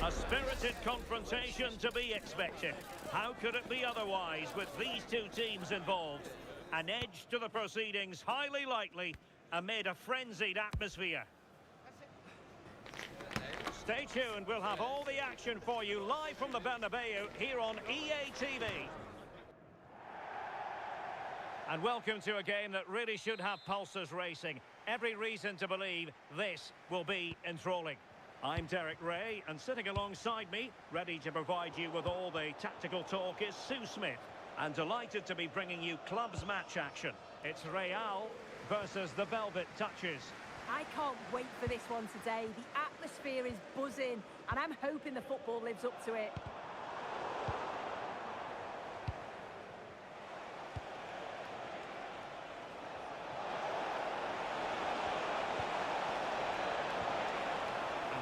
A spirited confrontation to be expected. How could it be otherwise with these two teams involved? An edge to the proceedings, highly likely, amid a frenzied atmosphere. Stay tuned, we'll have all the action for you live from the Bernabeu here on EATV. And welcome to a game that really should have pulses racing. Every reason to believe this will be enthralling. I'm Derek Ray, and sitting alongside me, ready to provide you with all the tactical talk, is Sue Smith. And delighted to be bringing you clubs match action. It's Real versus the Velvet Touches. I can't wait for this one today. The atmosphere is buzzing, and I'm hoping the football lives up to it.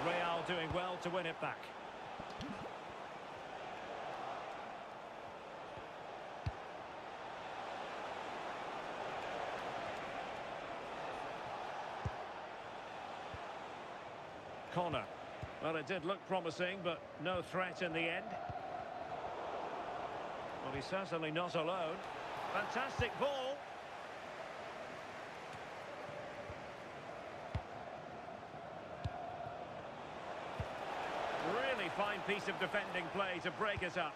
Real doing well to win it back. Corner. Well, it did look promising, but no threat in the end. Well, he's certainly not alone. Fantastic ball. Really fine piece of defending play to break it up.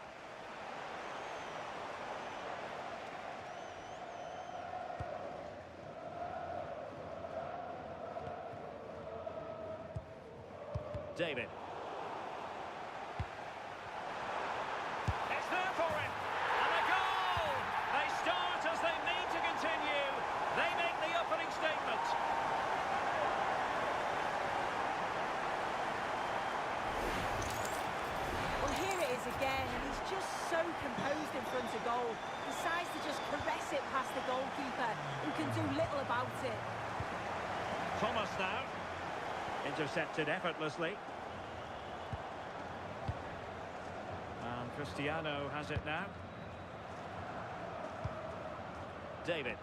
David. It's there for him. And a goal! They start as they mean to continue. They make the opening statement. Well, here it is again, and he's just so composed in front of goal. Decides to just caress it past the goalkeeper, who can do little about it. Thomas now. Intercepted effortlessly. And Cristiano has it now. David.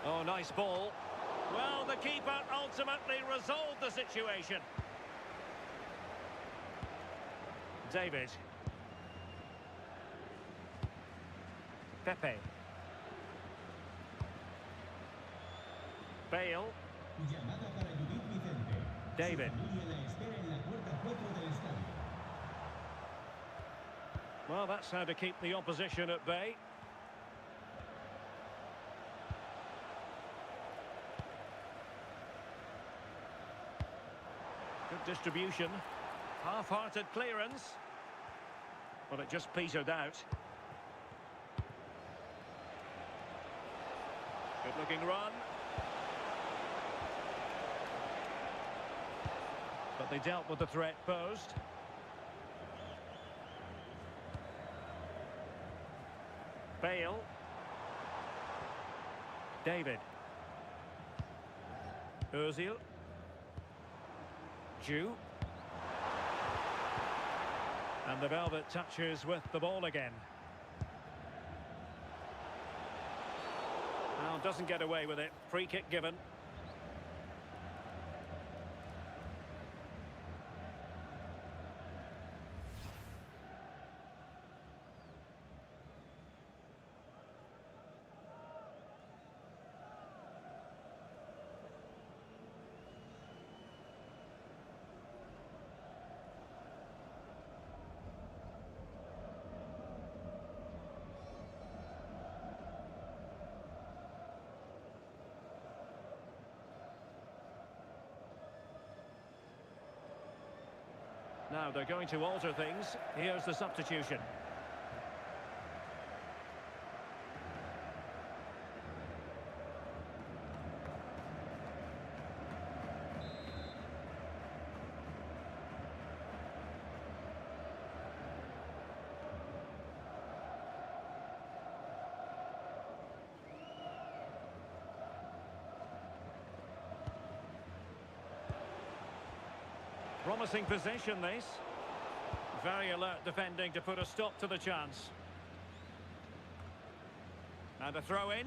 Oh, nice ball. Well, the keeper ultimately resolved the situation. David. Pepe. Bale. David. Well, that's how to keep the opposition at bay. Good distribution. Half-hearted clearance. But it just petered out. Good looking run. But they dealt with the threat posed. Bale. David. Ozil. Jew. And the Velvet Touches with the ball again. Well, doesn't get away with it. Free kick given. Now they're going to alter things. Here's the substitution. Promising possession, this. Very alert defending to put a stop to the chance. And a throw in.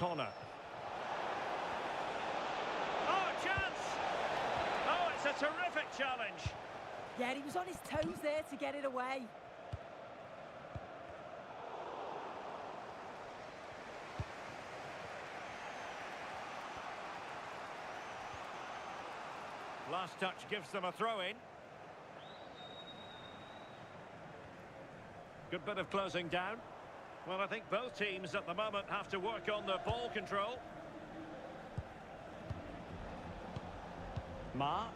Corner. Oh, chance! Oh, it's a terrific challenge. Yeah, he was on his toes there to get it away. Last touch gives them a throw-in. Good bit of closing down. Well, I think both teams at the moment have to work on their ball control. Ma.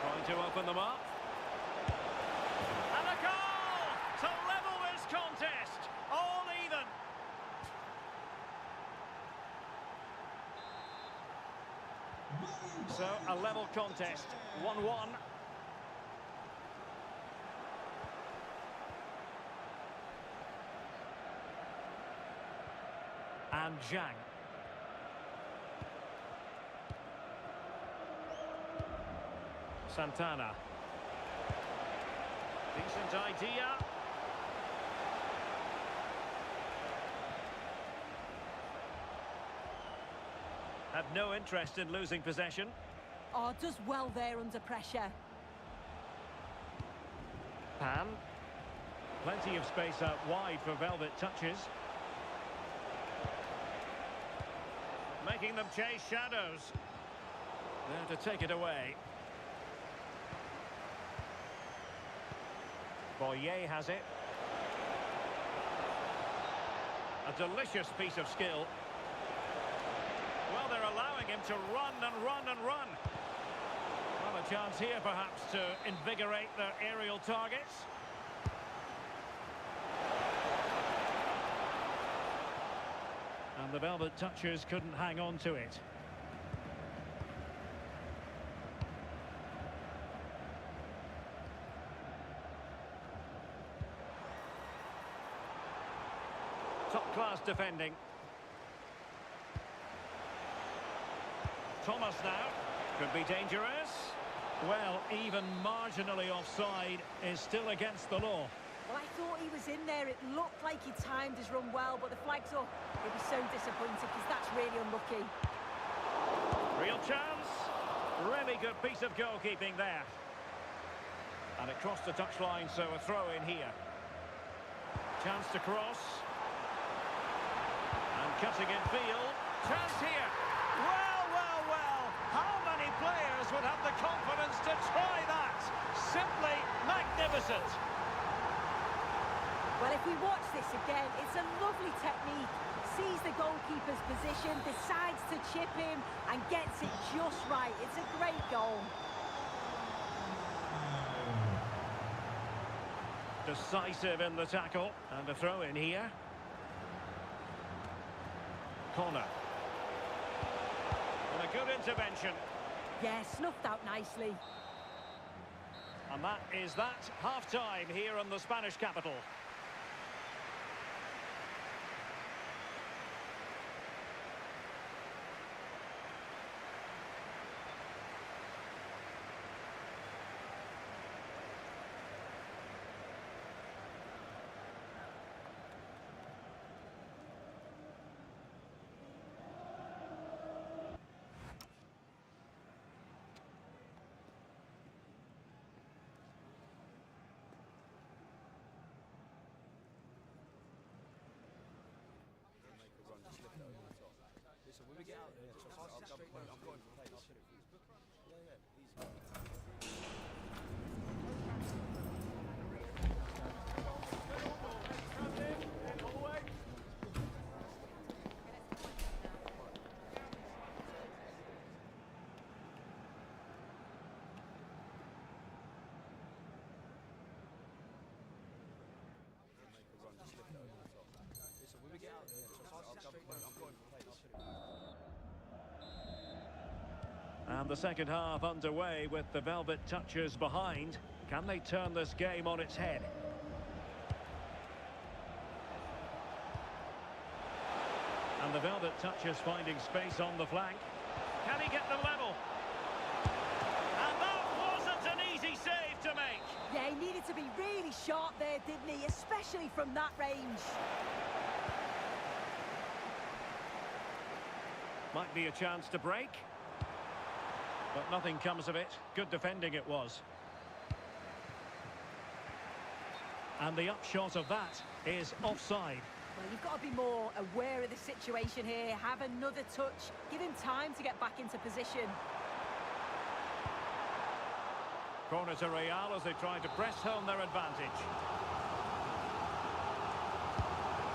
Trying to open them up. And a goal to level this contest. All even. So, a level contest. 1-1. And Zhang. Santana. Decent idea. Had no interest in losing possession. Oh, does well there under pressure. Pan. Plenty of space out wide for Velvet touches. Making them chase shadows. There to take it away. Boyer has it. A delicious piece of skill. Well, they're allowing him to run and run and run. Well, a chance here perhaps to invigorate their aerial targets. And the Velvet touchers couldn't hang on to it. Top-class defending. Thomas now. Could be dangerous. Well, even marginally offside is still against the law. Well, I thought he was in there. It looked like he timed his run well, but the flag's up. He'll be so disappointed because that's really unlucky. Real chance. Really good piece of goalkeeping there. And it crossed the touchline, so a throw in here. Chance to cross. And cutting in field. Chance here. Well, well, well. How many players would have the confidence to try that? Simply magnificent. Well, if we watch this again, it's a lovely technique. Sees the goalkeeper's position, decides to chip him, and gets it just right. It's a great goal. Decisive in the tackle. And a throw in here. Corner. And a good intervention. Yeah, snuffed out nicely. And that is that. Half-time here in the Spanish capital. Listen, when we get out there, I'm going for play. And the second half underway with the Velvet touchers behind. Can they turn this game on its head? And the Velvet touchers finding space on the flank. Can he get them level? And that wasn't an easy save to make. Yeah, he needed to be really sharp there, didn't he? Especially from that range. Might be a chance to break. But nothing comes of it. Good defending it was. And the upshot of that is offside. Well, you've got to be more aware of the situation here. Have another touch. Give him time to get back into position. Corner to Real as they try to press home their advantage.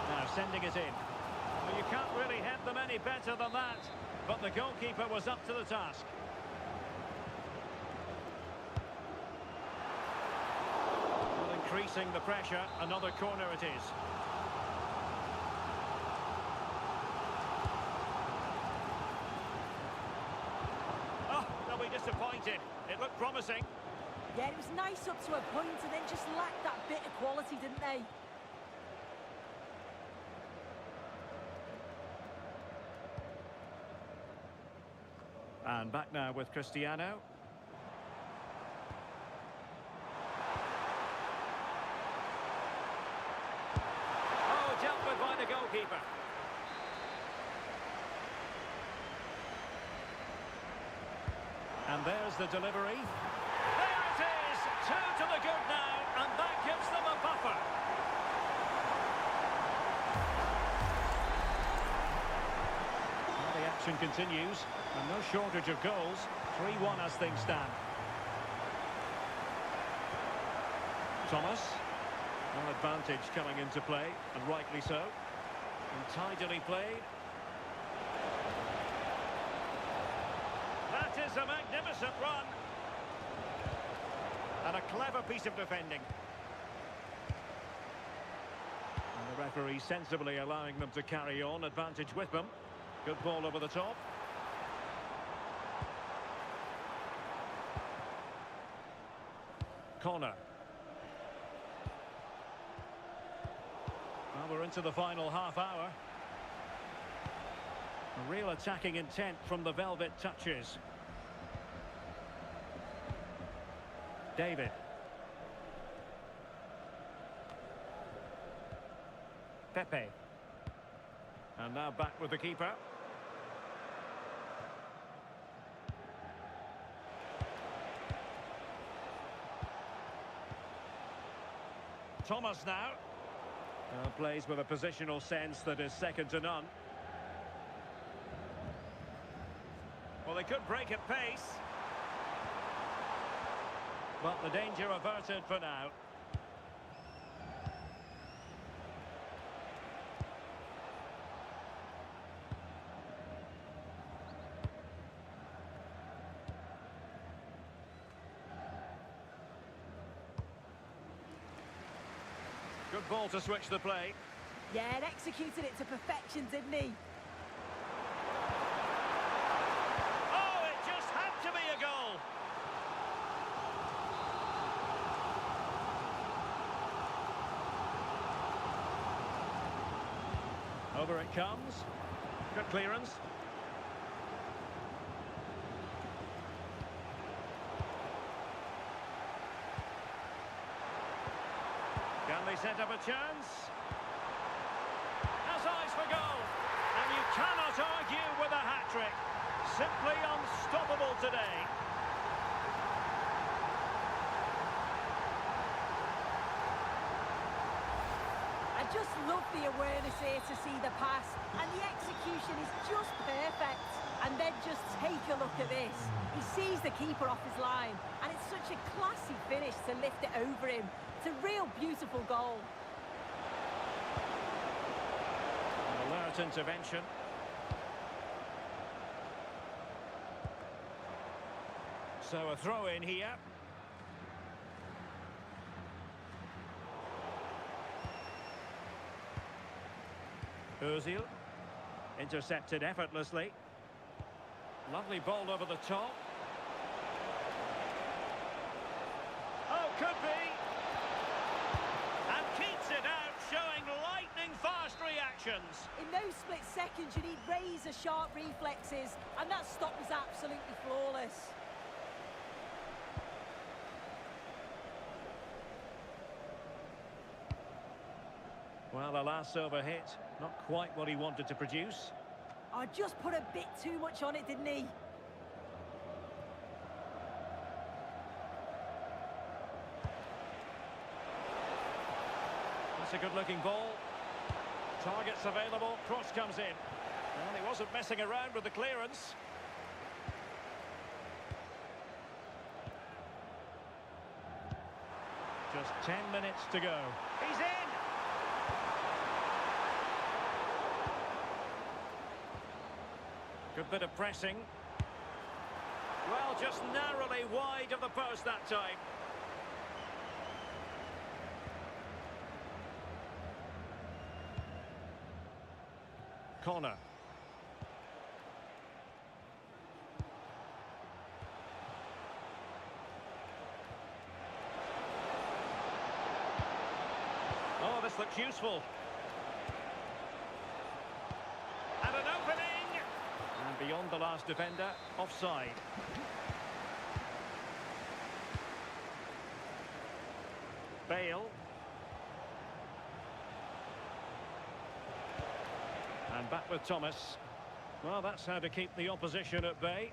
Now sending it in. Well, you can't really head them any better than that. But the goalkeeper was up to the task. Well, increasing the pressure. Another corner it is. Oh, they'll be disappointed. It looked promising. Yeah, it was nice up to a point and then just lacked that bit of quality, didn't they? And back now with Cristiano. Oh, dealt with by the goalkeeper. And there's the delivery. There it is! 2 to the good now, and that gives them a buffer. Well, the action continues, and no shortage of goals. 3-1 as things stand. Thomas. An advantage coming into play, and rightly so. And tidily played. That is a magnificent run. And a clever piece of defending. And the referee sensibly allowing them to carry on. Advantage with them. Good ball over the top. Corner. Well, we're into the final half hour. A real attacking intent from the velvet touches. David. Pepe. And now back with the keeper. Thomas now. Plays with a positional sense that is second to none. Well, they could break at pace. But the danger averted for now. Good ball to switch the play. Yeah, and executed it to perfection, didn't he? Oh, it just had to be a goal. Over it comes. Good clearance. Can they set up a chance? Has eyes for goal. And you cannot argue with a hat-trick. Simply unstoppable today. I just love the awareness here to see the pass. And the execution is just perfect. And then just take a look at this. He sees the keeper off his line. And it's such a classy finish to lift it over him. It's a real beautiful goal. An alert intervention. So a throw in here. Ozil. Intercepted effortlessly. Lovely ball over the top. Oh, could be. And keeps it out, showing lightning-fast reactions. In those split seconds, you need razor-sharp reflexes, and that stop was absolutely flawless. Well, the last over hit, not quite what he wanted to produce. Oh, just put a bit too much on it, didn't he? That's a good-looking ball. Targets available, cross comes in. Well, he wasn't messing around with the clearance. Just 10 minutes to go. He's in! Good bit of pressing. Well, just narrowly wide of the post that time. Corner. Oh, this looks useful. And an opening! And beyond the last defender, offside. Bale. And back with Thomas. Well, that's how to keep the opposition at bay.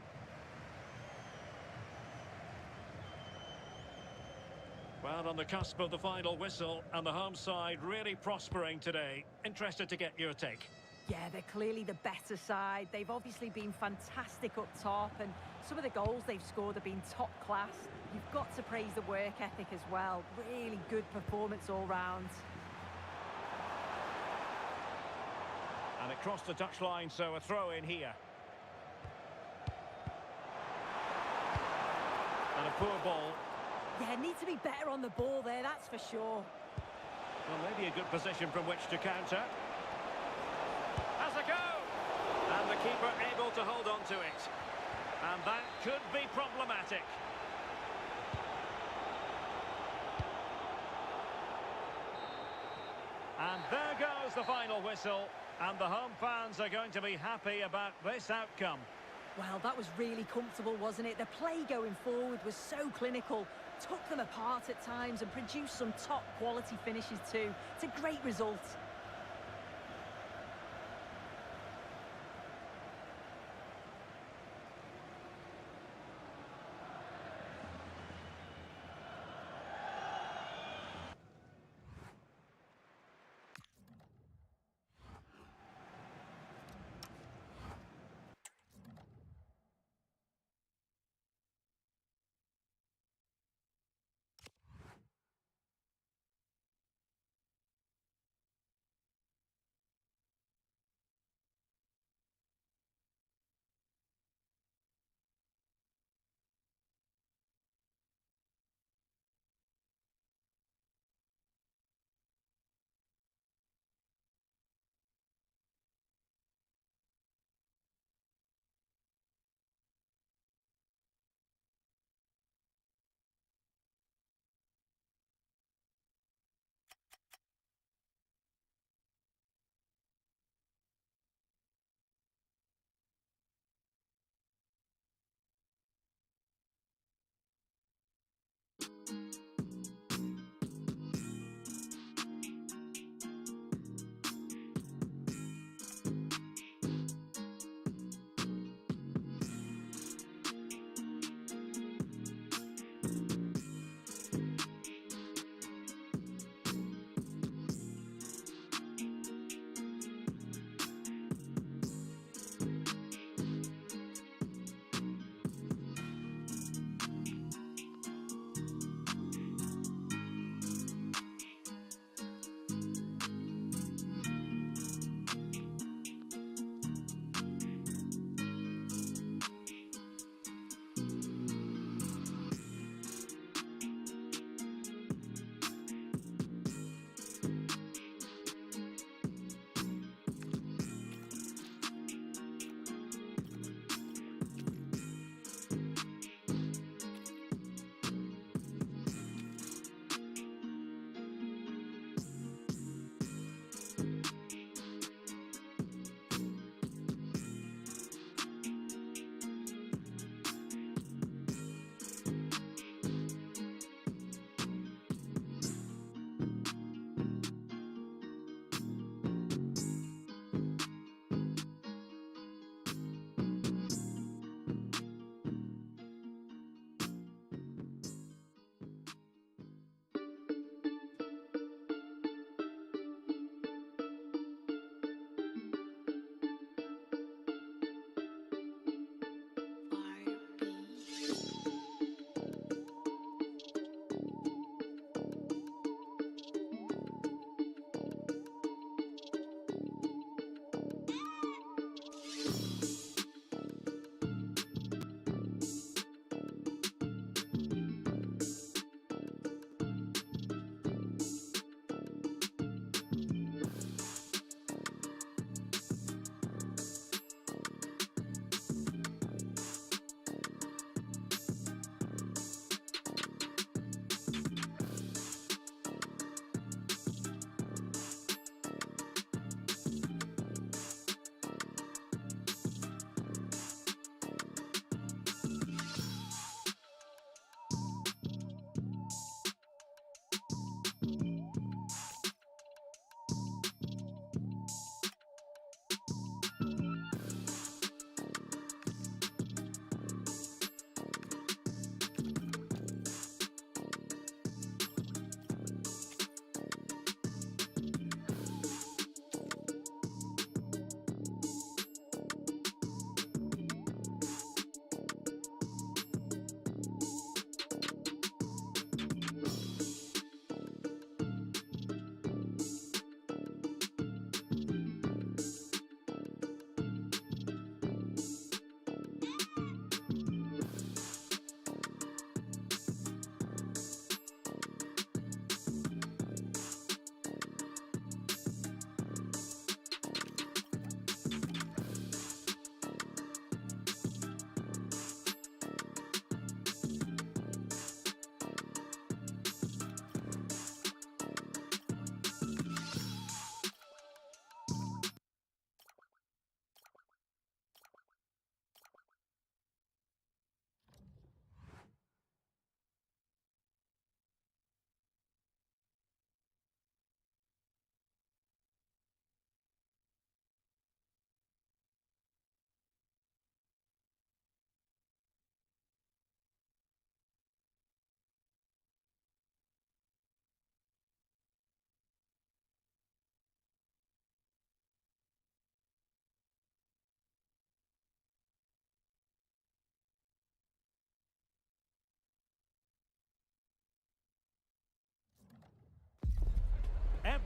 Well, on the cusp of the final whistle, and the home side really prospering today. Interested to get your take. Yeah, they're clearly the better side. They've obviously been fantastic up top, and some of the goals they've scored have been top class. You've got to praise the work ethic as well. Really good performance all round. And it crossed the touchline, so a throw in here. And a poor ball. Yeah, need to be better on the ball there, that's for sure. Well, maybe a good position from which to counter. Has a go! And the keeper able to hold on to it. And that could be problematic. And there goes the final whistle. And the home fans are going to be happy about this outcome. Well, that was really comfortable, wasn't it? The play going forward was so clinical. Took them apart at times and produced some top-quality finishes too. It's a great result.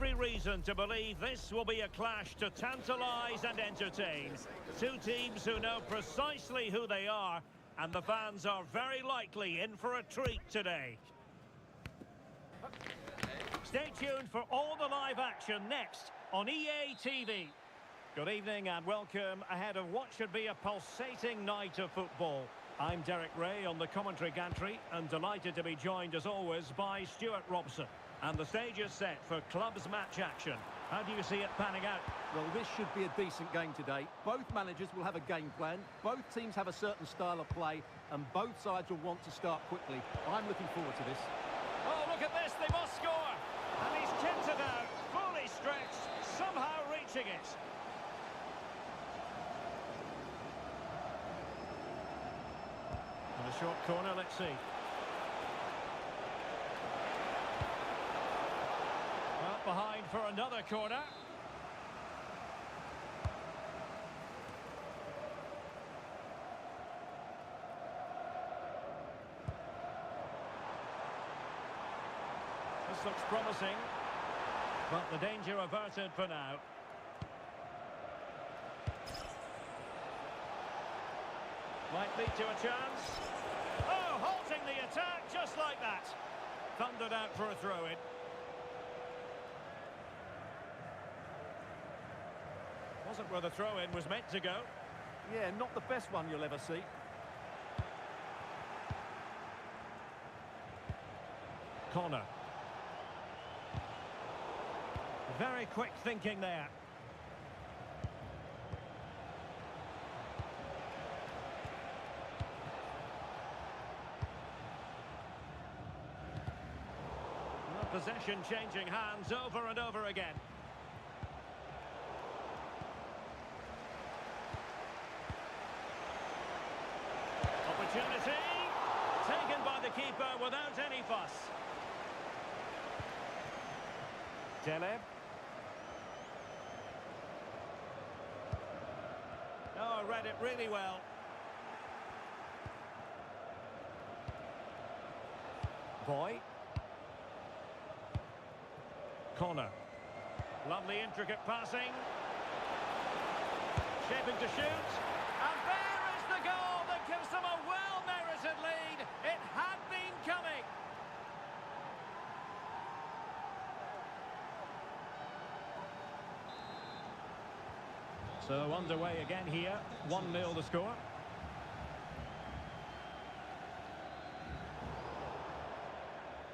every reason to believe this will be a clash to tantalise and entertain. Two teams who know precisely who they are, and the fans are very likely in for a treat today. Stay tuned for all the live action next on EATV. Good evening and welcome ahead of what should be a pulsating night of football. I'm Derek Ray on the commentary gantry and delighted to be joined as always by Stuart Robson. And the stage is set for clubs match action. How do you see it panning out? Well, this should be a decent game today. Both managers will have a game plan. Both teams have a certain style of play and both sides will want to start quickly. I'm looking forward to this. Oh, look at this, they must score! And he's chipped it out, fully stretched, somehow reaching it. And a short corner, let's see. Well, behind for another corner. This looks promising, but the danger averted for now. Might lead to a chance. Oh, halting the attack just like that. Thundered out for a throw-in. Wasn't where the throw-in was meant to go. Yeah, not the best one you'll ever see. Corner. Very quick thinking there. Well, possession changing hands over and over again. Opportunity taken by the keeper without any fuss. DIV. Oh, read it really well. Boy. Corner. Lovely intricate passing. Shaping to shoot. And there is the goal that gives them a well-merited lead. It had been coming. So underway again here. 1-0 the score.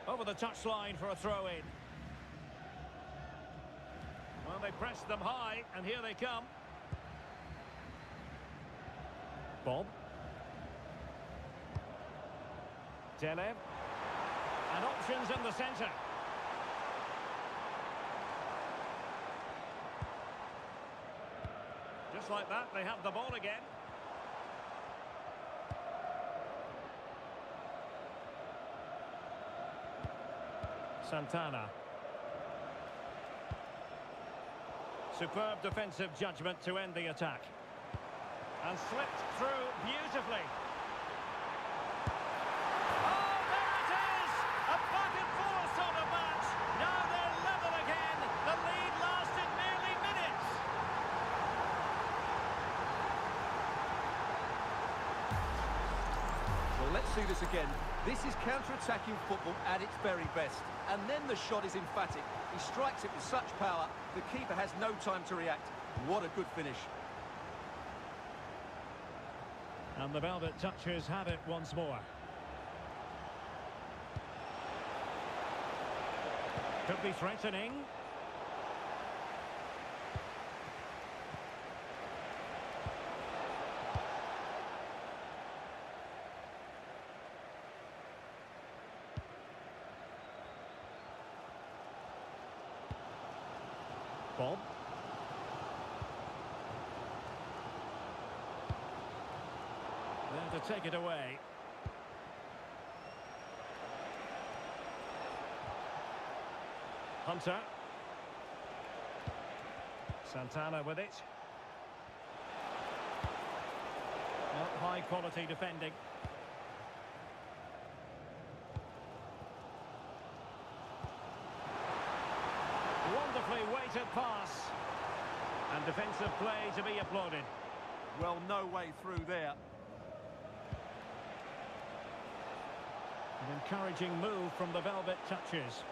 Over the touchline for a throw-in. Well, they pressed them high, and here they come. Bob. DIV. And options in the centre. Just like that, they have the ball again. Santana. Superb defensive judgment to end the attack. And slipped through beautifully. Oh, there it is! A back-and-forth sort of match. Now they're level again. The lead lasted nearly minutes. Well, let's see this again. This is counter-attacking football at its very best. And then the shot is emphatic. He strikes it with such power, the keeper has no time to react. What a good finish. And the Velvet Touchers have it once more. Could be threatening. Bob. There to take it away. Hunter. Santana with it. Well, high quality defending. Wonderful Carefully weighted pass. And defensive play to be applauded. Well, no way through there. An encouraging move from the Velvet Touches.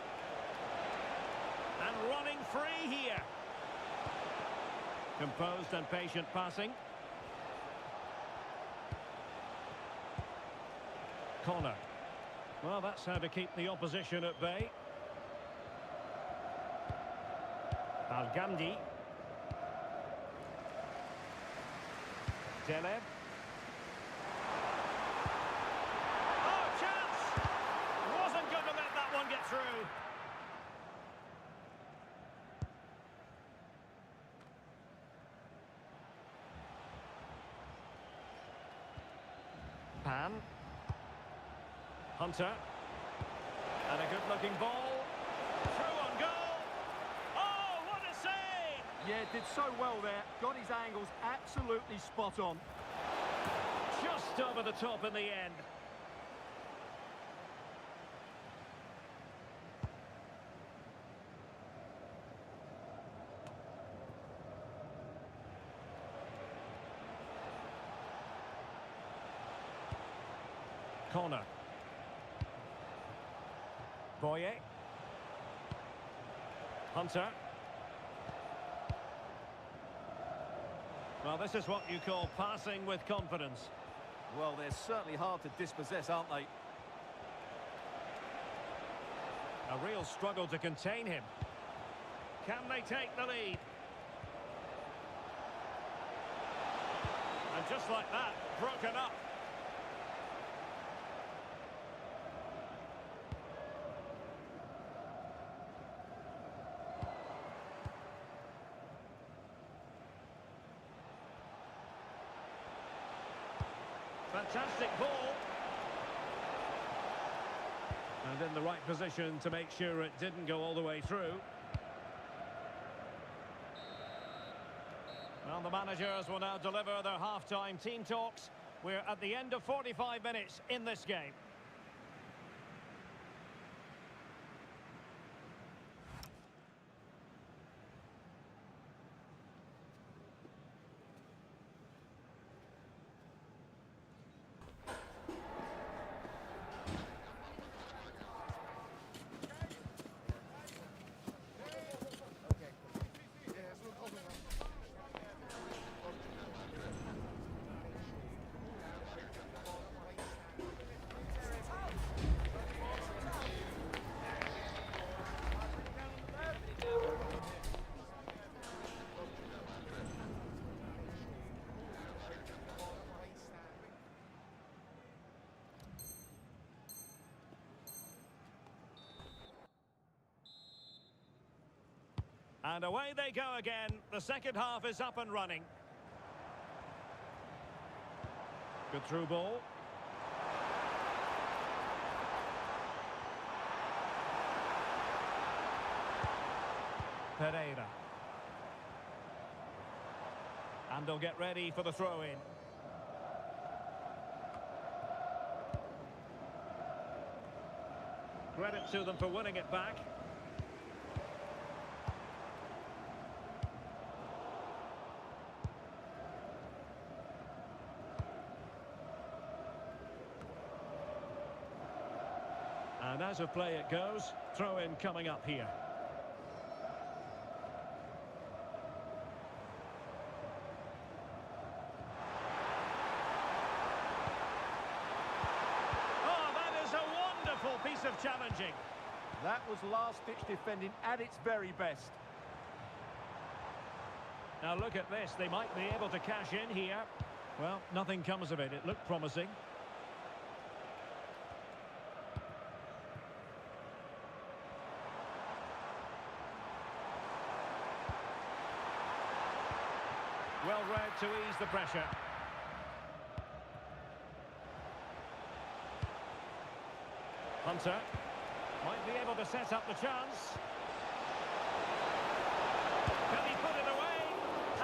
And running free here. Composed and patient passing. Corner. Well, that's how to keep the opposition at bay. Al-Ghamdi. Deleb. Oh, chance! Wasn't going to let that one get through. Pan. Hunter. And a good-looking ball. Through on goal. Oh, what a save! Yeah, did so well there. Got his angles absolutely spot on. Just over the top in the end. Corner. Boye. Hunter. Well, this is what you call passing with confidence. Well, they're certainly hard to dispossess, aren't they? A real struggle to contain him. Can they take the lead? And just like that, broken up. Fantastic ball. And in the right position to make sure it didn't go all the way through. Well, the managers will now deliver their half-time team talks. We're at the end of 45 minutes in this game. And away they go again. The second half is up and running. Good through ball. Pereira. And they'll get ready for the throw-in. Credit to them for winning it back. And as of play it goes, throw-in coming up here. Oh, that is a wonderful piece of challenging. That was last-ditch defending at its very best. Now look at this, they might be able to cash in here. Well, nothing comes of it, it looked promising. Well read to ease the pressure. Hunter might be able to set up the chance. Can he put it away?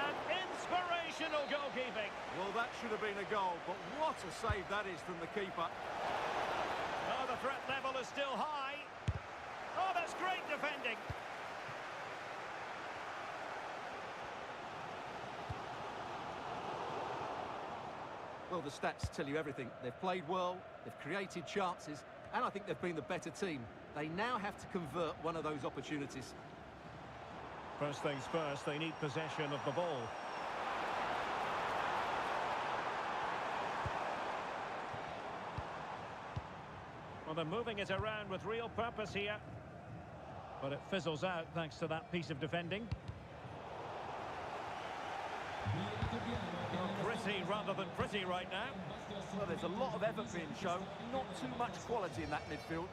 And inspirational goalkeeping. Well, that should have been a goal, but what a save that is from the keeper. Oh, the threat level is still high. Oh, that's great defending. Well, the stats tell you everything. They've played well, they've created chances, and I think they've been the better team. They now have to convert one of those opportunities. First things first, they need possession of the ball. Well, they're moving it around with real purpose here. But it fizzles out thanks to that piece of defending. Gritty rather than pretty right now. Well, there's a lot of effort being shown, not too much quality in that midfield.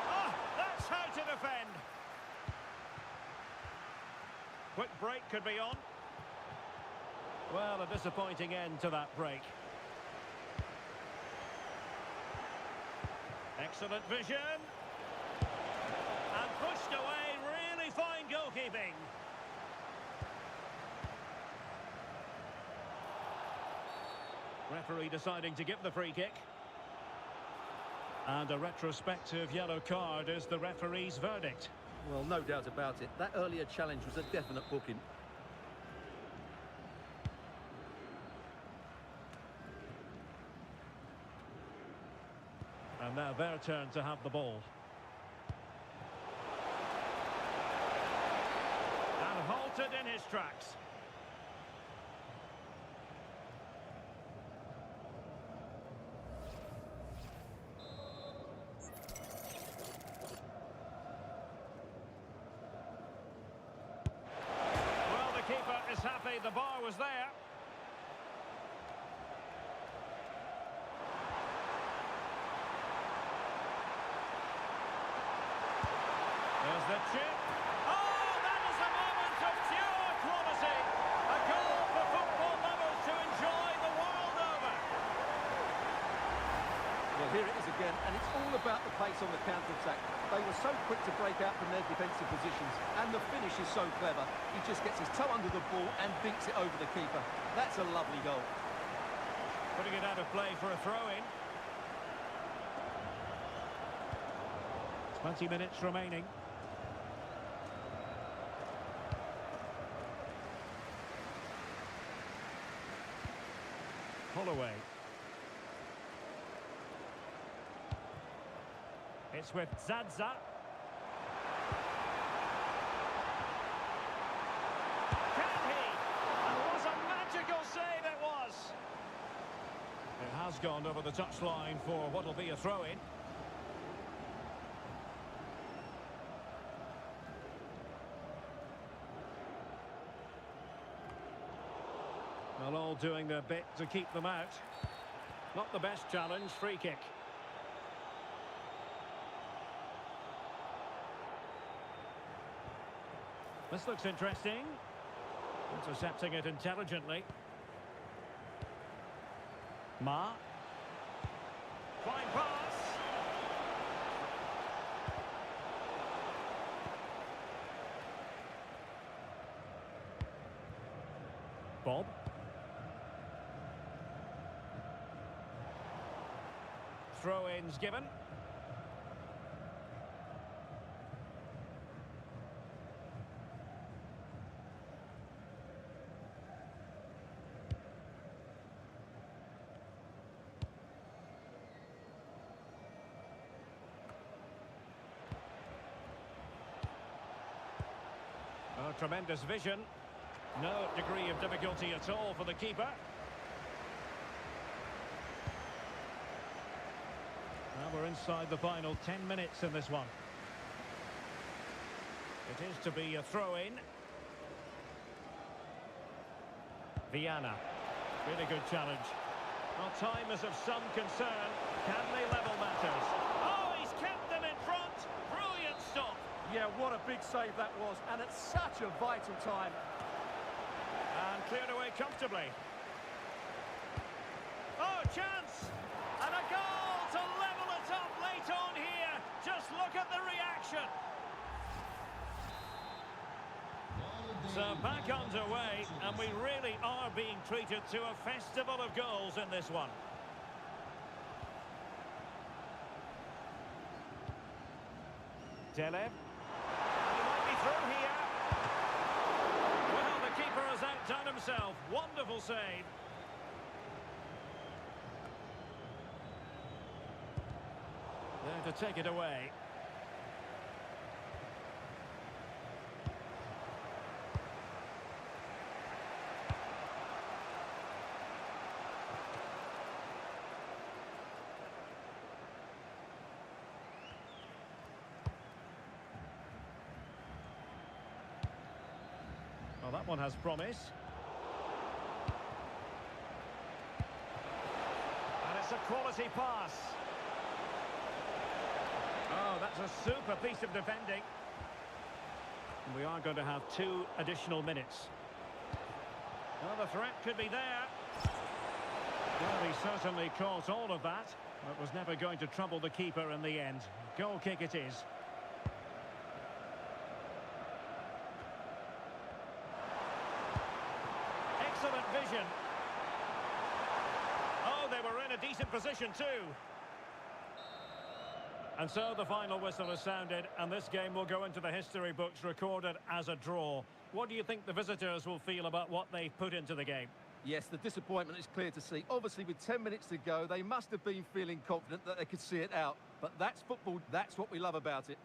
Oh, that's how to defend. Quick break could be on. Well, a disappointing end to that break. Excellent vision. And pushed away, really fine goalkeeping. Referee deciding to give the free kick. And a retrospective yellow card is the referee's verdict. Well, no doubt about it. That earlier challenge was a definite booking. And now their turn to have the ball. And halted in his tracks. Well, the keeper is happy the bar was there. There's the chip. Oh, that is a moment of pure quality. A goal for football lovers to enjoy the world over. Well, here it is again, and it's all about the pace on the counter-attack. They were so quick to break out from their defensive positions, and the finish is so clever. He just gets his toe under the ball and dinks it over the keeper. That's a lovely goal. Putting it out of play for a throw-in. 20 minutes remaining. Holloway. It's with Zadza. Can he? And what a magical save it was! It has gone over the touchline for what will be a throw-in. Well, all doing their bit to keep them out. Not the best challenge, free kick. This looks interesting. Intercepting it intelligently. Ma. Fine pass. Bob. Throw-ins given. Oh, tremendous vision. No degree of difficulty at all for the keeper. Now we're inside the final 10 minutes in this one. It is to be a throw-in. Viana. Really good challenge. Well, time is of some concern. Can they level matters? Oh, he's kept them in front. Brilliant stop. Yeah, what a big save that was, and at such a vital time. And cleared away comfortably. Oh, chance! And a goal to level it up late on here. Just look at the reaction. So back underway, and we really are being treated to a festival of goals in this one. Telev. He might be through here. himself. Wonderful save. There to take it away. Well, that one has promise. And it's a quality pass. Oh, that's a super piece of defending. And we are going to have 2 additional minutes. Well, the threat could be there. Well, he certainly caught all of that, but was never going to trouble the keeper in the end. Goal kick it is. Excellent vision. Oh, they were in a decent position too. And so the final whistle has sounded, and this game will go into the history books recorded as a draw. What do you think the visitors will feel about what they've put into the game? Yes, the disappointment is clear to see. Obviously, with 10 minutes to go, they must have been feeling confident that they could see it out. But that's football. That's what we love about it.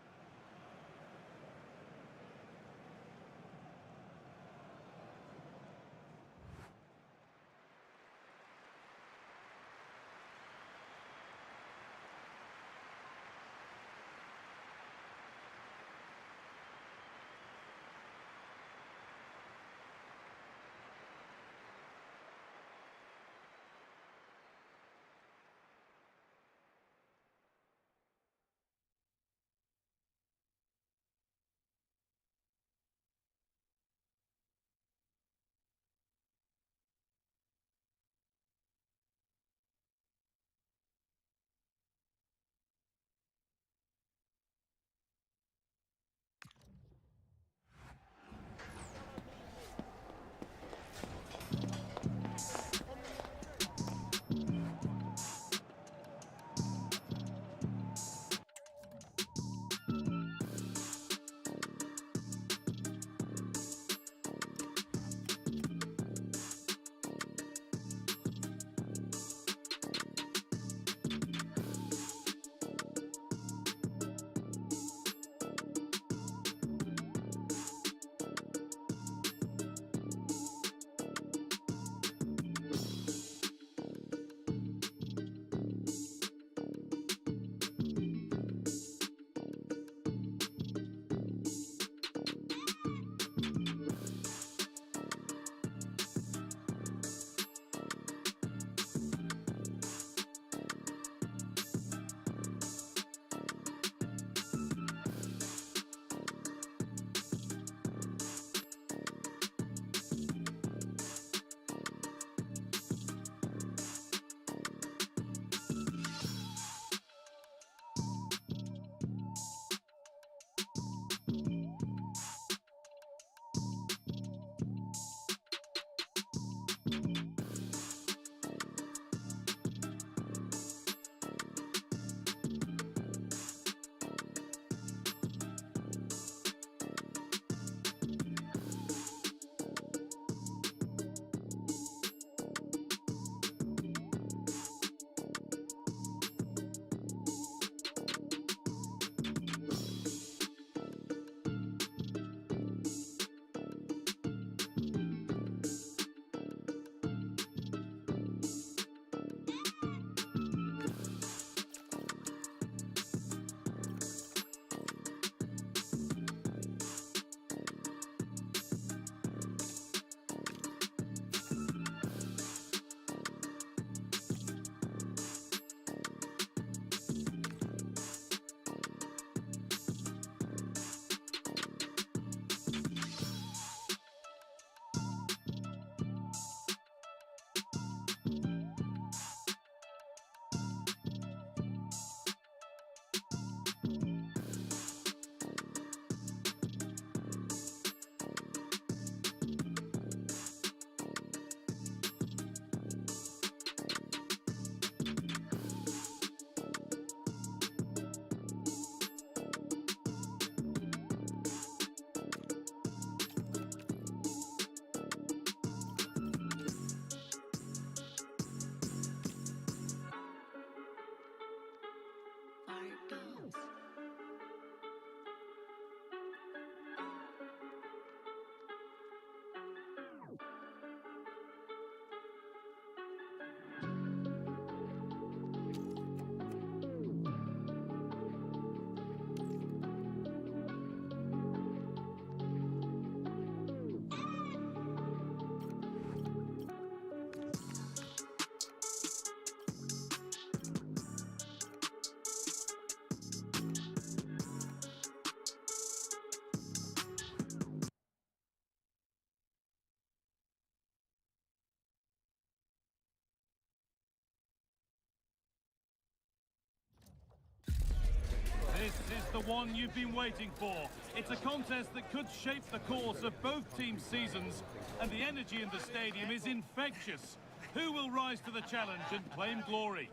This is the one you've been waiting for. It's a contest that could shape the course of both teams' seasons, and the energy in the stadium is infectious. Who will rise to the challenge and claim glory?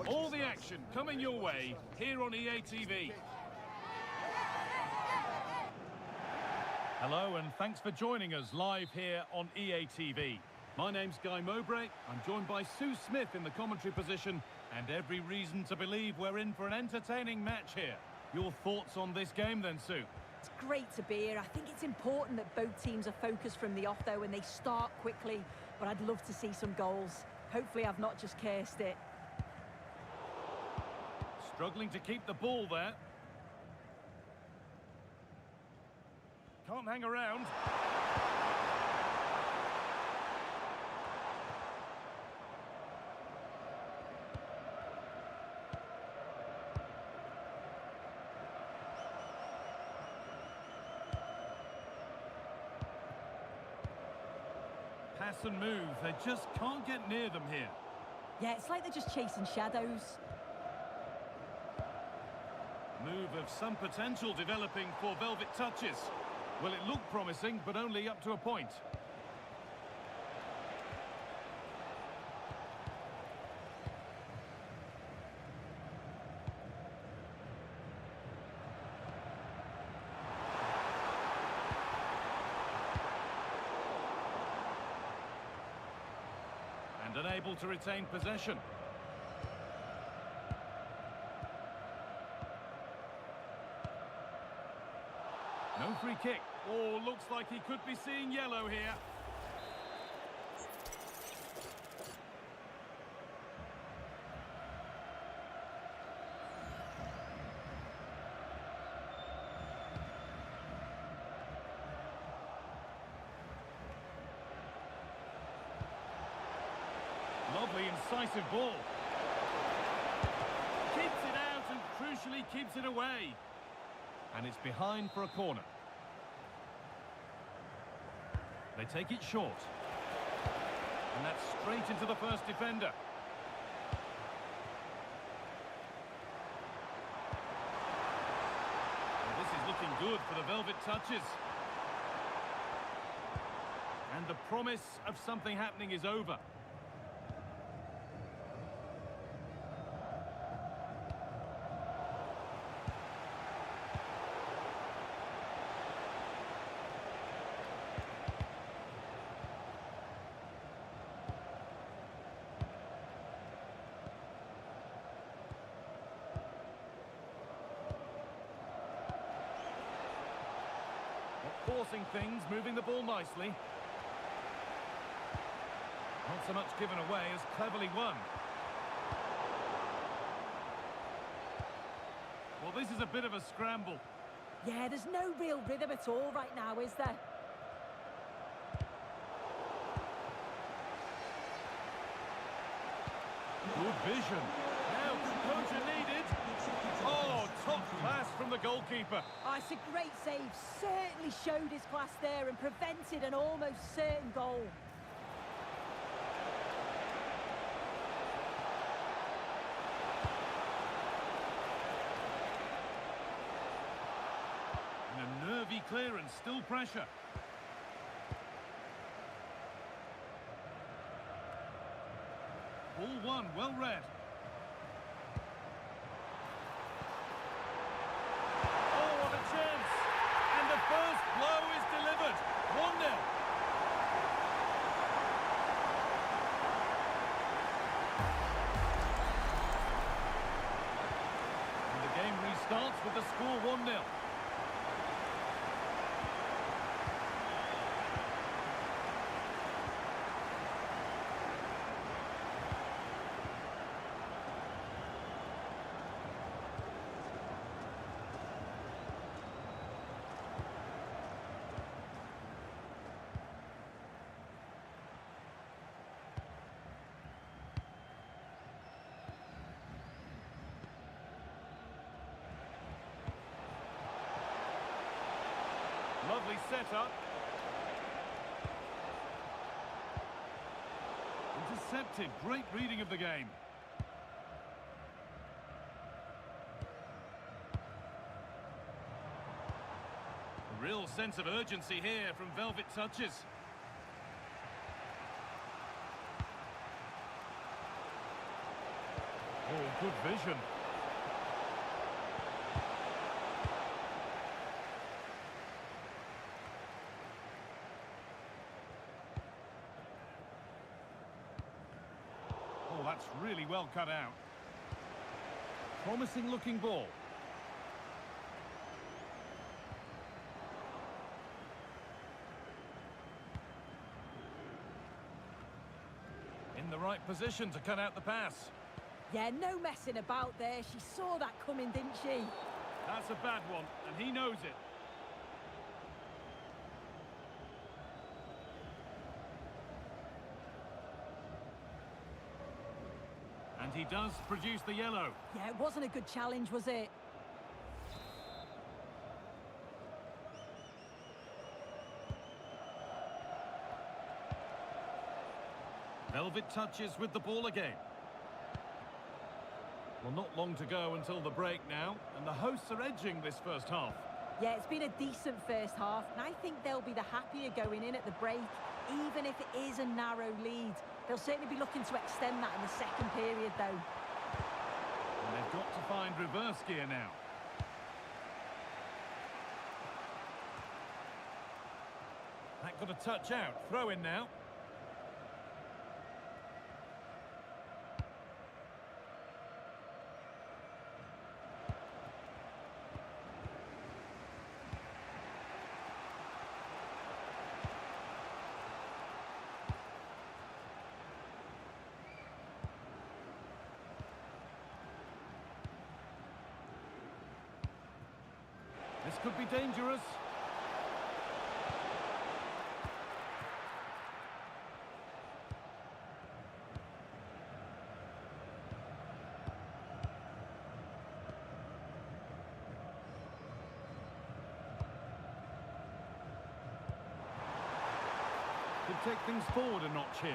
All the action coming your way here on EATV. Hello and thanks for joining us live here on EATV. My name's Guy Mowbray. I'm joined by Sue Smith in the commentary position, and every reason to believe we're in for an entertaining match here. Your thoughts on this game then, Sue? It's great to be here. I think it's important that both teams are focused from the off, though, and they start quickly. But I'd love to see some goals. Hopefully I've not just cursed it. Struggling to keep the ball there. Can't hang around. Pass and move. They just can't get near them here. Yeah, it's like they're just chasing shadows. Move of some potential developing for Velvet Touches. Well, it looked promising, but only up to a point. And unable to retain possession. No free kick. Oh, looks like he could be seeing yellow here. Lovely, incisive ball. Keeps it out and crucially keeps it away. And it's behind for a corner. They take it short. And that's straight into the first defender. Well, this is looking good for the Velvet Touches. And the promise of something happening is over. Forcing things, moving the ball nicely. Not so much given away as cleverly won. Well, this is a bit of a scramble. Yeah, there's no real rhythm at all right now, is there? Good vision. Now composure needed. Oh, top class from the goalkeeper. Oh, it's a great save. Certainly showed his class there and prevented an almost certain goal. And a nervy clearance, still pressure. Ball one, well read. First blow is delivered. 1-0. And the game restarts with the score 1-0. Lovely setup. Intercepted. Great reading of the game. sense of urgency here from Velvet Touches. Oh, good vision. Oh, that's really well cut out. Promising looking ball. In the right position to cut out the pass. Yeah, no messing about there. She saw that coming, didn't she? That's a bad one, and he knows it. And he does produce the yellow. Yeah, it wasn't a good challenge, was it? Velvet Touches with the ball again. Well, not long to go until the break now, and the hosts are edging this first half. Yeah, it's been a decent first half, and I think they'll be the happier going in at the break, even if it is a narrow lead. They'll certainly be looking to extend that in the second period, though. And they've got to find reverse gear now. That got a touch out. Throw in now. This could be dangerous. Could take things forward a notch here.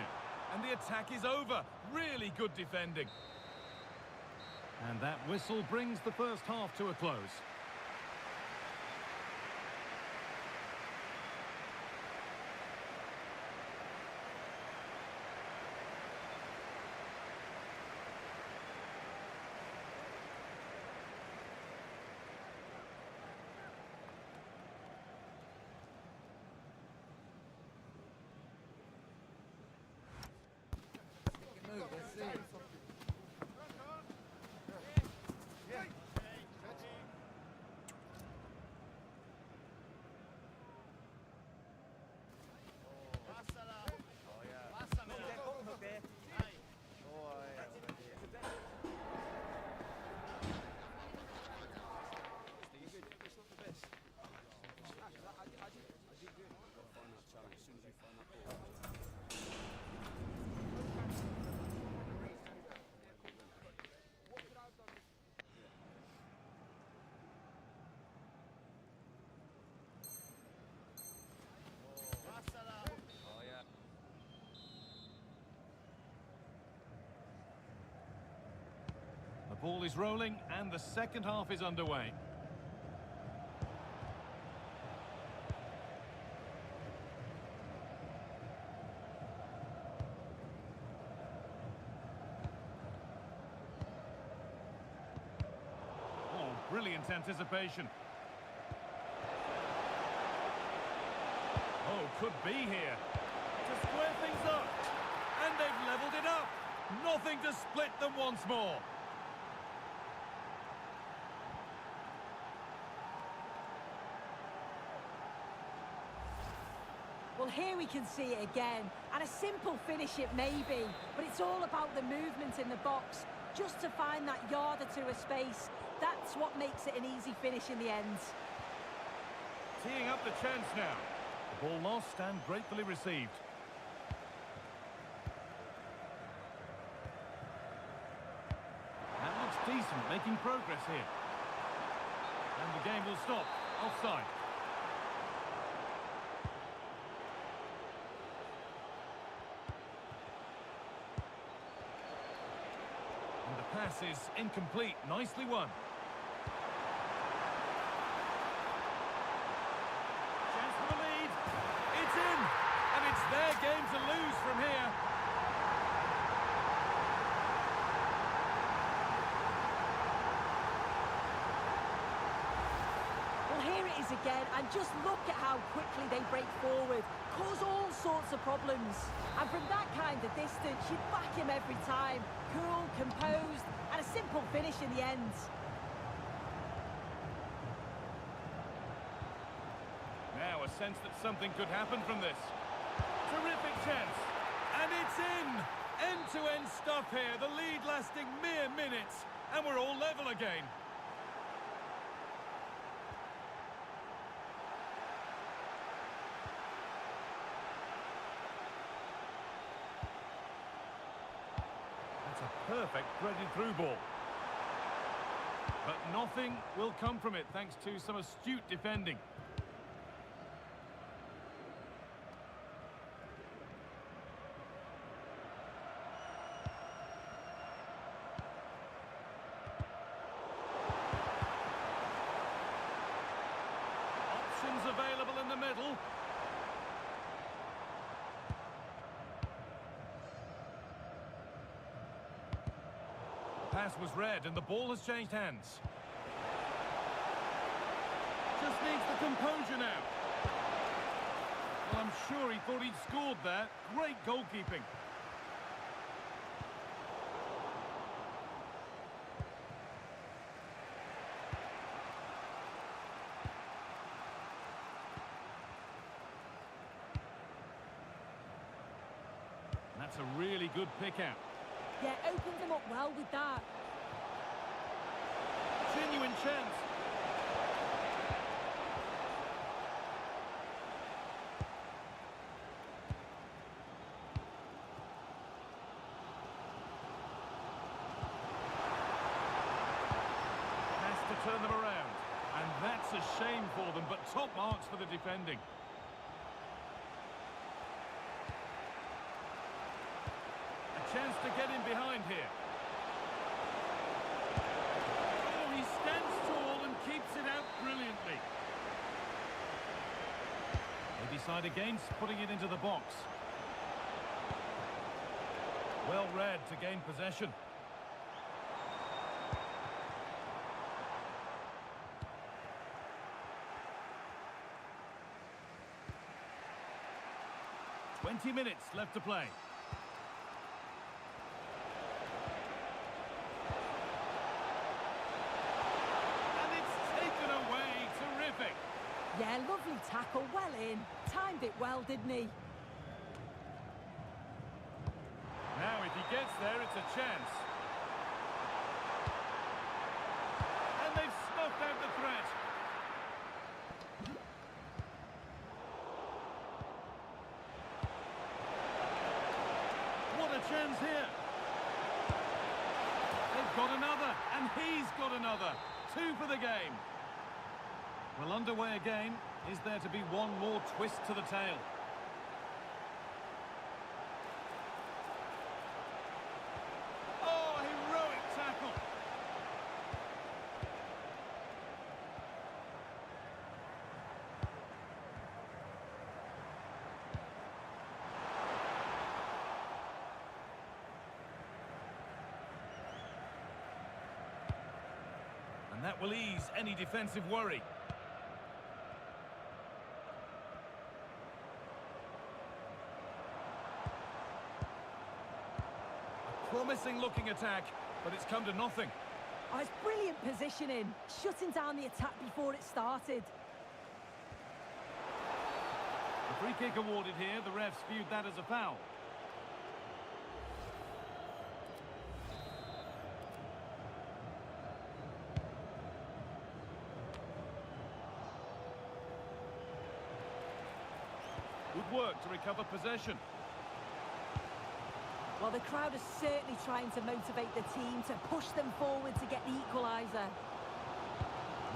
And the attack is over. Really good defending. And that whistle brings the first half to a close. The ball is rolling and the second half is underway. Oh, brilliant anticipation. Oh, could be here. To square things up. And they've levelled it up. Nothing to split them once more. Well, here we can see it again, and a simple finish it may be, but it's all about the movement in the box, just to find that yard or two of space. That's what makes it an easy finish in the end. Teeing up the chance now. The ball lost and gratefully received. That looks decent, making progress here. And the game will stop. Offside. And the pass is incomplete. Nicely won. again, and just look at how quickly they break forward, cause all sorts of problems. And from that kind of distance, you'd back him every time. Cool, composed, and a simple finish in the end. Now a sense that something could happen from this. Terrific chance. And it's in! End-to-end stuff here, the lead lasting mere minutes. And we're all level again. That's a perfect threaded through ball. But nothing will come from it thanks to some astute defending. Available in the middle. The pass was read and the ball has changed hands. Just needs the composure now. Well, I'm sure he thought he'd scored there. Great goalkeeping. That's a really good pick out. Yeah, opened them up well with that. Genuine chance. Has to turn them around. And that's a shame for them, but top marks for the defending. Chance to get in behind here. Oh, he stands tall and keeps it out brilliantly. They decide against putting it into the box. Well read to gain possession. "20 minutes left to play. Yeah, lovely tackle, well in. Timed it well, didn't he? Now, if he gets there, it's a chance. And they've snuffed out the threat. What a chance here. They've got another, and he's got another. 2 for the game. Well, underway again. Is there to be one more twist to the tail? Oh, heroic tackle. And that will ease any defensive worry. Promising looking attack, but it's come to nothing. Oh, it's brilliant positioning, shutting down the attack before it started. The free kick awarded here, the refs viewed that as a foul. Good work to recover possession. Well, the crowd is certainly trying to motivate the team to push them forward to get the equaliser.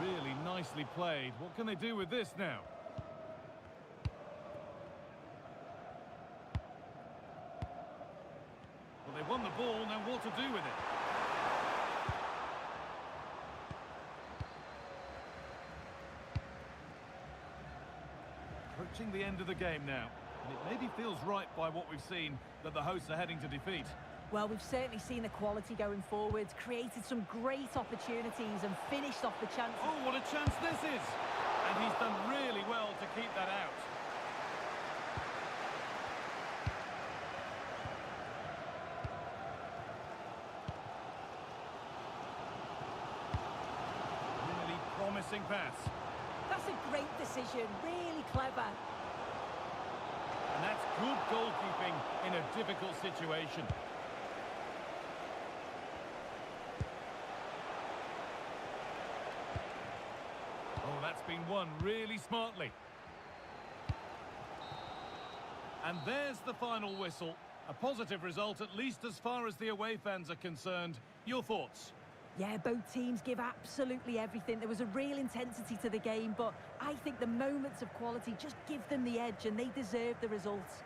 Really nicely played. What can they do with this now? Well, they won the ball, now what to do with it? Approaching the end of the game now. And it maybe feels right by what we've seen that the hosts are heading to defeat. Well, we've certainly seen the quality going forward, created some great opportunities and finished off the chances. Oh, what a chance this is! And And he's done really well to keep that out. Really promising pass. That's a great decision, really clever. And that's good goalkeeping in a difficult situation. Oh, that's been won really smartly. And there's the final whistle. A positive result, at least as far as the away fans are concerned. Your thoughts? Yeah, both teams give absolutely everything. There was a real intensity to the game, but I think the moments of quality just give them the edge and they deserve the results.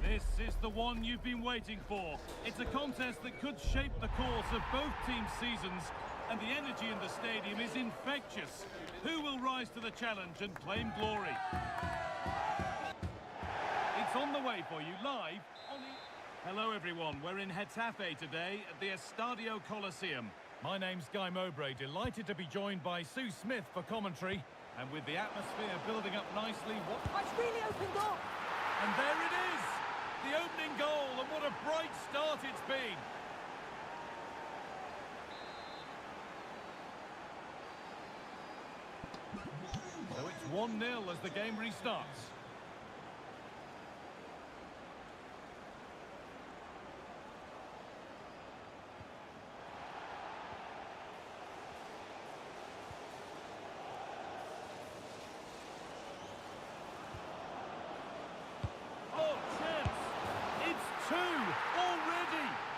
This is the one you've been waiting for. It's a contest that could shape the course of both teams' seasons, and the energy in the stadium is infectious. Who will rise to the challenge and claim glory? It's on the way for you live on the... Hello everyone, we're in Getafe today at the Estadio Coliseum. My name's Guy Mowbray, delighted to be joined by Sue Smith for commentary, and with the atmosphere building up nicely, It's really opened up. and there it is! The opening goal, and what a bright start it's been! So it's 1-0 as the game restarts.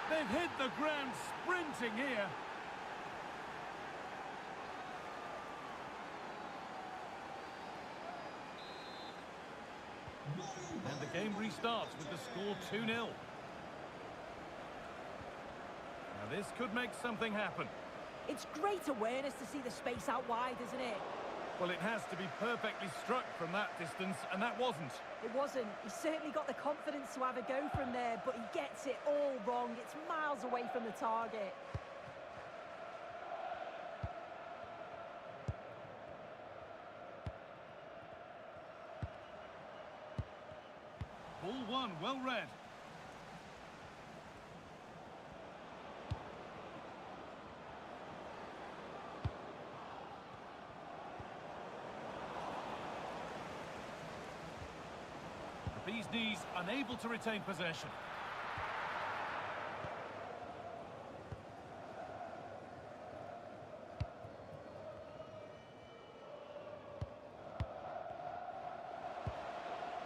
They've hit the ground sprinting here. And the game restarts with the score 2-0. Now this could make something happen. It's great awareness to see the space out wide, isn't it? Well, it has to be perfectly struck from that distance, and that wasn't. It wasn't. He's certainly got the confidence to have a go from there, but he gets it all wrong. It's miles away from the target. Ball one, well read. The bee's knees unable to retain possession.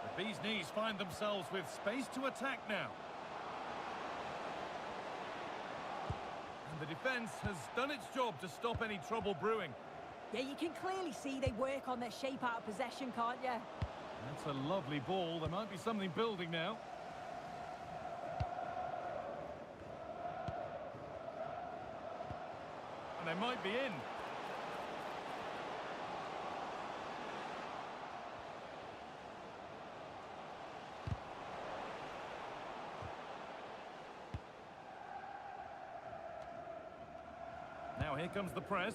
The bee's knees find themselves with space to attack now. And the defence has done its job to stop any trouble brewing. Yeah, you can clearly see they work on their shape out of possession, can't you? That's a lovely ball. There might be something building now. And they might be in. Now here comes the press.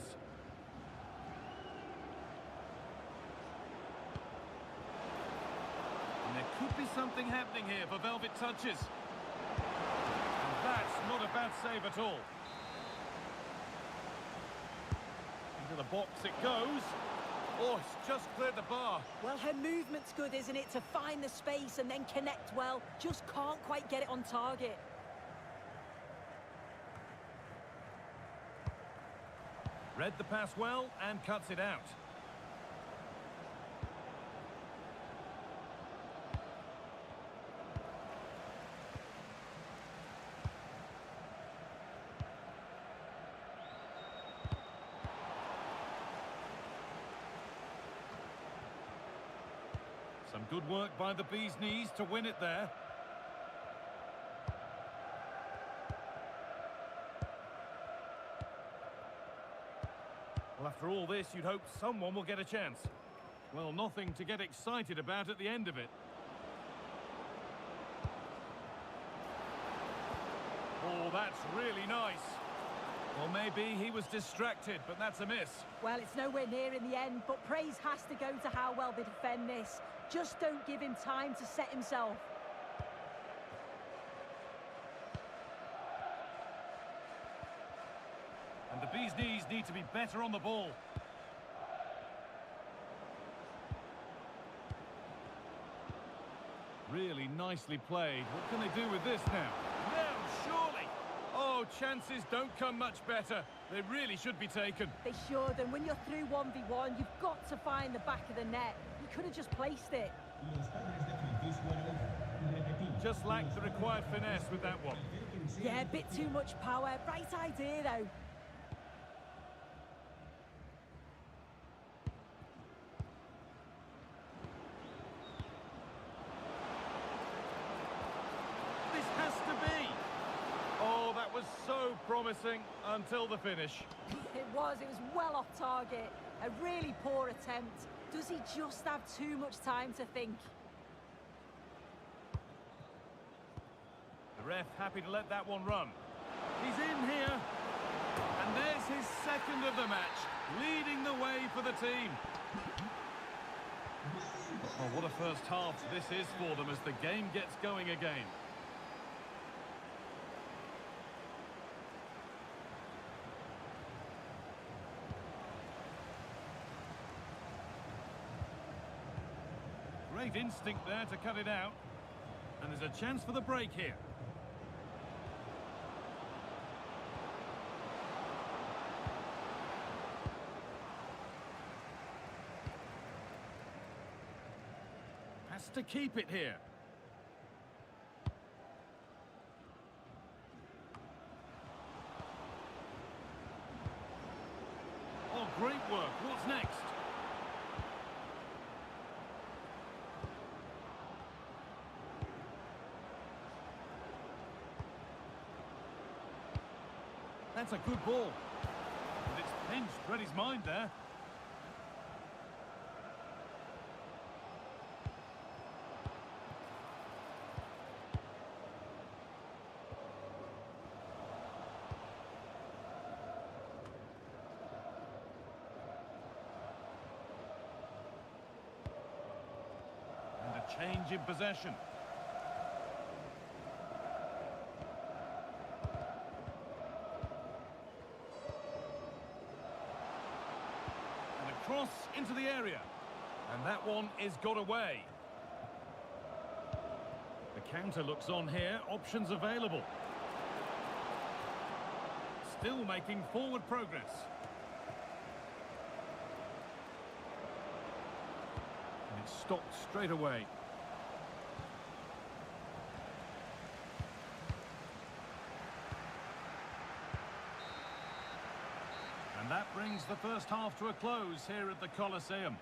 And there could be something happening here for Velvet touches. And that's not a bad save at all. Into the box it goes. Oh, it's just cleared the bar. Well, her movement's good, isn't it? To find the space and then connect well. Just can't quite get it on target. Read the pass well and cuts it out. Some good work by the bee's knees to win it there. Well, after all this, you'd hope someone will get a chance. Well, nothing to get excited about at the end of it. Oh, that's really nice. Well, maybe he was distracted, but that's a miss. Well, it's nowhere near in the end, but praise has to go to how well they defend this. Just don't give him time to set himself. And the bee's knees need to be better on the ball. Really nicely played. What can they do with this now? No, surely! Oh, chances don't come much better. They really should be taken. They should, and when you're through 1v1, you've got to find the back of the net. You could have just placed it. Just lacked the required finesse with that one. Yeah, a bit too much power. Right idea, though. This has to be. Oh, that was so promising until the finish. It was well off target. A really poor attempt. Does he just have too much time to think? The ref happy to let that one run. He's in here. And there's his second of the match, leading the way for the team. Oh, what a first half this is for them as the game gets going again. Great instinct there to cut it out. And there's a chance for the break here. Has to keep it here. Oh, great work. What's next? That's a good ball. But it's pinched Reddy's mind there. And a change in possession. Cross into the area, and that one is got away. The counter looks on here, options available. Still making forward progress. And it's stopped straight away. And that brings the first half to a close here at the Coliseum.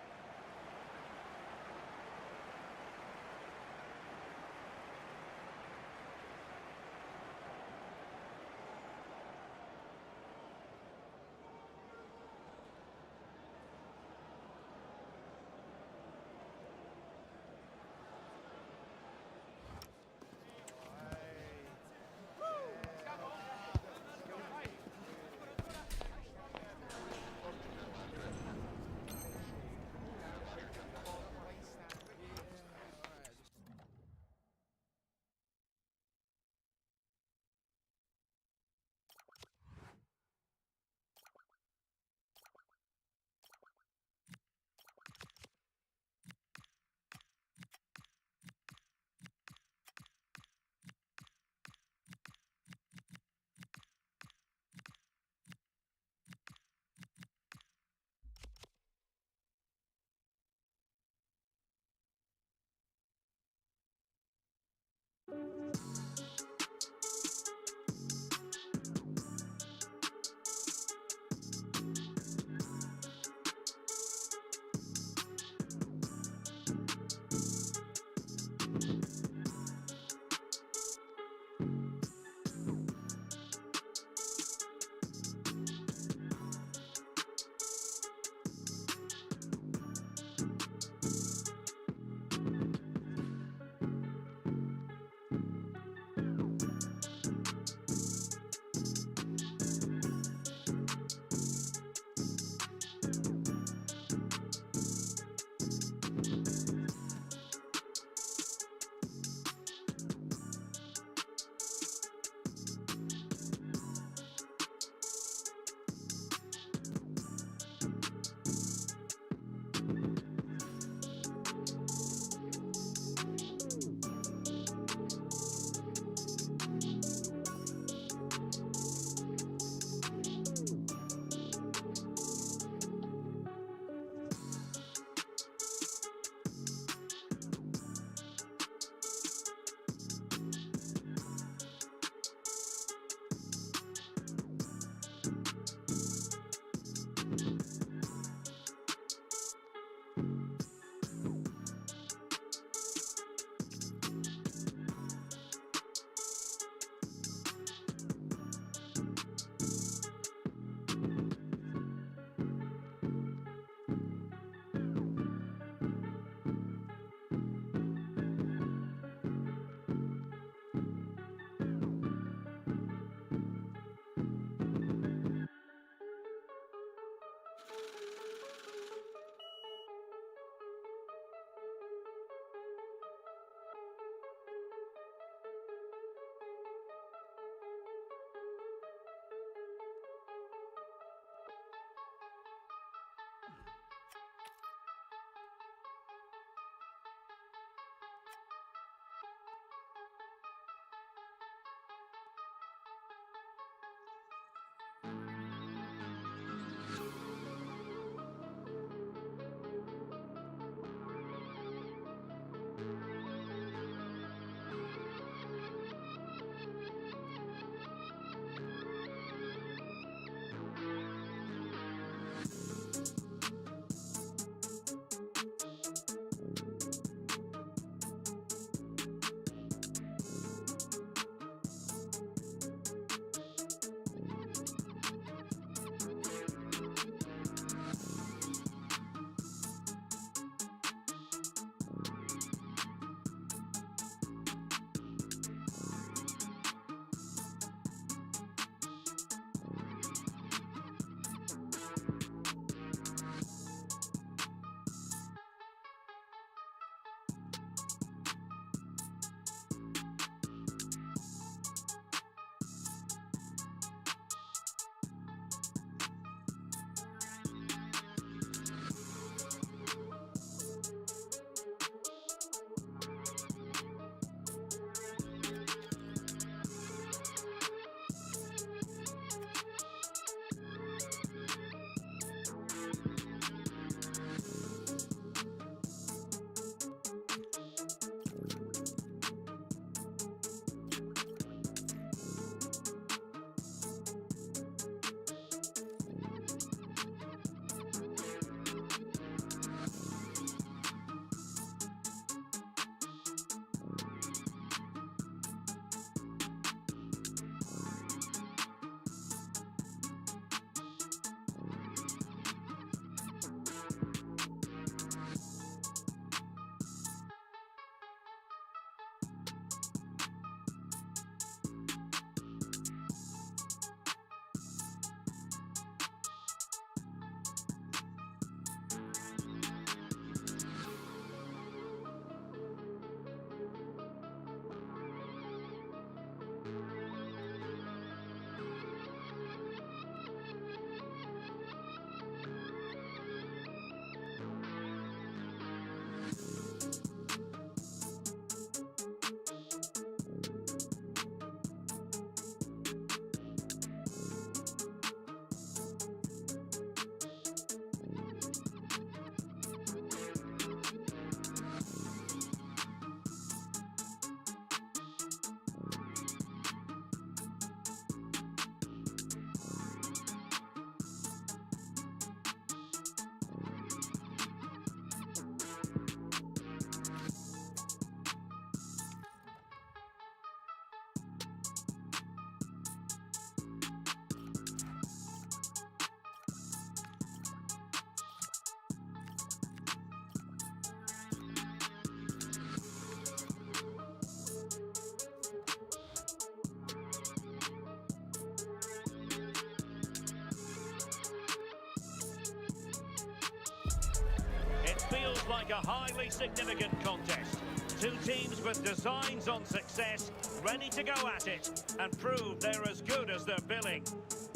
looks like a highly significant contest. Two teams with designs on success, ready to go at it and prove they're as good as their billing.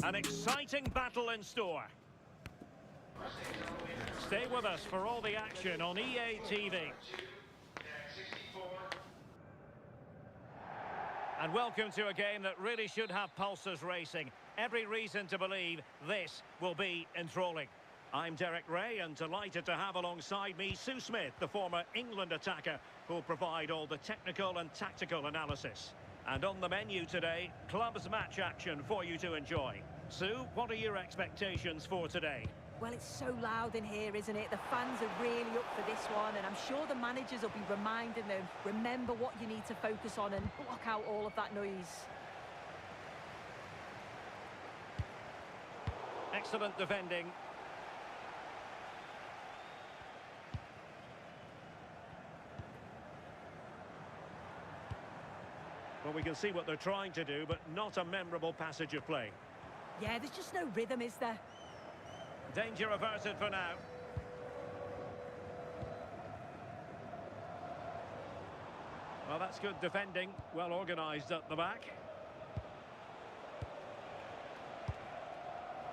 An exciting battle in store. Stay with us for all the action on EA TV. And welcome to a game that really should have pulses racing. Every reason to believe this will be enthralling. I'm Derek Ray, and delighted to have alongside me Sue Smith, the former England attacker, who'll provide all the technical and tactical analysis. And on the menu today, clubs match action for you to enjoy. Sue, what are your expectations for today? Well, it's so loud in here, isn't it? The fans are really up for this one, and I'm sure the managers will be reminding them, remember what you need to focus on and block out all of that noise. Excellent defending. Well, we can see what they're trying to do, but not a memorable passage of play. Yeah, there's just no rhythm, is there? Danger averted for now. Well, that's good defending. Well organised at the back.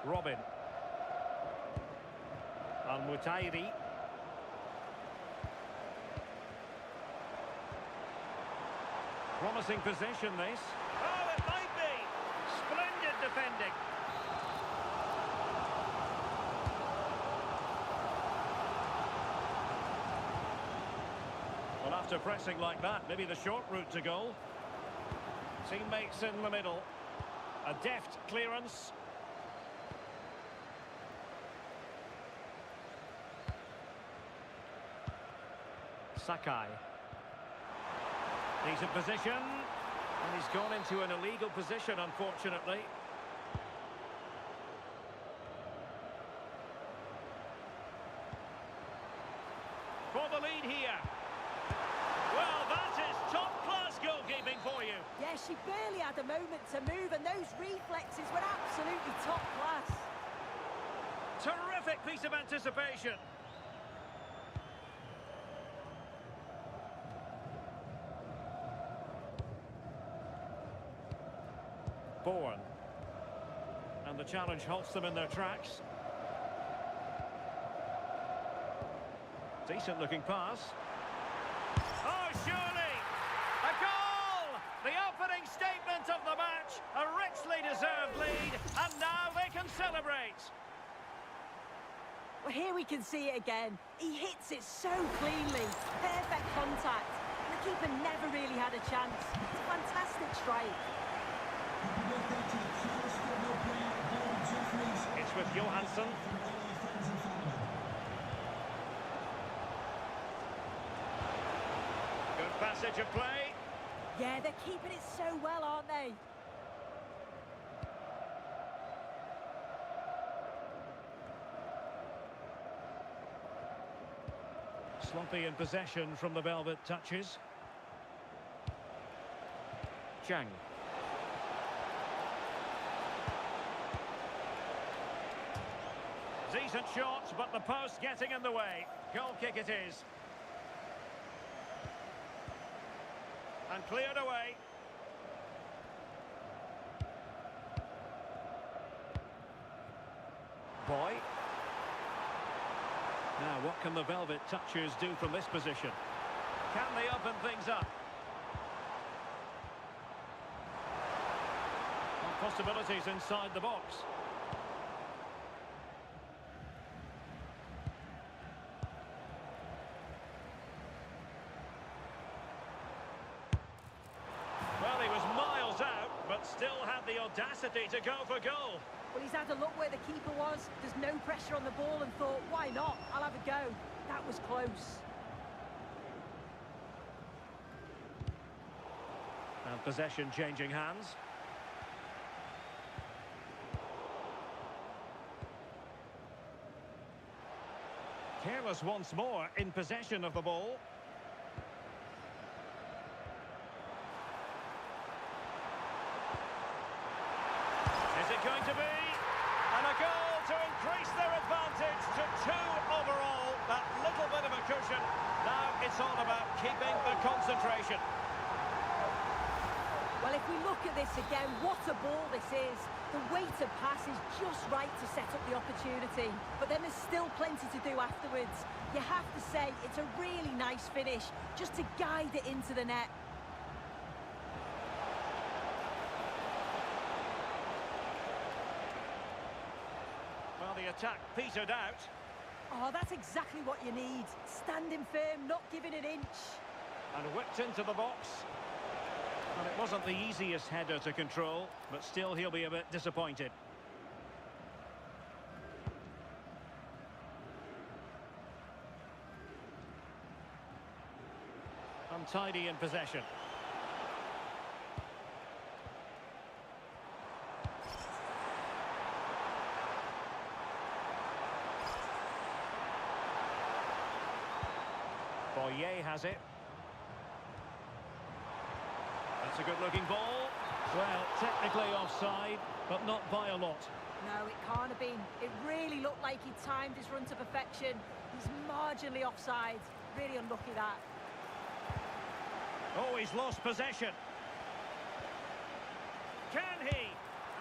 Robin. Al-Mutairi. Promising position, this. Oh, it might be! Splendid defending. Well, after pressing like that, maybe the short route to goal. Teammates in the middle. A deft clearance. Sakai. Decent position, and he's gone into an illegal position, unfortunately. For the lead here. Well, that is top-class goalkeeping for you. Yeah, she barely had a moment to move, and those reflexes were absolutely top class. Terrific piece of anticipation. Bourne. And the challenge halts them in their tracks. Decent looking pass. Oh, surely! A goal! The opening statement of the match. A richly deserved lead. And now they can celebrate. Well, here we can see it again. He hits it so cleanly. Perfect contact. And the keeper never really had a chance. It's a fantastic strike. It's with Johansson. Good passage of play. Yeah, they're keeping it so well, aren't they? Sloppy in possession from the Velvet Touches. Chang. Decent shot, but the post getting in the way. Goal kick it is. And cleared away. Boy. Now, what can the Velvet Touchers do from this position? Can they open things up? Possibilities inside the box. Well, he was miles out, but still had the audacity to go for goal. Well, he's had a look where the keeper was. There's no pressure on the ball and thought, why not? I'll have a go. That was close. And possession changing hands. Careless once more in possession of the ball. Is it going to be? And a goal to increase their advantage to 2 overall. That little bit of a cushion. Now it's all about keeping the concentration. Well, if we look at this again, what a ball this is. The weighted pass is just right to set up the opportunity. But then there's still plenty to do afterwards. You have to say, it's a really nice finish, just to guide it into the net. Well, the attack petered out. Oh, that's exactly what you need. Standing firm, not giving an inch. And whipped into the box. Well, it wasn't the easiest header to control, but still he'll be a bit disappointed. Untidy in possession. Boyer has it. That's a good-looking ball. Well, technically offside, but not by a lot. No, it can't have been. It really looked like he timed his run to perfection. He's marginally offside. Really unlucky, that. Oh, he's lost possession. Can he?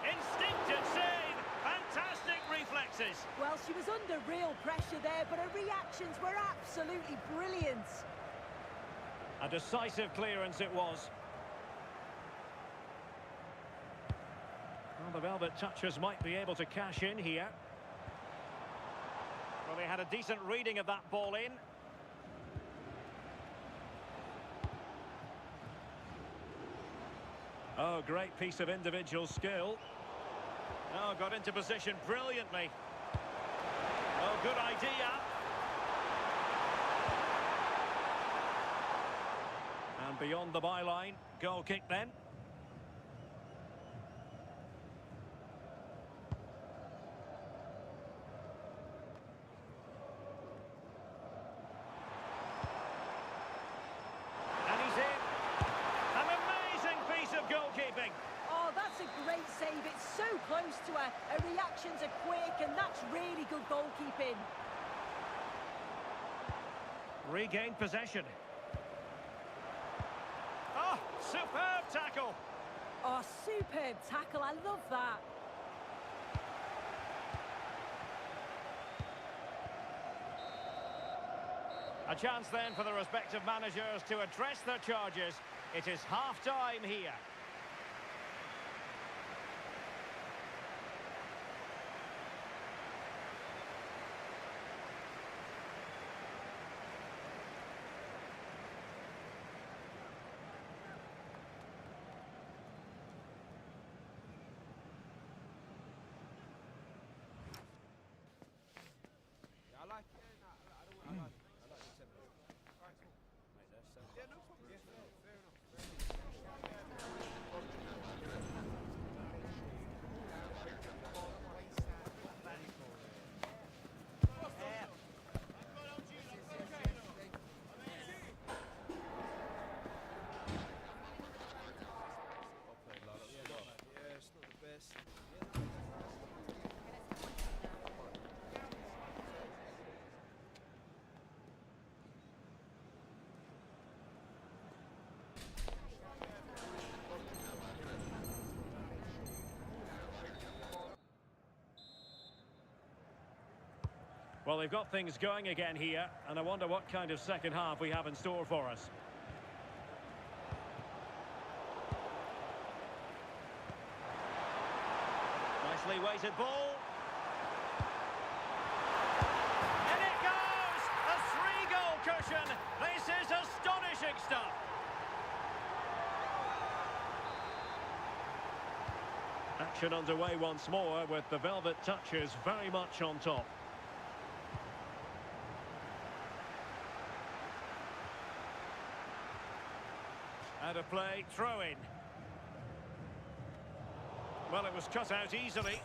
Instinctive save. Fantastic reflexes. Well, she was under real pressure there, but her reactions were absolutely brilliant. A decisive clearance it was. Well, the Velvet Touchers might be able to cash in here. Well, they had a decent reading of that ball in. Oh, great piece of individual skill. Oh, got into position brilliantly. Oh, good idea. And beyond the byline, goal kick then. And he's in. An amazing piece of goalkeeping. Oh, that's a great save. It's so close to her. Her reactions are quick, and that's really good goalkeeping. Regained possession. Oh, superb tackle. Oh, superb tackle. I love that. A chance then for the respective managers to address their charges. It is half-time here. I like it. I like the tempo. Alright, cool. Mate, that's yeah, no problem. Yeah, fair enough. Yeah, it's not the best. Well, they've got things going again here, and I wonder what kind of second half we have in store for us. Nicely weighted ball. And it goes! A 3-goal cushion. This is astonishing stuff. Action underway once more with the Velvet Touchers very much on top. Out of play, throw in. Well, it was cut out easily.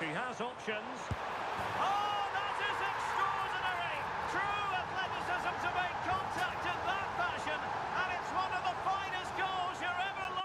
She has options. Oh, that is extraordinary! True athleticism to make contact in that fashion, and it's one of the finest goals you're ever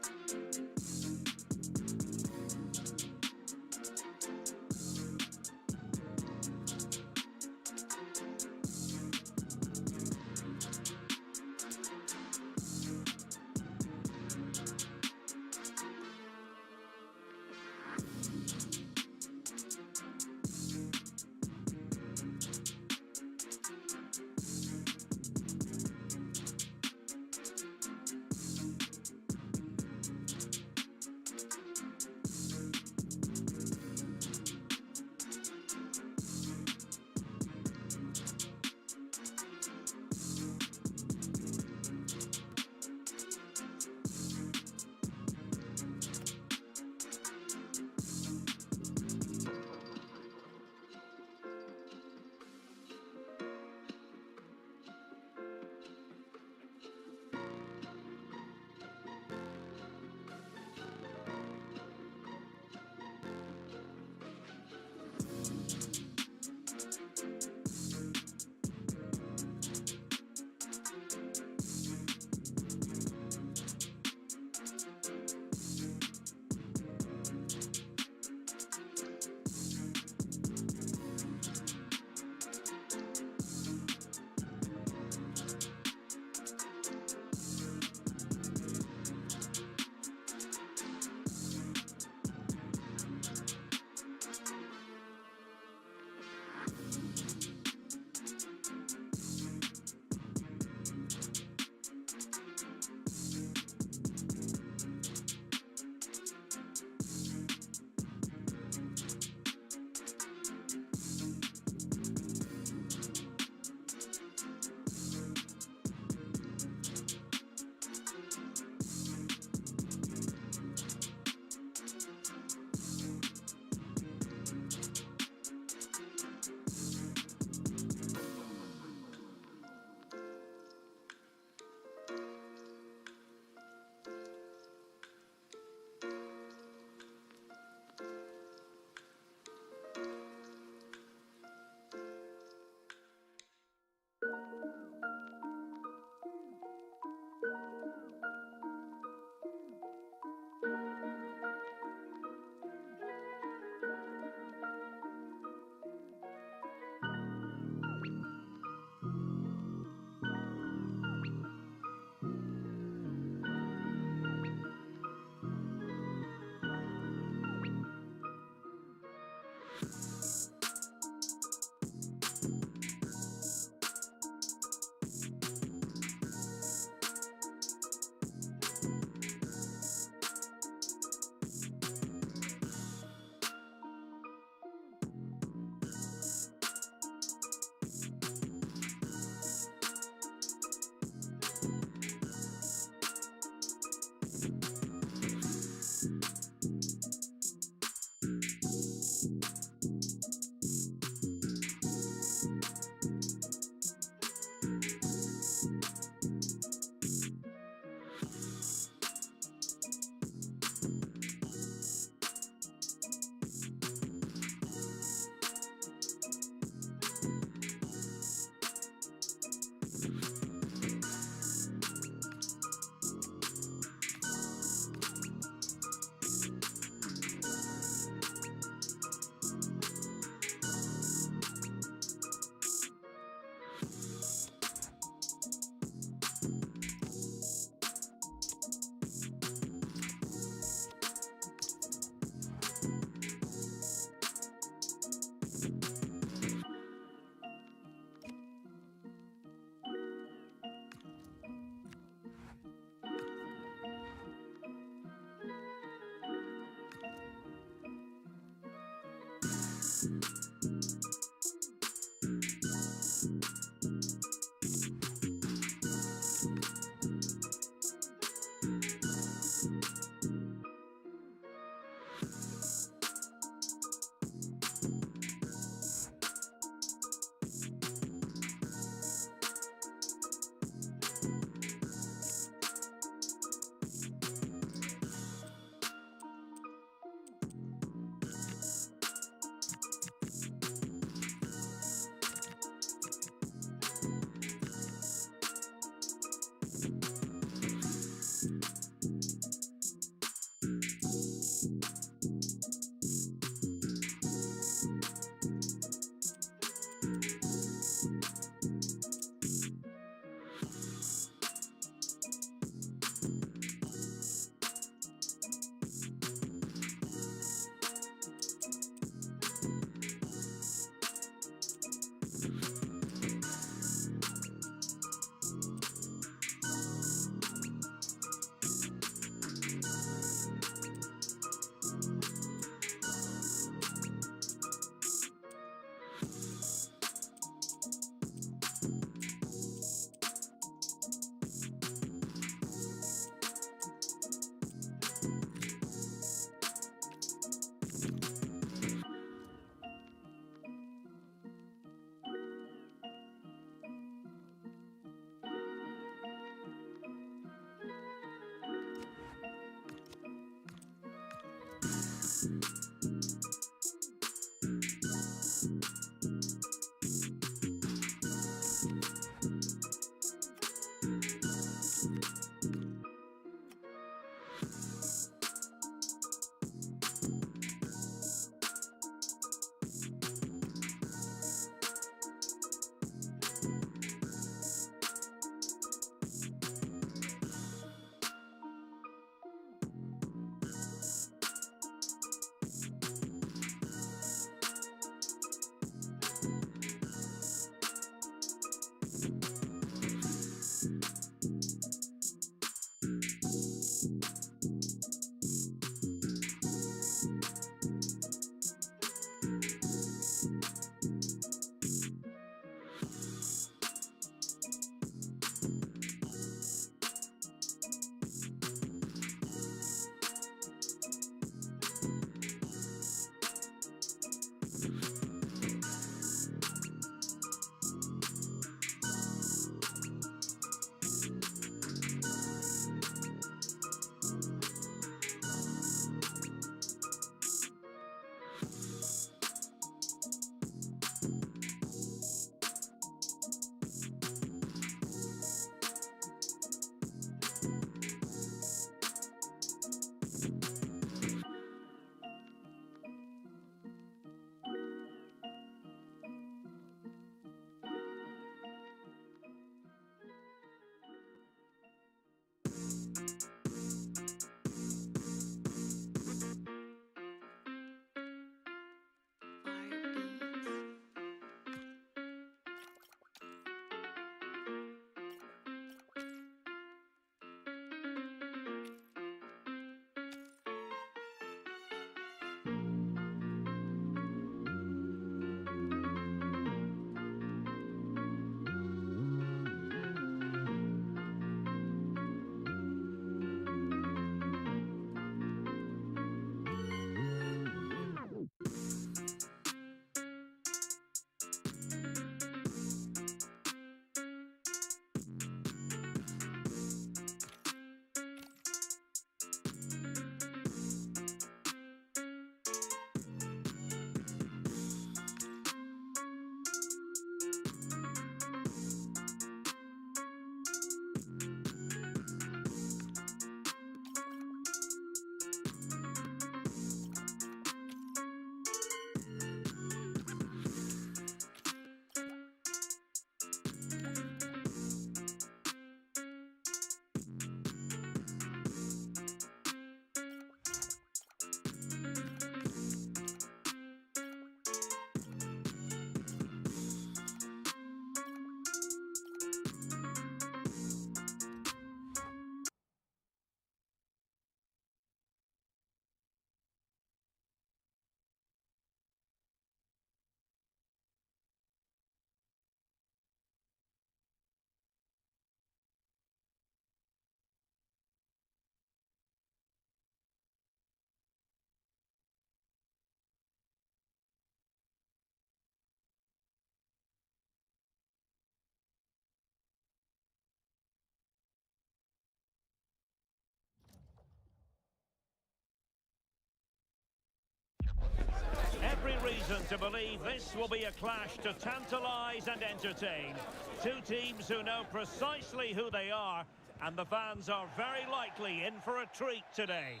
Every reason to believe this will be a clash to tantalise and entertain. Two teams who know precisely who they are, and the fans are very likely in for a treat today.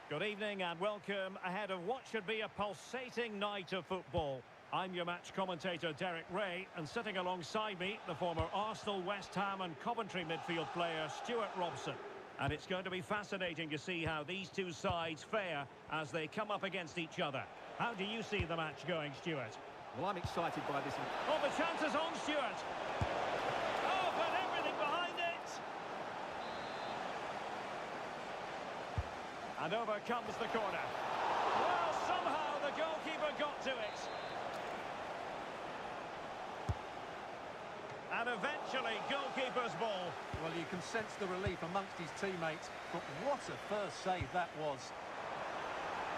Good evening and welcome ahead of what should be a pulsating night of football. I'm your match commentator Derek Ray, and sitting alongside me, the former Arsenal, West Ham and Coventry midfield player Stuart Robson. And it's going to be fascinating to see how these two sides fare as they come up against each other. How do you see the match going, Stuart? Well, I'm excited by this. Oh, the chance is on, Stuart. Oh, but everything behind it. And over comes the corner. Well, somehow the goalkeeper got to it. And eventually, goalkeeper's ball. Well, you can sense the relief amongst his teammates, but what a first save that was.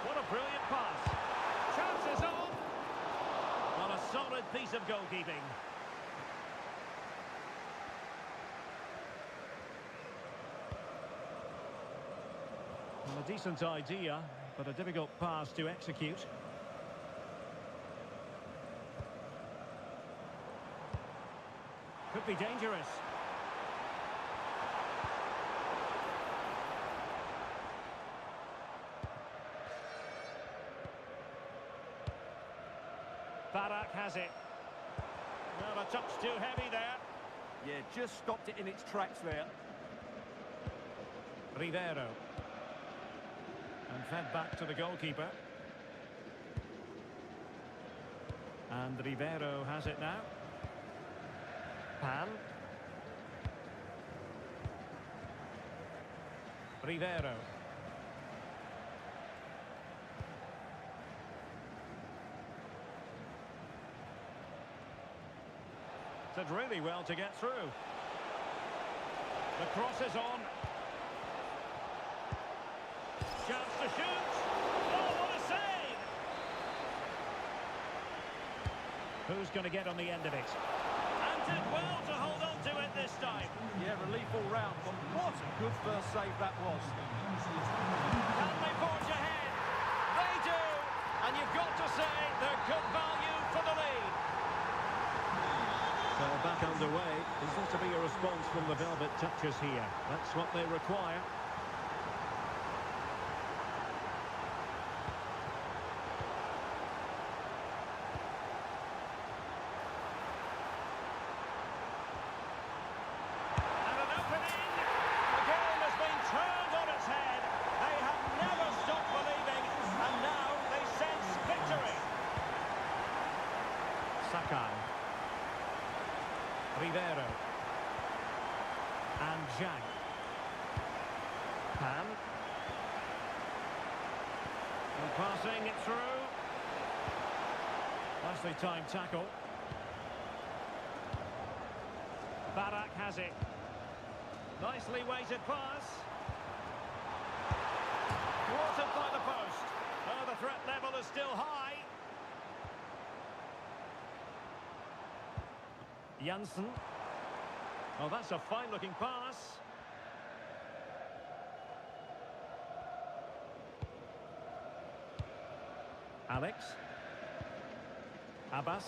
What a brilliant pass. Chance is on. What a solid piece of goalkeeping. Well, a decent idea, but a difficult pass to execute. Could be dangerous. Barak has it. Well, a touch too heavy there. Yeah, just stopped it in its tracks there. Rivero. And fed back to the goalkeeper. And Rivero has it now. Pan. Rivero. Did really well to get through. The cross is on. Chance to shoot. Oh, what a save! Who's going to get on the end of it? And did well to hold on to it this time. Yeah, relief all round, but what a good first save that was. Can they forge ahead? They do! And you've got to say they're good value for the lead. So back underway. Is there to be a response from the Velvet Touchers here? That's what they require. And an opening. The game has been turned on its head. They have never stopped believing, and now they sense victory. Sakai. Rivero. And Zhang. Pan. And passing it through. Nicely timed tackle. Barak has it. Nicely weighted pass. Thwarted by the post. Oh, the threat level is still high. Janssen. Oh, that's a fine-looking pass. Alex. Abbas.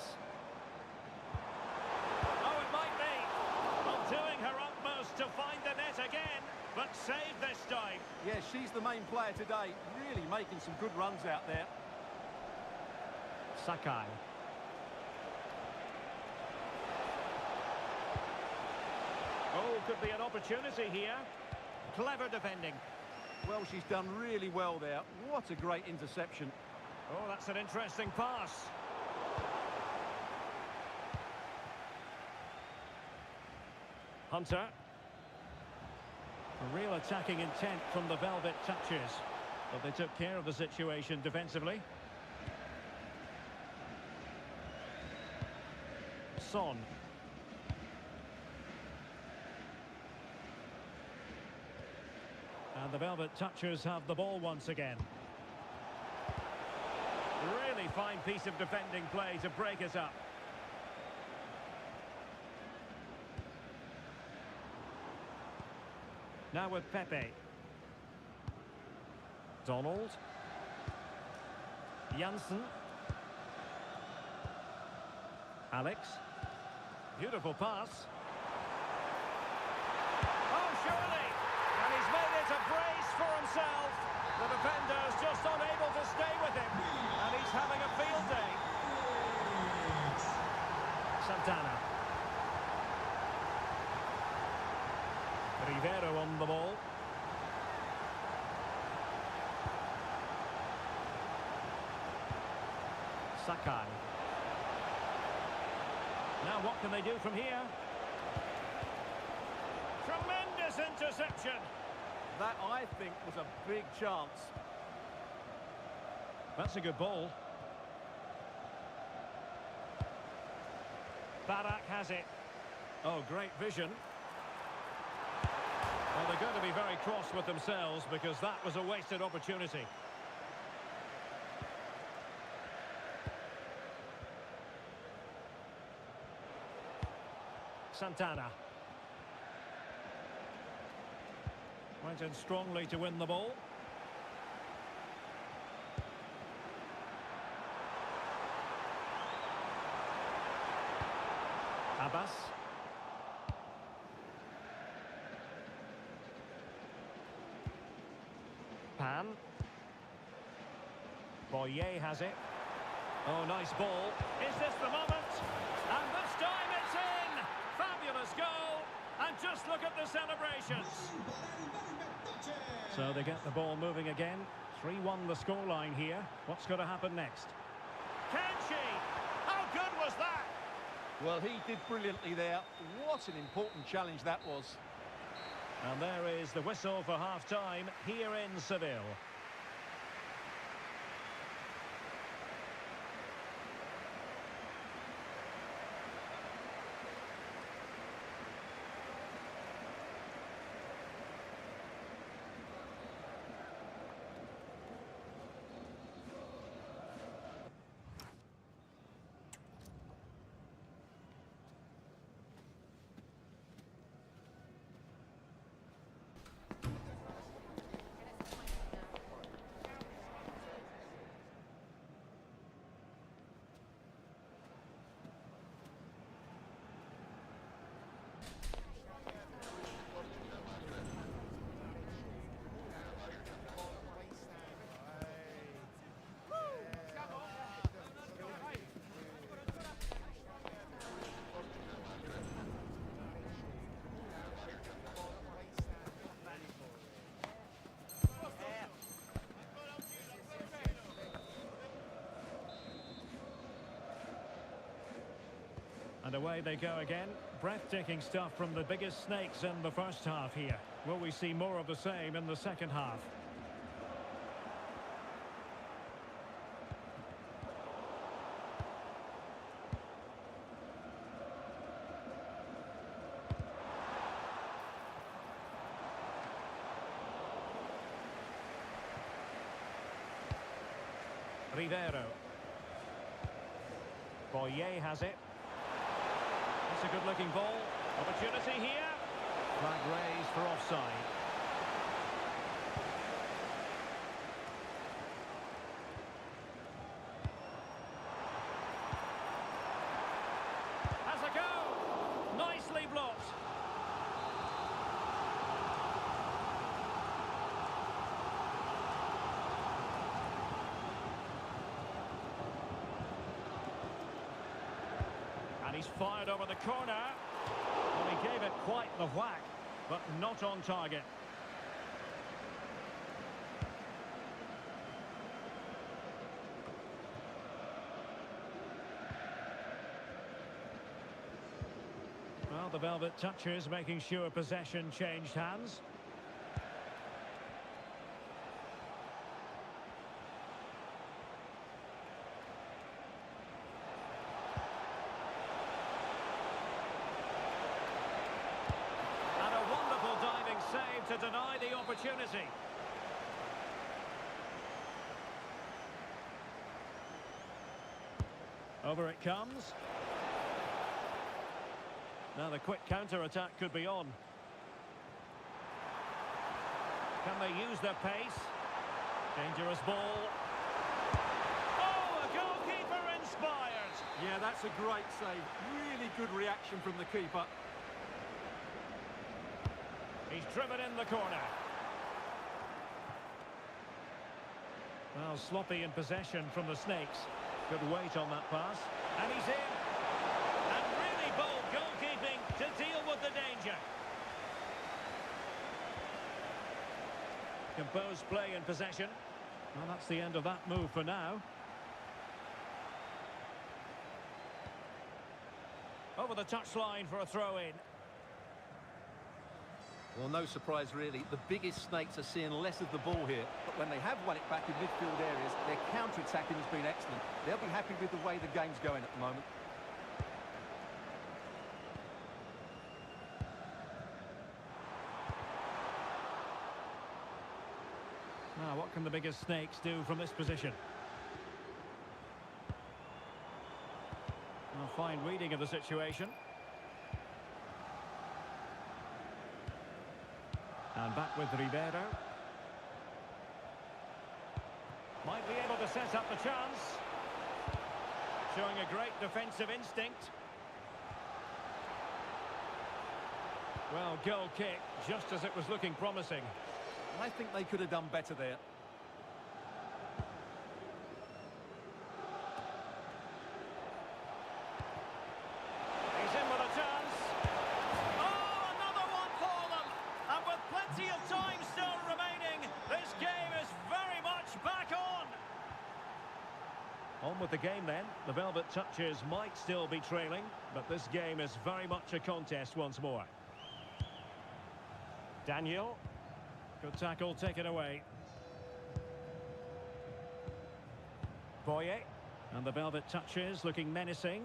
Oh, it might be. Well, doing her utmost to find the net again, but saved this time. Yeah, she's the main player today, really making some good runs out there. Sakai. Oh, could be an opportunity here. Clever defending. Well, she's done really well there. What a great interception. Oh, that's an interesting pass. Hunter. A real attacking intent from the Velvet Touchers. But they took care of the situation defensively. Son. And the Velvet Touchers have the ball once again. Really fine piece of defending play to break it up. Now with Pepe. Donald. Janssen. Alex. Beautiful pass. Oh, surely! And he's made it a brace for himself. The defender's just unable to stay with him. And he's having a field day. Santana. Rivero on the ball. Sakai. Now what can they do from here? Tremendous interception. That, I think, was a big chance. That's a good ball. Barak has it. Oh, great vision. Well, they're going to be very cross with themselves because that was a wasted opportunity. Santana. Went in strongly to win the ball. Navas. Pan. Boyer has it. Oh, nice ball. Is this the moment? And this time it's in! Fabulous goal! And just look at the celebrations. So they get the ball moving again. 3-1 the scoreline here. What's going to happen next? Can she? How good was that? Well, he did brilliantly there. What an important challenge that was. And there is the whistle for half-time here in Seville. And away they go again. Breathtaking stuff from the biggest snakes in the first half here. Will we see more of the same in the second half? Rivero. Boyer has it. It's a good-looking ball. Opportunity here. Flag raised for offside. Has a go. Nicely blocked. And he's fired over the corner. Well, he gave it quite the whack, but not on target. Well, the Velvet touches, making sure possession changed hands. To deny the opportunity. Over it comes. Now the quick counter-attack could be on. Can they use their pace? Dangerous ball. Oh, a goalkeeper inspired. Yeah, that's a great save. Really good reaction from the keeper. He's driven in the corner. Well, sloppy in possession from the Snakes. Good weight on that pass. And he's in. And really bold goalkeeping to deal with the danger. Composed play in possession. Well, that's the end of that move for now. Over the touchline for a throw-in. Well, no surprise, really. The biggest Snakes are seeing less of the ball here. But when they have won it back in midfield areas, their counter-attacking has been excellent. They'll be happy with the way the game's going at the moment. Now, what can the biggest Snakes do from this position? Well, fine reading of the situation. And back with Rivero. Might be able to set up the chance. Showing a great defensive instinct. Well, goal kick, just as it was looking promising. I think they could have done better there. He's in with a chance. Oh, another one for them! And with plenty of time still remaining, this game is very much back on! On with the game then. The Velvet Touchers might still be trailing, but this game is very much a contest once more. Daniel. Good tackle taken away. Boye. And the Velvet Touchers looking menacing.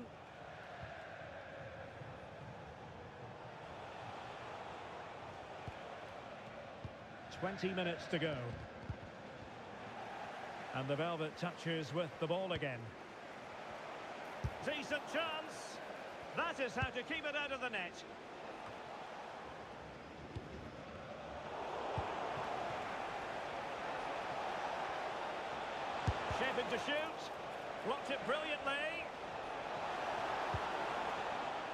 "20 minutes to go. And the Velvet Touchers with the ball again. Decent chance. That is how to keep it out of the net. Shaping to shoot. Blocked it brilliantly.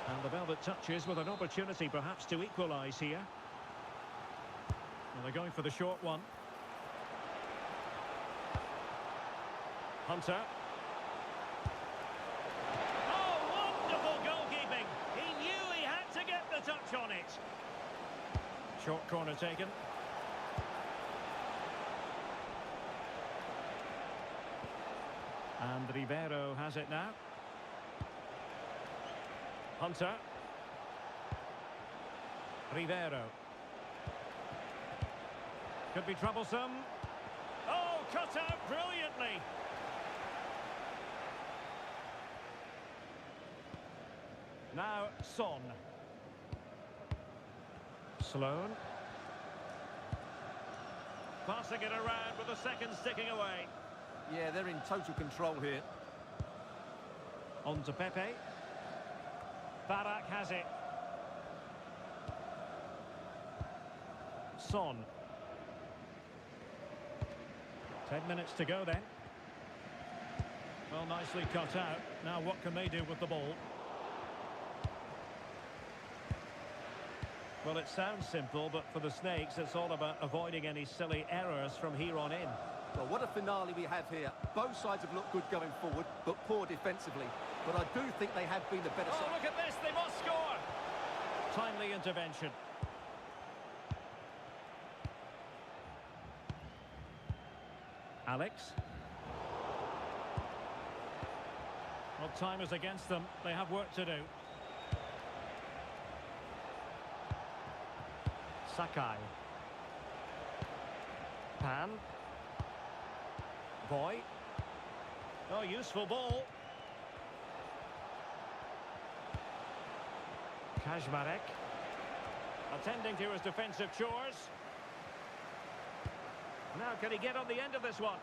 And the Velvet Touchers with an opportunity perhaps to equalise here. Well, they're going for the short one. Hunter. Oh, wonderful goalkeeping. He knew he had to get the touch on it. Short corner taken. And Ribeiro has it now. Hunter. Ribeiro. Could be troublesome. Oh, cut out brilliantly. Now, Son. Sloan. Passing it around with a second sticking away. Yeah, they're in total control here. On to Pepe. Barak has it. Son. 10 minutes to go then. Well, nicely cut out. Now what can they do with the ball? Well, it sounds simple, but for the Snakes, it's all about avoiding any silly errors from here on in. Well, what a finale we have here. Both sides have looked good going forward, but poor defensively. But I do think they have been the better Oh, side. look at this, they must score! Timely intervention. Alex. Well, time is against them. They have work to do. Sakai. Pan. Boy. Oh, useful ball. Kajmarek. Attending to his defensive chores. Now can he get on the end of this one?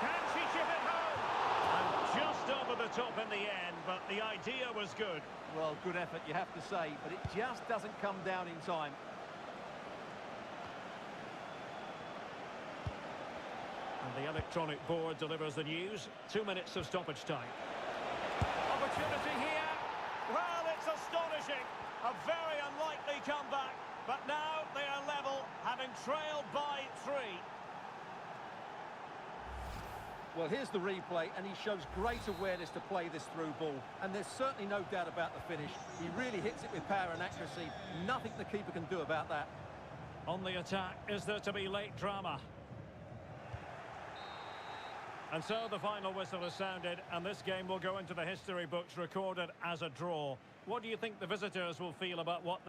Can she chip it home? And just over the top in the end, but the idea was good. Well, good effort, you have to say, but it just doesn't come down in time. And the electronic board delivers the news. 2 minutes of stoppage time. Opportunity here. Well, it's astonishing. A very unlikely comeback. But now they are level, having trailed by 3. Well, here's the replay, and he shows great awareness to play this through ball. And there's certainly no doubt about the finish. He really hits it with power and accuracy. Nothing the keeper can do about that. On the attack, is there to be late drama? And so the final whistle is sounded, and this game will go into the history books recorded as a draw. What do you think the visitors will feel about what...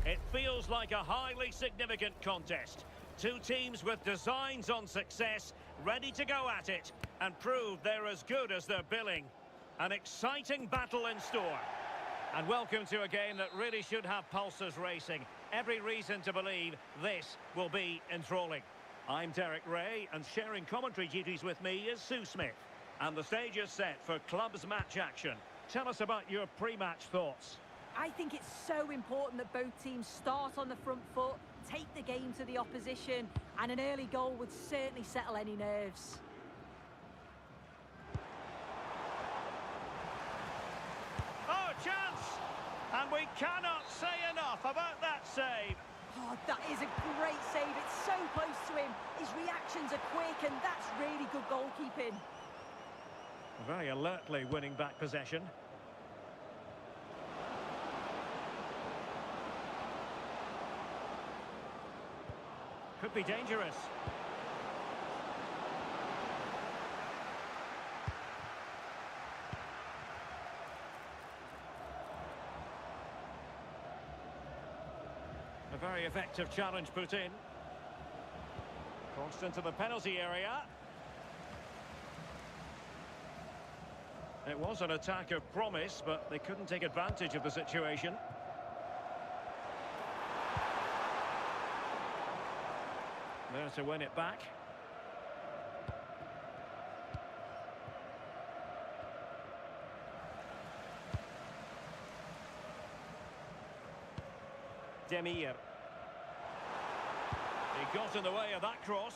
It feels like a highly significant contest. Two teams with designs on success, ready to go at it, and prove they're as good as their billing. An exciting battle in store. And welcome to a game that really should have pulses racing. Every reason to believe this will be enthralling. I'm Derek Ray, and sharing commentary duties with me is Sue Smith. And the stage is set for clubs match action. Tell us about your pre-match thoughts. I think it's so important that both teams start on the front foot, take the game to the opposition, and an early goal would certainly settle any nerves. Oh, chance! And we cannot say enough about that save. Oh, that is a great save. It's so close to him. His reactions are quick, and that's really good goalkeeping. Very alertly winning back possession. Could be dangerous. A very effective challenge put in. Crossed into the penalty area. It was an attack of promise, but they couldn't take advantage of the situation. There to win it back. Demir. He got in the way of that cross.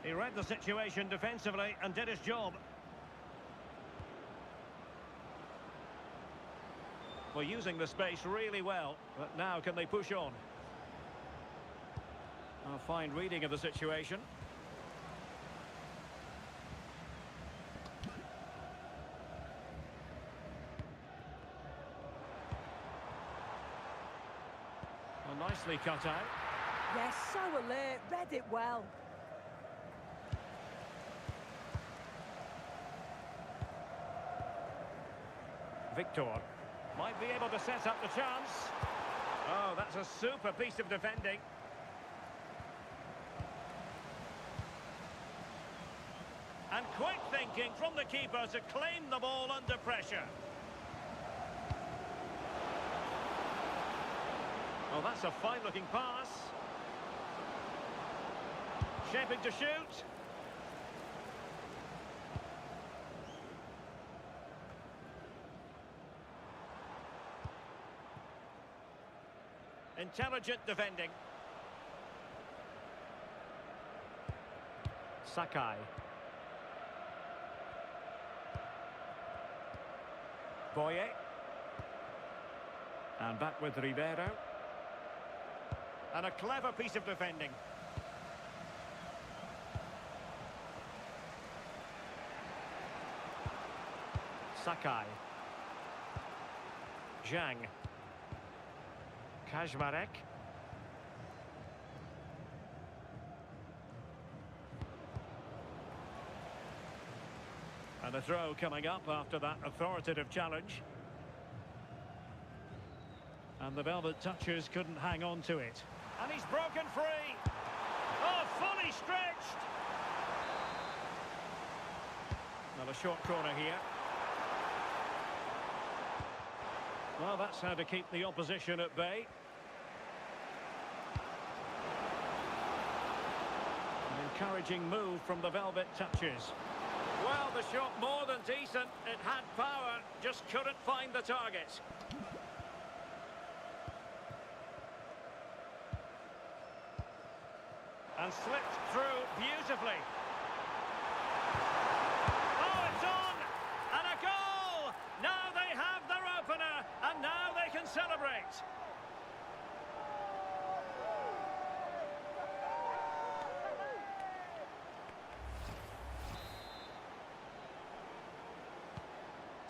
He read the situation defensively and did his job. Well, using the space really well, but now can they push on? A fine reading of the situation. Well, nicely cut out. Yes, so alert, read it well. Victor might be able to set up the chance. Oh, that's a super piece of defending. And quick thinking from the keeper to claim the ball under pressure. Oh, that's a fine-looking pass. Shaping to shoot. Intelligent defending. Sakai. Boye. And back with Rivero. And a clever piece of defending. Sakai. Zhang. Kajmarek. And a throw coming up after that authoritative challenge. And the Velvet Touchers couldn't hang on to it. And he's broken free. Oh, fully stretched. Not a short corner here. Well, that's how to keep the opposition at bay. An encouraging move from the Velvet Touchers. Well, the shot more than decent. It had power, just couldn't find the target. And slipped through beautifully. Oh, it's on! And a goal! Now they have their opener, and now they can celebrate.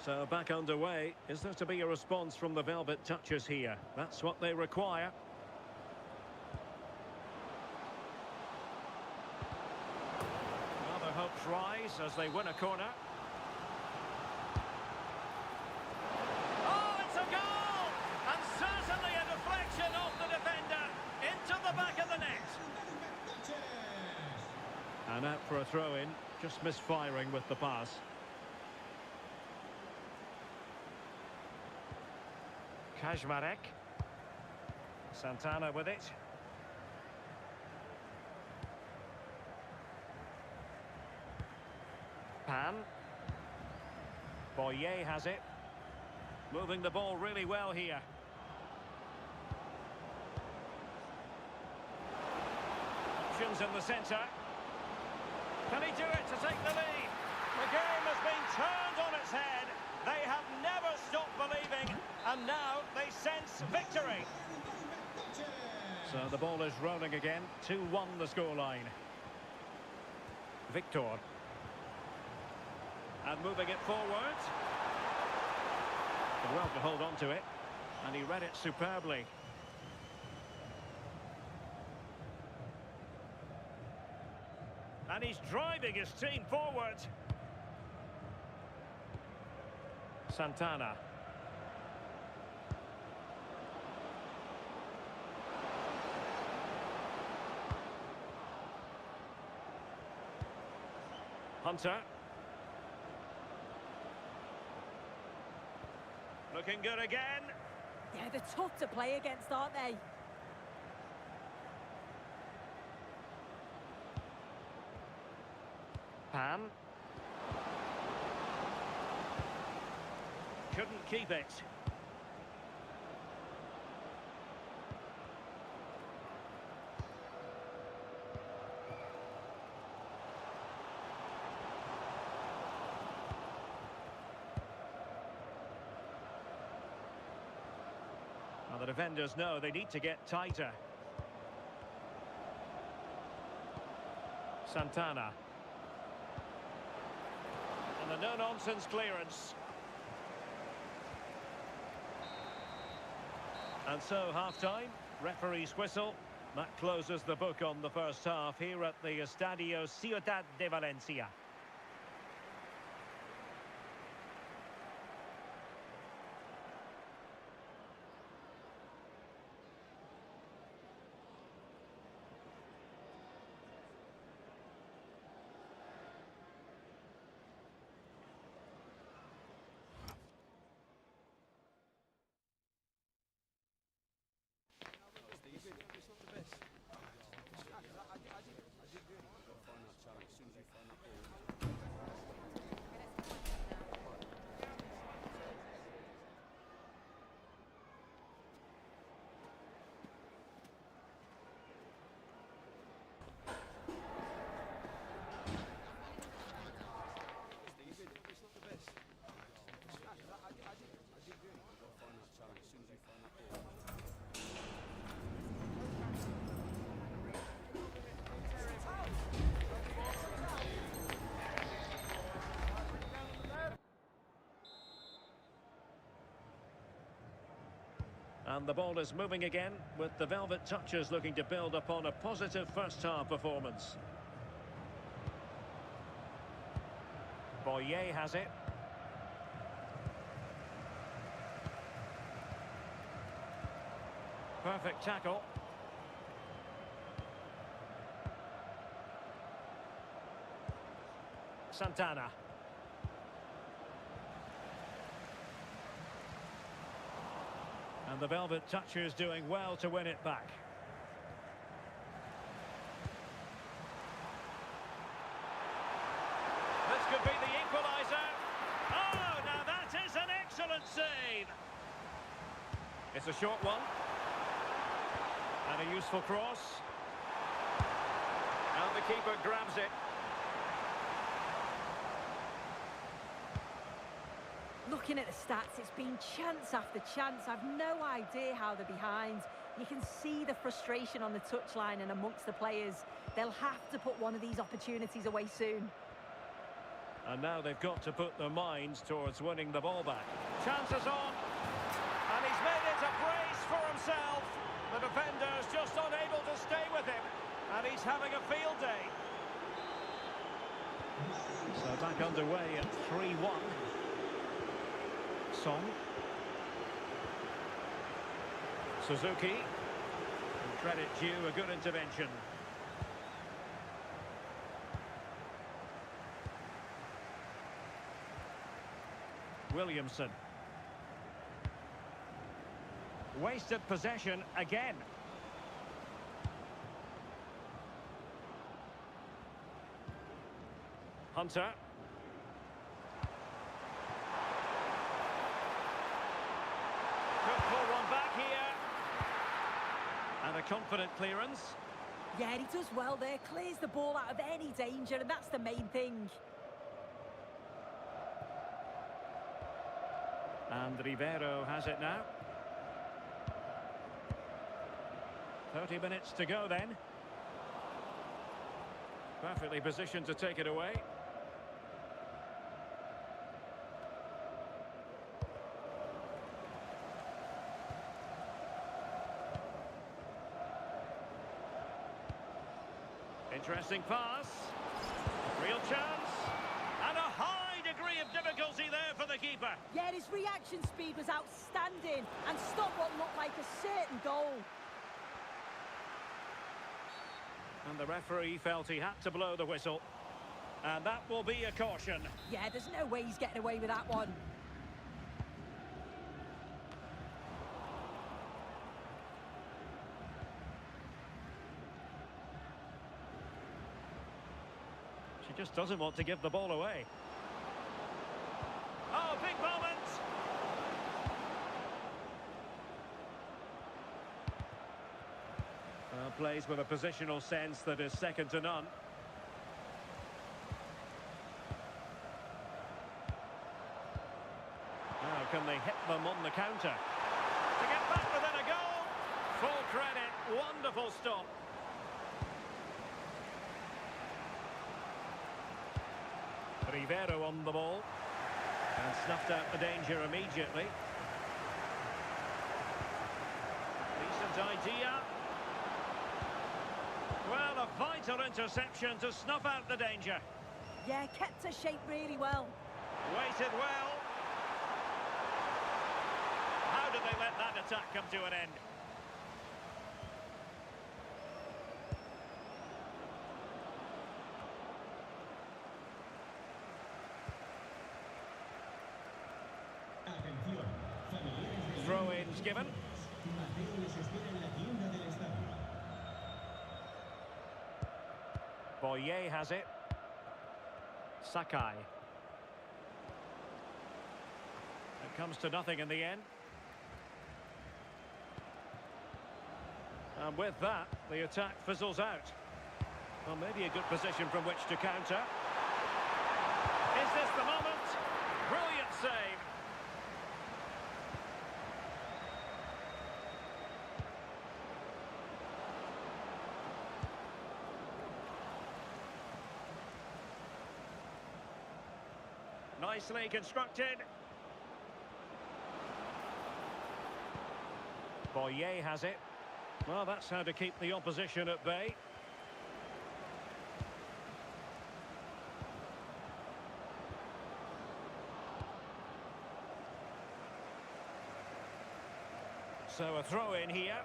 So back underway. Is there to be a response from the Velvet Touchers here? That's what they require. Other hopes rise as they win a corner. Oh, it's a goal! And certainly a deflection off the defender into the back of the net. And out for a throw-in, just misfiring with the pass. Kajmarek. Santana with it. Pan. Boyer has it. Moving the ball really well here. Options in the centre. Can he do it to take the lead? The game has been turned on its head. They have never stopped believing, and now they sense victory. So the ball is rolling again. 2-1 the scoreline. Victor. And moving it forward. Well to hold on to it. And he read it superbly. And he's driving his team forward. Santana. Hunter. Looking good again. Yeah, they're tough to play against, aren't they? Pan. Couldn't keep it. Well, the defenders know they need to get tighter. Santana. And the no-nonsense clearance. And so, half-time, referee's whistle. That closes the book on the first half here at the Estadio Ciudad de Valencia. It's not the best. I did really find that challenge as soon as you find that ball. It's not the best. I did really find that challenge as soon as you find that ball. And the ball is moving again, with the Velvet Touchers looking to build upon a positive first-half performance. Boyer has it. Perfect tackle. Santana. And the Velvet Touchers doing well to win it back. This could be the equaliser. Oh, now that is an excellent save. It's a short one. And a useful cross. And the keeper grabs it. Looking at the stats, it's been chance after chance. I've no idea how they're behind. You can see the frustration on the touchline and amongst the players. They'll have to put one of these opportunities away soon. And now they've got to put their minds towards winning the ball back. Chances on. And he's made it a brace for himself. The defender's just unable to stay with him. And he's having a field day. So back underway at 3-1. Song. Suzuki. And credit due, a good intervention. Williamson. Wasted possession again. Hunter. Good full run back here. And a confident clearance. Yeah, he does well there. Clears the ball out of any danger, and that's the main thing. And Rivero has it now. 30 minutes to go then. Perfectly positioned to take it away. Interesting pass. Real chance. And a high degree of difficulty there for the keeper. Yeah, his reaction speed was outstanding and stopped what looked like a certain goal. And the referee felt he had to blow the whistle. And that will be a caution. Yeah, there's no way he's getting away with that one. She just doesn't want to give the ball away. Oh, big moment! Plays with a positional sense that is second to none. Now can they hit them on the counter? To get back within a goal! Full credit, wonderful stop. Rivero on the ball. And snuffed out the danger immediately. Decent idea. Well, a vital interception to snuff out the danger. Yeah, kept her shape really well. Waited well. How did they let that attack come to an end? Throw-ins given. Boyer has it. Sakai. It comes to nothing in the end. And with that, the attack fizzles out. Well, maybe a good position from which to counter. Is this the moment? Brilliant save. Nicely constructed. Boyer has it. Well, that's how to keep the opposition at bay. So a throw in here.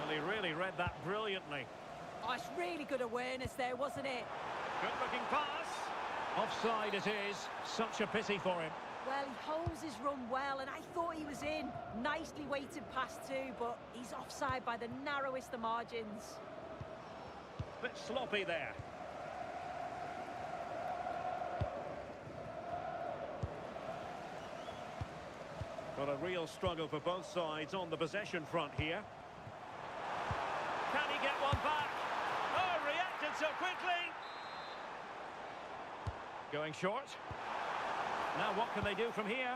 Well, he really read that brilliantly. Oh, it's really good awareness there, wasn't it? Good looking pass. Offside it is. Such a pity for him. Well, he holds his run well, and I thought he was in. Nicely weighted pass too, but he's offside by the narrowest of margins. Bit sloppy there. But a real struggle for both sides on the possession front here. Can he get one back? Oh, reacted so quickly. Going short. Now what can they do from here?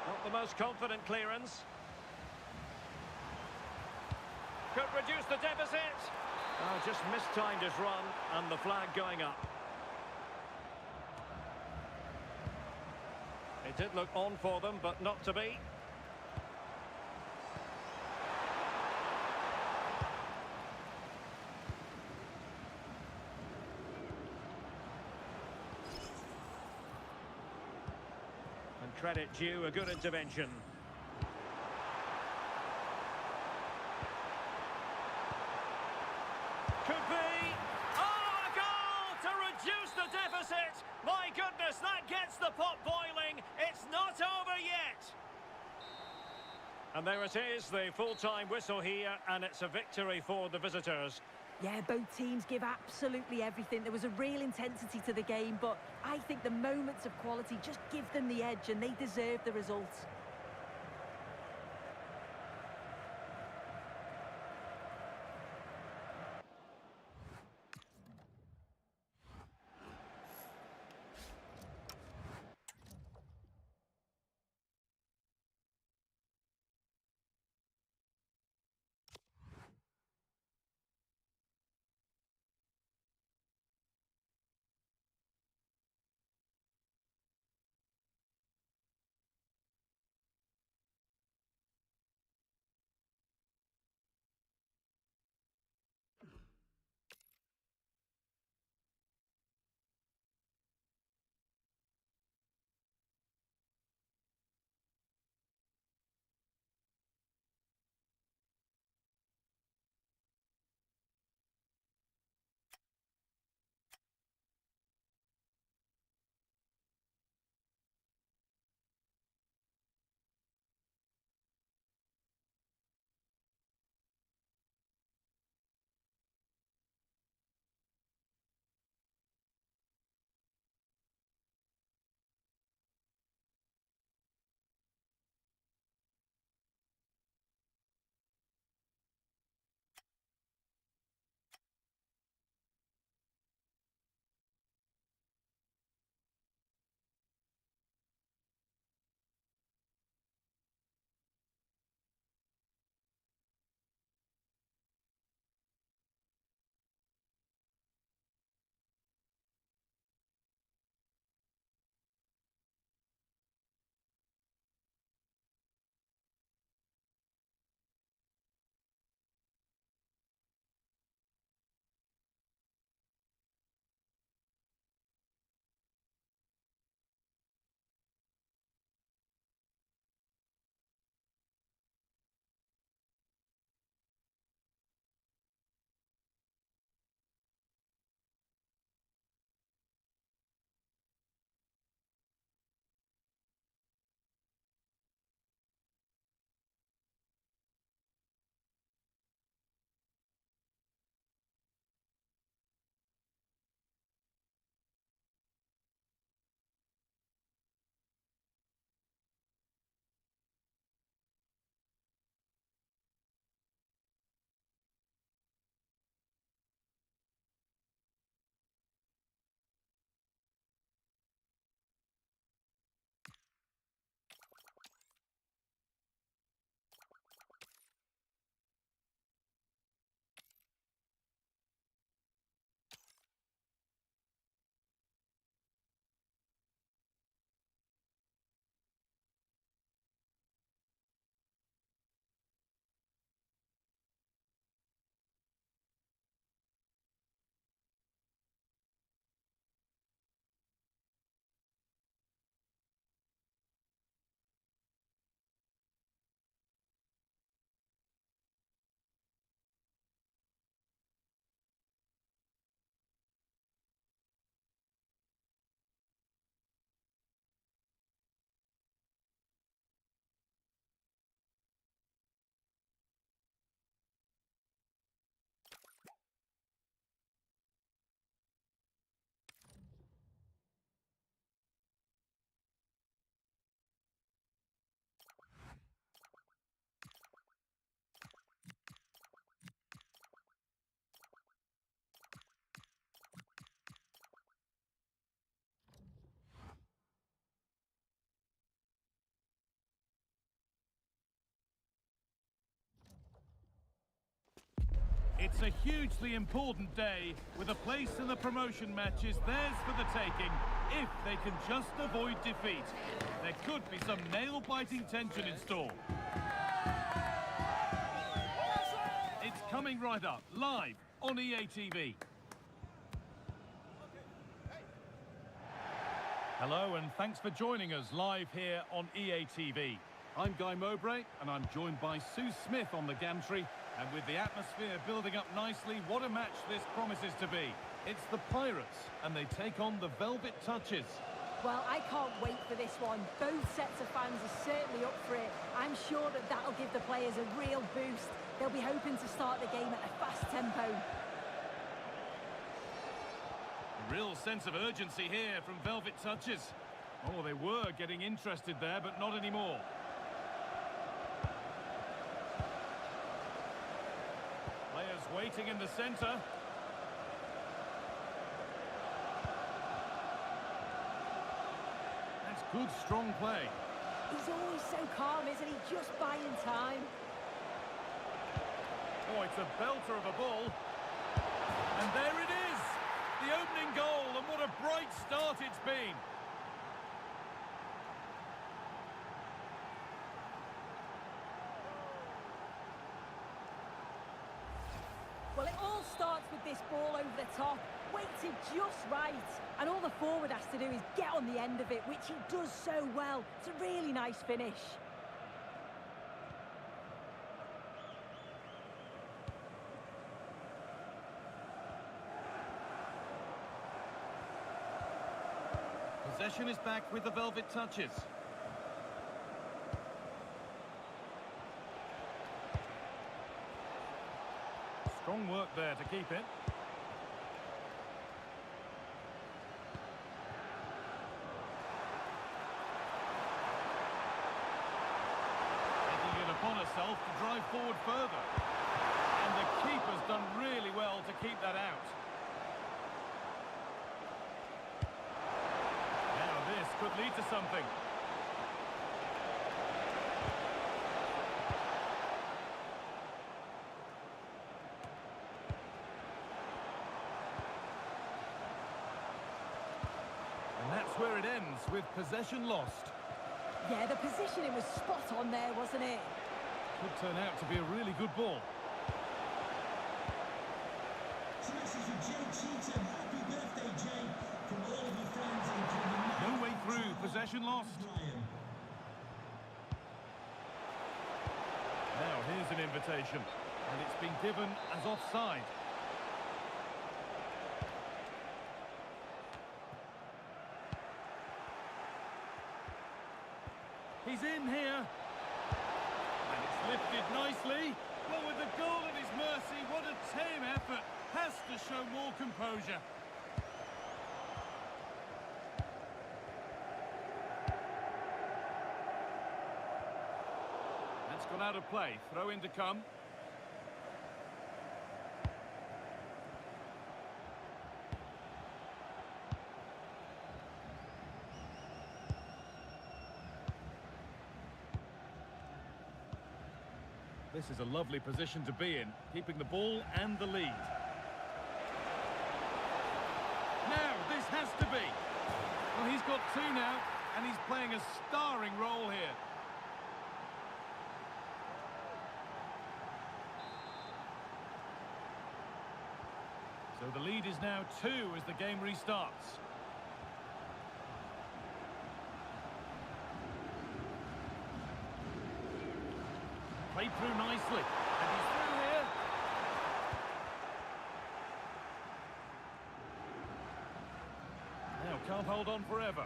Not the most confident clearance. Could reduce the deficit. Just mistimed his run, and the flag going up. It did look on for them, but not to be. And credit due, a good intervention. Could be. Oh, a goal to reduce the deficit. My goodness, that gets the pot boiling. It's not over yet. And there it is, the full-time whistle here, and it's a victory for the visitors. Yeah, both teams give absolutely everything. There was a real intensity to the game, but I think the moments of quality just give them the edge, and they deserve the results. It's a hugely important day, with a place in the promotion matches theirs for the taking, if they can just avoid defeat. There could be some nail-biting tension in store. It's coming right up, live on EATV. Hello and thanks for joining us live here on EATV. I'm Guy Mowbray and I'm joined by Sue Smith on the gantry. And with the atmosphere building up nicely, what a match this promises to be. It's the Pirates and they take on the Velvet Touches. Well, I can't wait for this one. Both sets of fans are certainly up for it. I'm sure that that'll give the players a real boost. They'll be hoping to start the game at a fast tempo. A real sense of urgency here from Velvet Touches. Oh, they were getting interested there, but not anymore. Players waiting in the centre. That's good, strong play. He's always so calm, isn't he? Just buying time. Oh, it's a belter of a ball. And there it is! The opening goal, and what a bright start it's been. Well, it all starts with this ball over the top, weighted just right. And all the forward has to do is get on the end of it, which he does so well. It's a really nice finish. Possession is back with the Velvet Touches. Strong work there to keep it. Taking it upon herself to drive forward further. And the keeper's done really well to keep that out. Now this could lead to something. And that's where it ends, with possession lost. Yeah, the positioning was spot on there, wasn't it? Could turn out to be a really good ball. Happy birthday, Jay, from all of your friends No way through, possession lost. Now here's an invitation, and it's been given as offside. He's in here. And it's lifted nicely. Well, with the goal at his mercy, what a tame effort. Has to show more composure. That's gone out of play. Throw in to come. This is a lovely position to be in, keeping the ball and the lead. Now, this has to be. Well, he's got two now, and he's playing a starring role here. So the lead is now 2 as the game restarts. Played through nicely, and he's through here. Now can't hold on forever.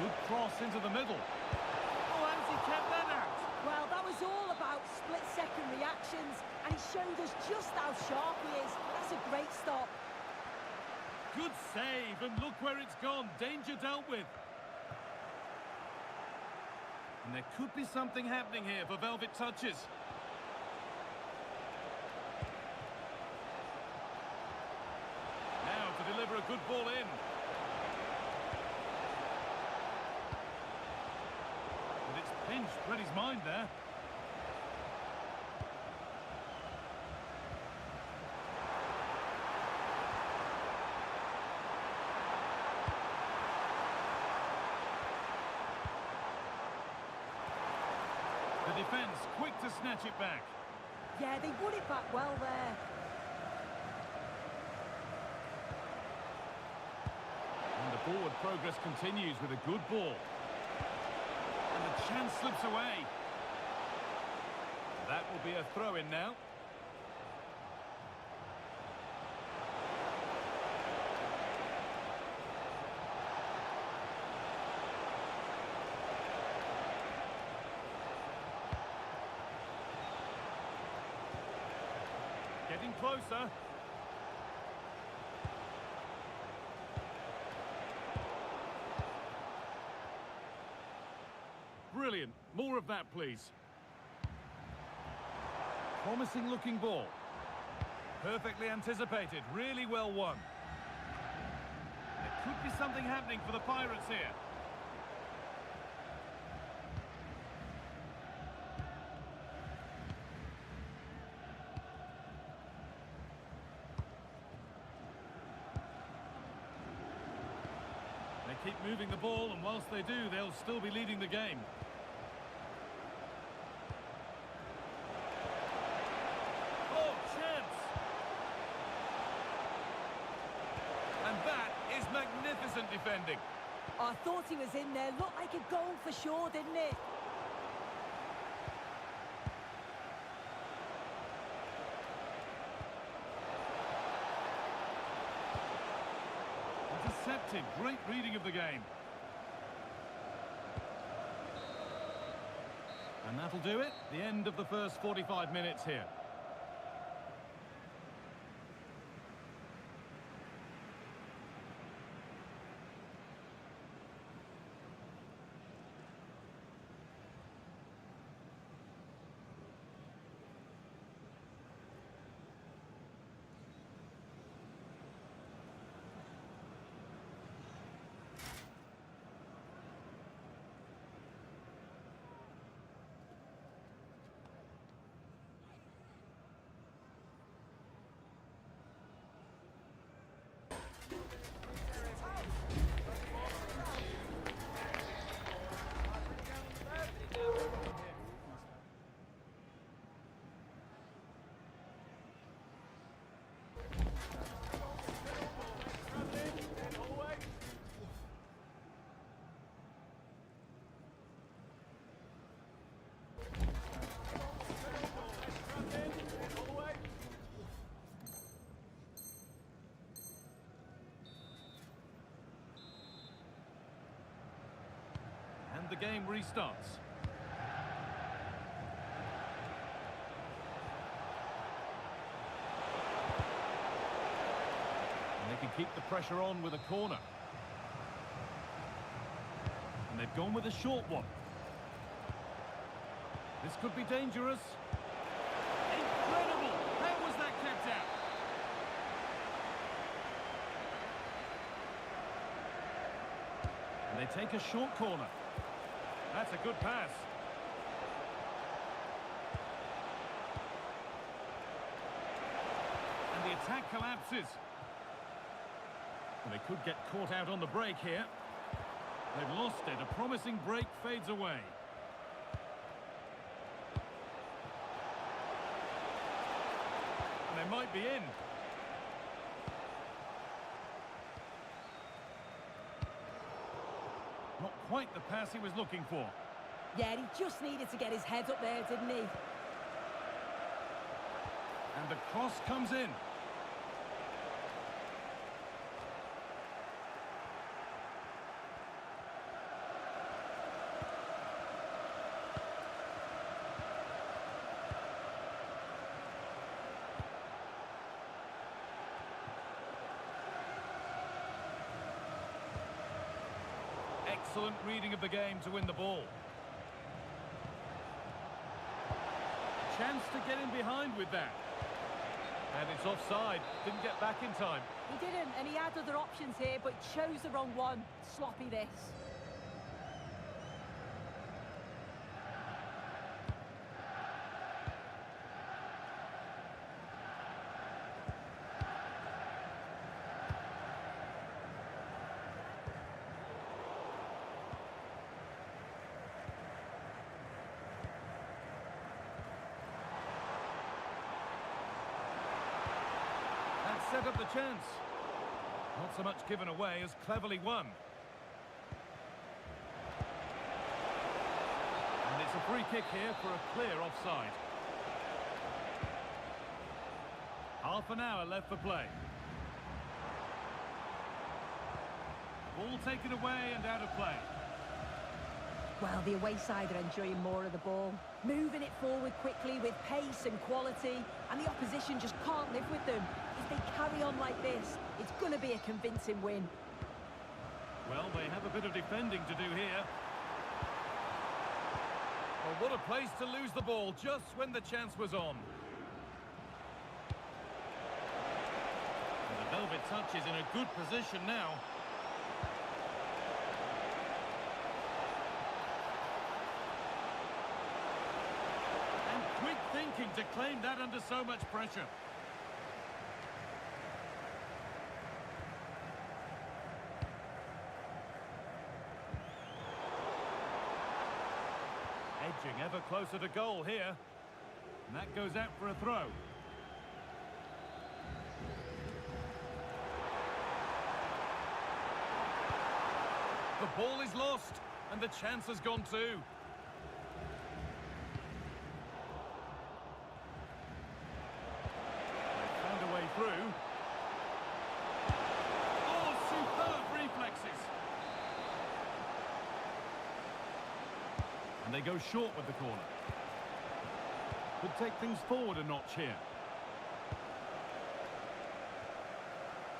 Good cross into the middle. Oh, how's he kept that out? Well, that was all about split-second reactions, and he showed us just how sharp he is. That's a great stop. Good save, and look where it's gone. Danger dealt with. And there could be something happening here for Velvet Touches. Now to deliver a good ball in. read his mind there. The defence quick to snatch it back. Yeah, they won it back well there. And the forward progress continues with a good ball. And the chance slips away. That will be a throw-in now. Getting closer. Brilliant. More of that, please. Promising looking ball. Perfectly anticipated. Really well won. There could be something happening for the Pirates here. They keep moving the ball, and whilst they do, they'll still be leading the game. Oh, chance! And that is magnificent defending. I thought he was in there. Looked like a goal for sure, didn't it? Intercepted. Great reading of the game. And that'll do it. The end of the first 45 minutes here. And the game restarts. And they can keep the pressure on with a corner. And they've gone with a short one. This could be dangerous. Incredible! How was that kept out? And they take a short corner. That's a good pass. And the attack collapses. And they could get caught out on the break here. They've lost it. A promising break fades away. And they might be in. Not quite the pass he was looking for. Yeah, he just needed to get his head up there, didn't he? And the cross comes in. Excellent reading of the game to win the ball. Chance to get in behind with that. And it's offside. Didn't get back in time. He didn't, and he had other options here, but chose the wrong one. Sloppy this. set up the chance. Not so much given away as cleverly won. And it's a free kick here for a clear offside. Half an hour left for play. Ball taken away and out of play. Well, the away side are enjoying more of the ball, moving it forward quickly with pace and quality, and the opposition just can't live with them. If they carry on like this, it's going to be a convincing win. Well, they have a bit of defending to do here. Well, what a place to lose the ball just when the chance was on. And the Velvet Touch is in a good position now. Quick thinking to claim that under so much pressure. Edging ever closer to goal here. And that goes out for a throw. The ball is lost, and the chance has gone too. Through. Oh, superb reflexes. And they go short with the corner. Could take things forward a notch here.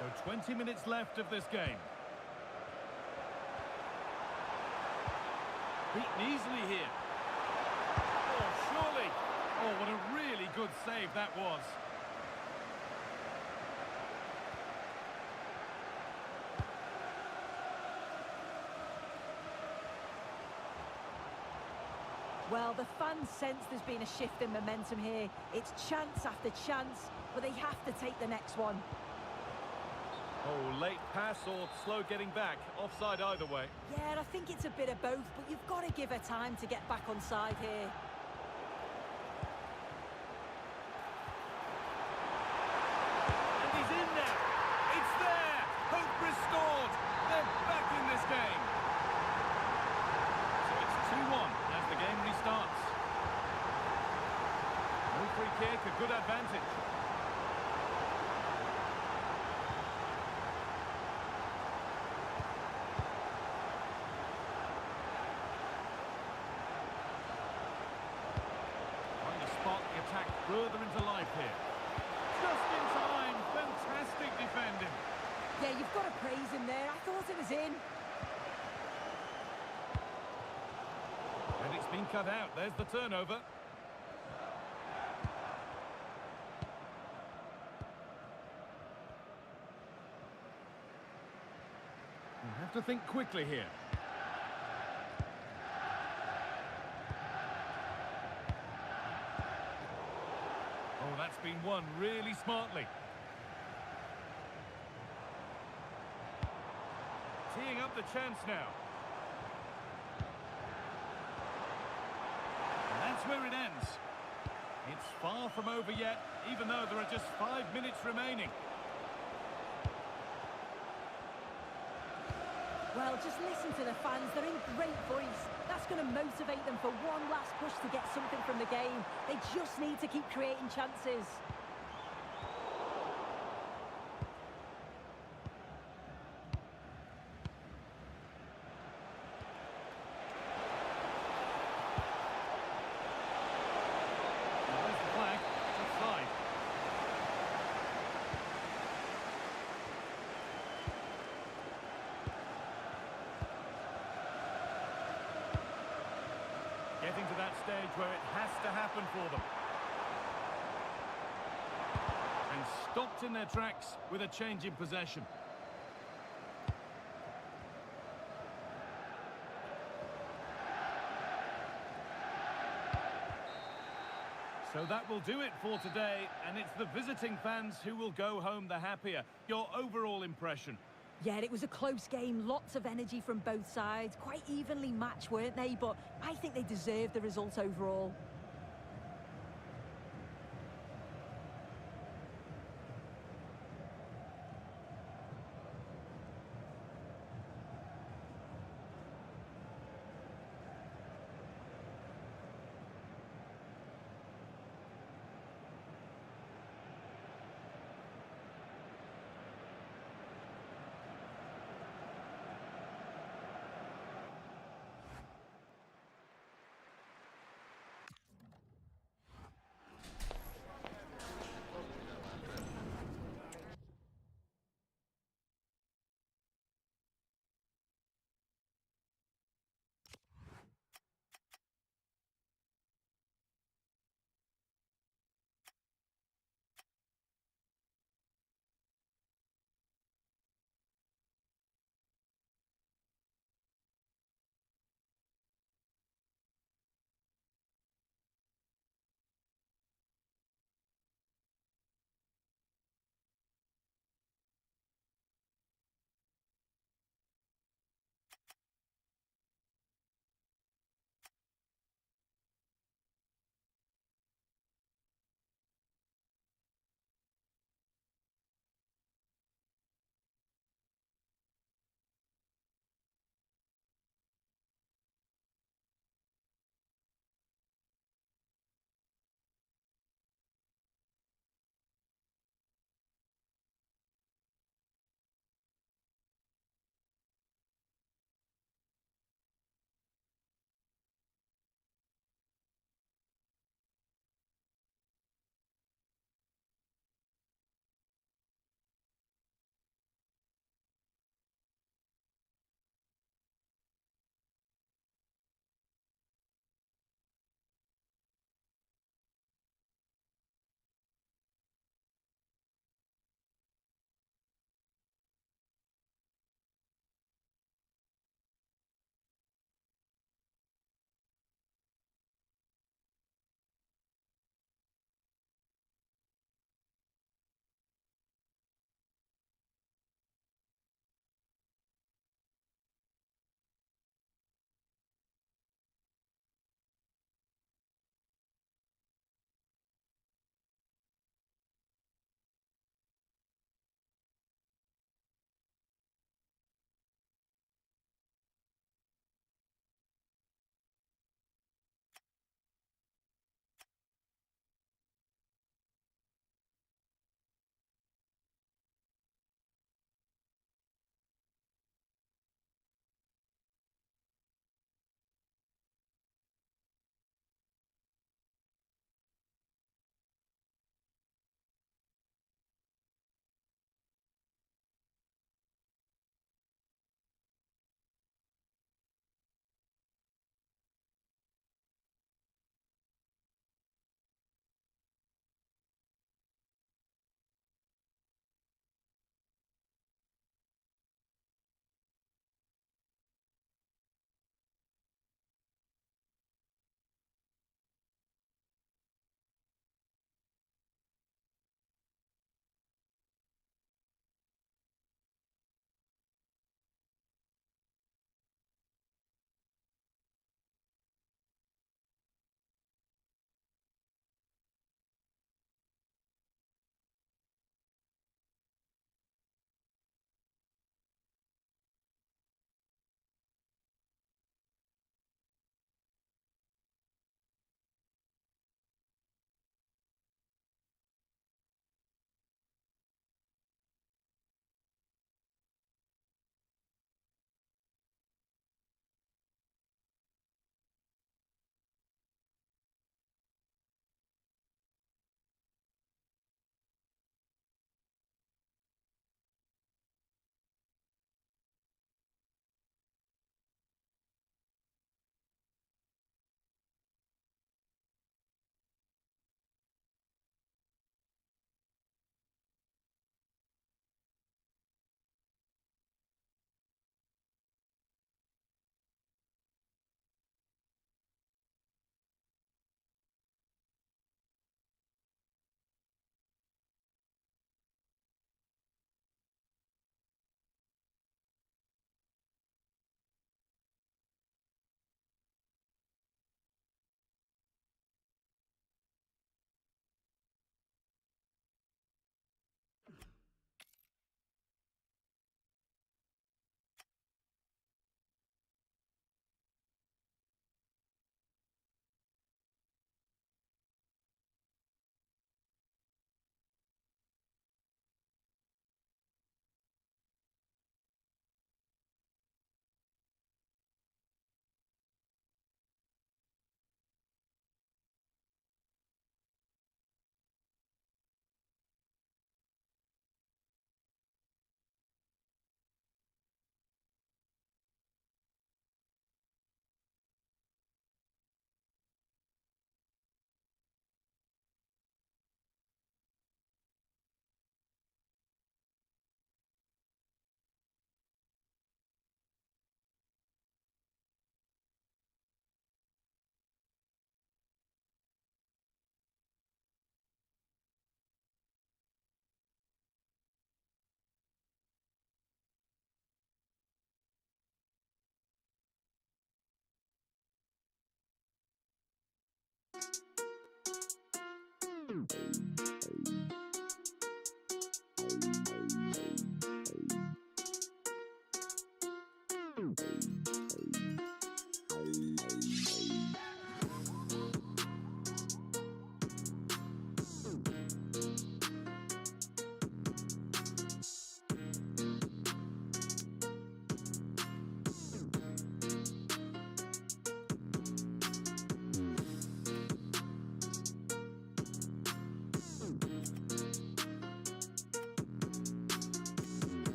So 20 minutes left of this game. Beaten easily here. Oh, surely. Oh, what a really good save that was. Well, the fans sense there's been a shift in momentum here. It's chance after chance, but they have to take the next one. Oh, late pass or slow getting back. Offside either way. Yeah, I think it's a bit of both, but you've got to give her time to get back on side here. And he's in now. It's there. Hope restored. They're back in this game. So it's 2-1 as the game restarts. No free kick, a good advantage. Trying to spot the attack further into life here. Just in time. Fantastic defending. Yeah, you've got to praise him there. I thought it was in. And it's been cut out. There's the turnover. You have to think quickly here. Oh, that's been won really smartly. Teeing up the chance now. And that's where it ends. It's far from over yet, even though there are just 5 minutes remaining. Well, just listen to the fans. They're in great voice. That's going to motivate them for one last push to get something from the game. They just need to keep creating chances. There's the flag. Offside. Getting to that stage where it has to happen for them. And stopped in their tracks with a change in possession. So that will do it for today, and it's the visiting fans who will go home the happier. Your overall impression? Yeah, it was a close game. Lots of energy from both sides. Quite evenly matched, weren't they? But I think they deserved the result overall.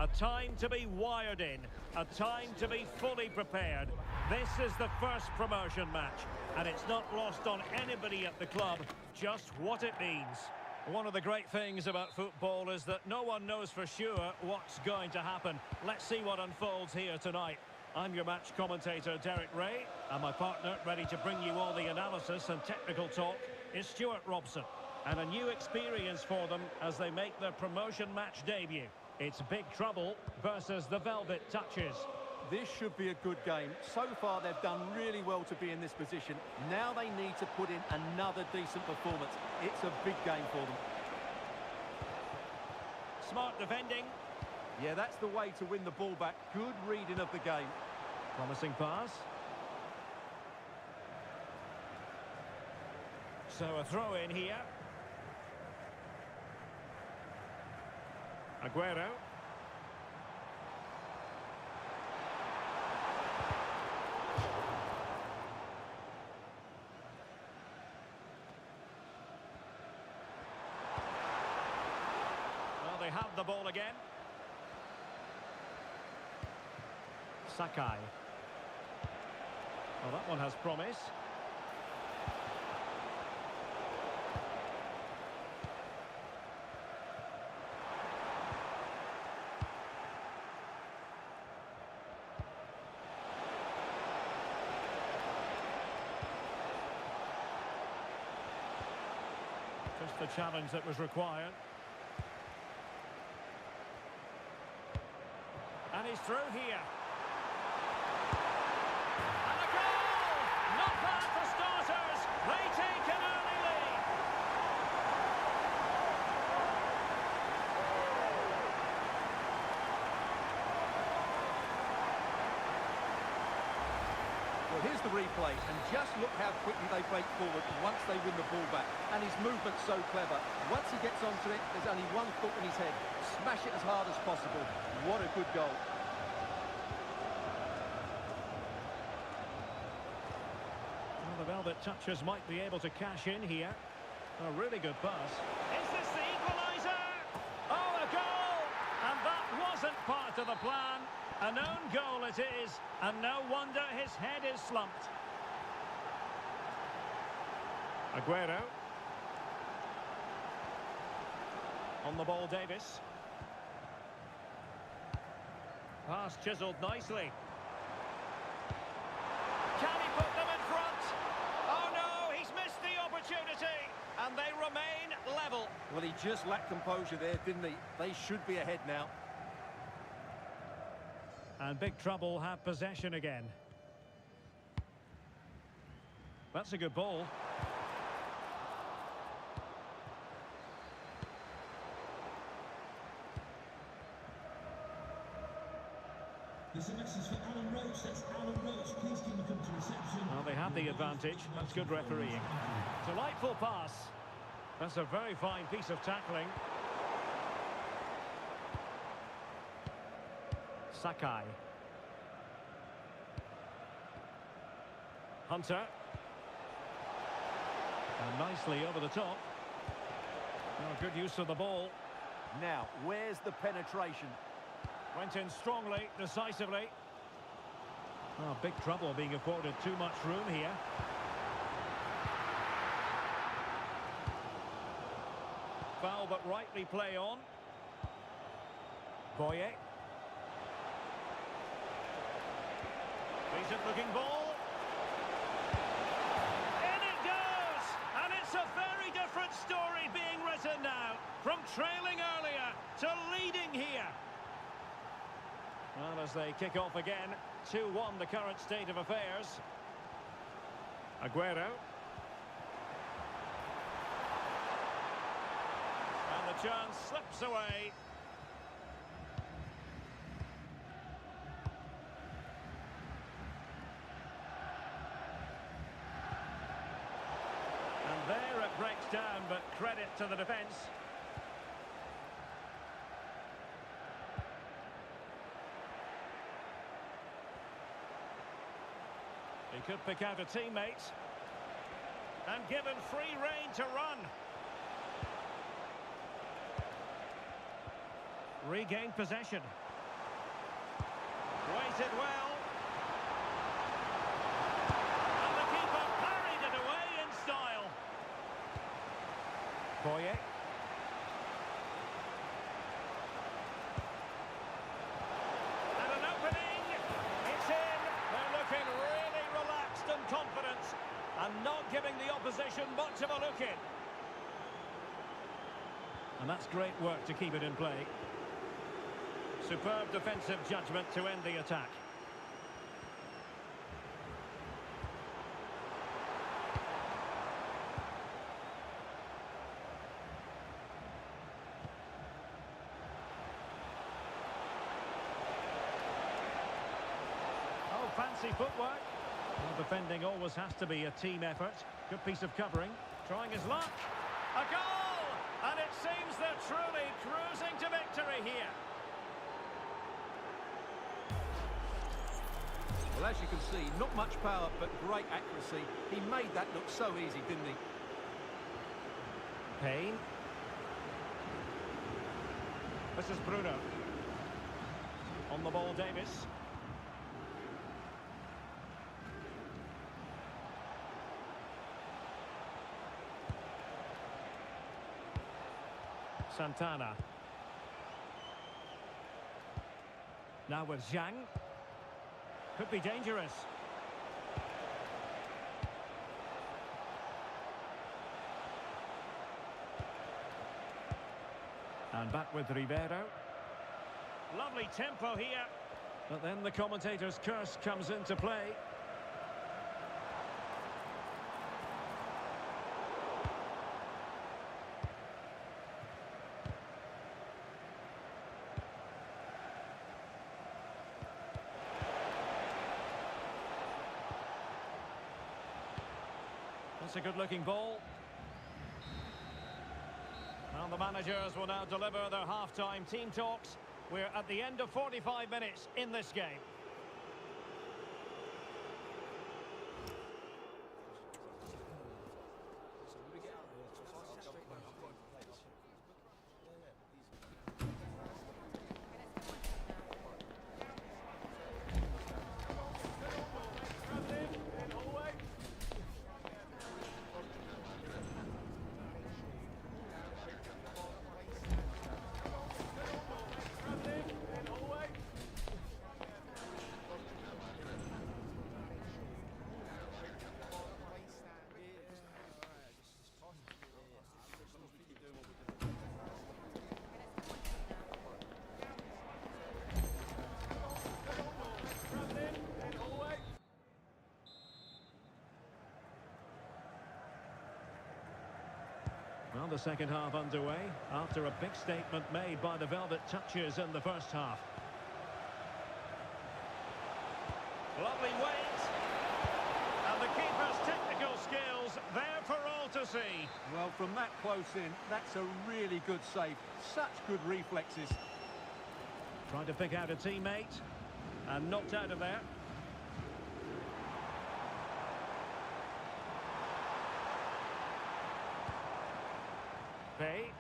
A time to be wired in, a time to be fully prepared. This is the first promotion match, and it's not lost on anybody at the club just what it means. One of the great things about football is that no one knows for sure what's going to happen. Let's see what unfolds here tonight. I'm your match commentator, Derek Ray, and my partner, ready to bring you all the analysis and technical talk, is Stuart Robson. And a new experience for them as they make their promotion match debut. It's Big Trouble versus the Velvet Touches. This should be a good game. So far, they've done really well to be in this position. Now they need to put in another decent performance. It's a big game for them. Smart defending. Yeah, that's the way to win the ball back. Good reading of the game. Promising pass. So a throw in here. Aguero. Well, they have the ball again. Sakai. Well, that one has promise. Just the challenge that was required. And he's through here. And a goal! Not bad for starters. They take an early lead. Well, here's the replay, and just look how quickly they break forward once they win the ball back. And his movement's so clever. Once he gets onto it, there's only one thought in his head. Smash it as hard as possible. What a good goal. Well, the Velvet Touchers might be able to cash in here. A really good pass. Is this the equaliser? Oh, a goal! And that wasn't part of the plan. An own goal it is, and no wonder his head is slumped. Aguero. On the ball, Davis. Pass chiselled nicely. Can he put them in front? Oh no, he's missed the opportunity, and they remain level. Well, he just lacked composure there, didn't he? They should be ahead now. And Big Trouble have possession again. That's a good ball. It's a message for Alan Roach. That's Alan Roach. Please can you come to reception? Well, they have the advantage. That's good refereeing. Delightful pass. That's a very fine piece of tackling. Sakai. Hunter. And nicely over the top. Oh, good use of the ball. Now, where's the penetration? Went in strongly, decisively. Oh, big trouble being afforded too much room here. Foul but rightly play on. Boye. Decent looking ball. In it goes! And it's a very different story being written now. From trailing earlier to leading here. Well, as they kick off again, 2-1 the current state of affairs. Aguero. And the chance slips away. And there it breaks down, but credit to the defence. He could pick out a teammate. And given free rein to run. Regained possession. Waited well. And the keeper parried it away in style. Boye. And an opening. It's in. They're looking really relaxed and confident. And not giving the opposition much of a look in. And that's great work to keep it in play. Superb defensive judgment to end the attack. Oh, fancy footwork. Well, defending always has to be a team effort. Good piece of covering. Trying his luck. A goal! And it seems they're truly cruising to victory here. Well, as you can see, not much power, but great accuracy. He made that look so easy, didn't he? Payne. This is Bruno. On the ball, Davis. Santana. Now with Zhang. Could be dangerous. And back with Ribeiro. Lovely tempo here. But then the commentator's curse comes into play. That's a good-looking ball. And the managers will now deliver their half-time team talks. We're at the end of 45 minutes in this game. Well, the second half underway after a big statement made by the Velvet Touchers in the first half. Lovely weight. And the keeper's technical skills there for all to see. Well, from that close in, that's a really good save. Such good reflexes. Trying to pick out a teammate. And knocked out of there. Pay.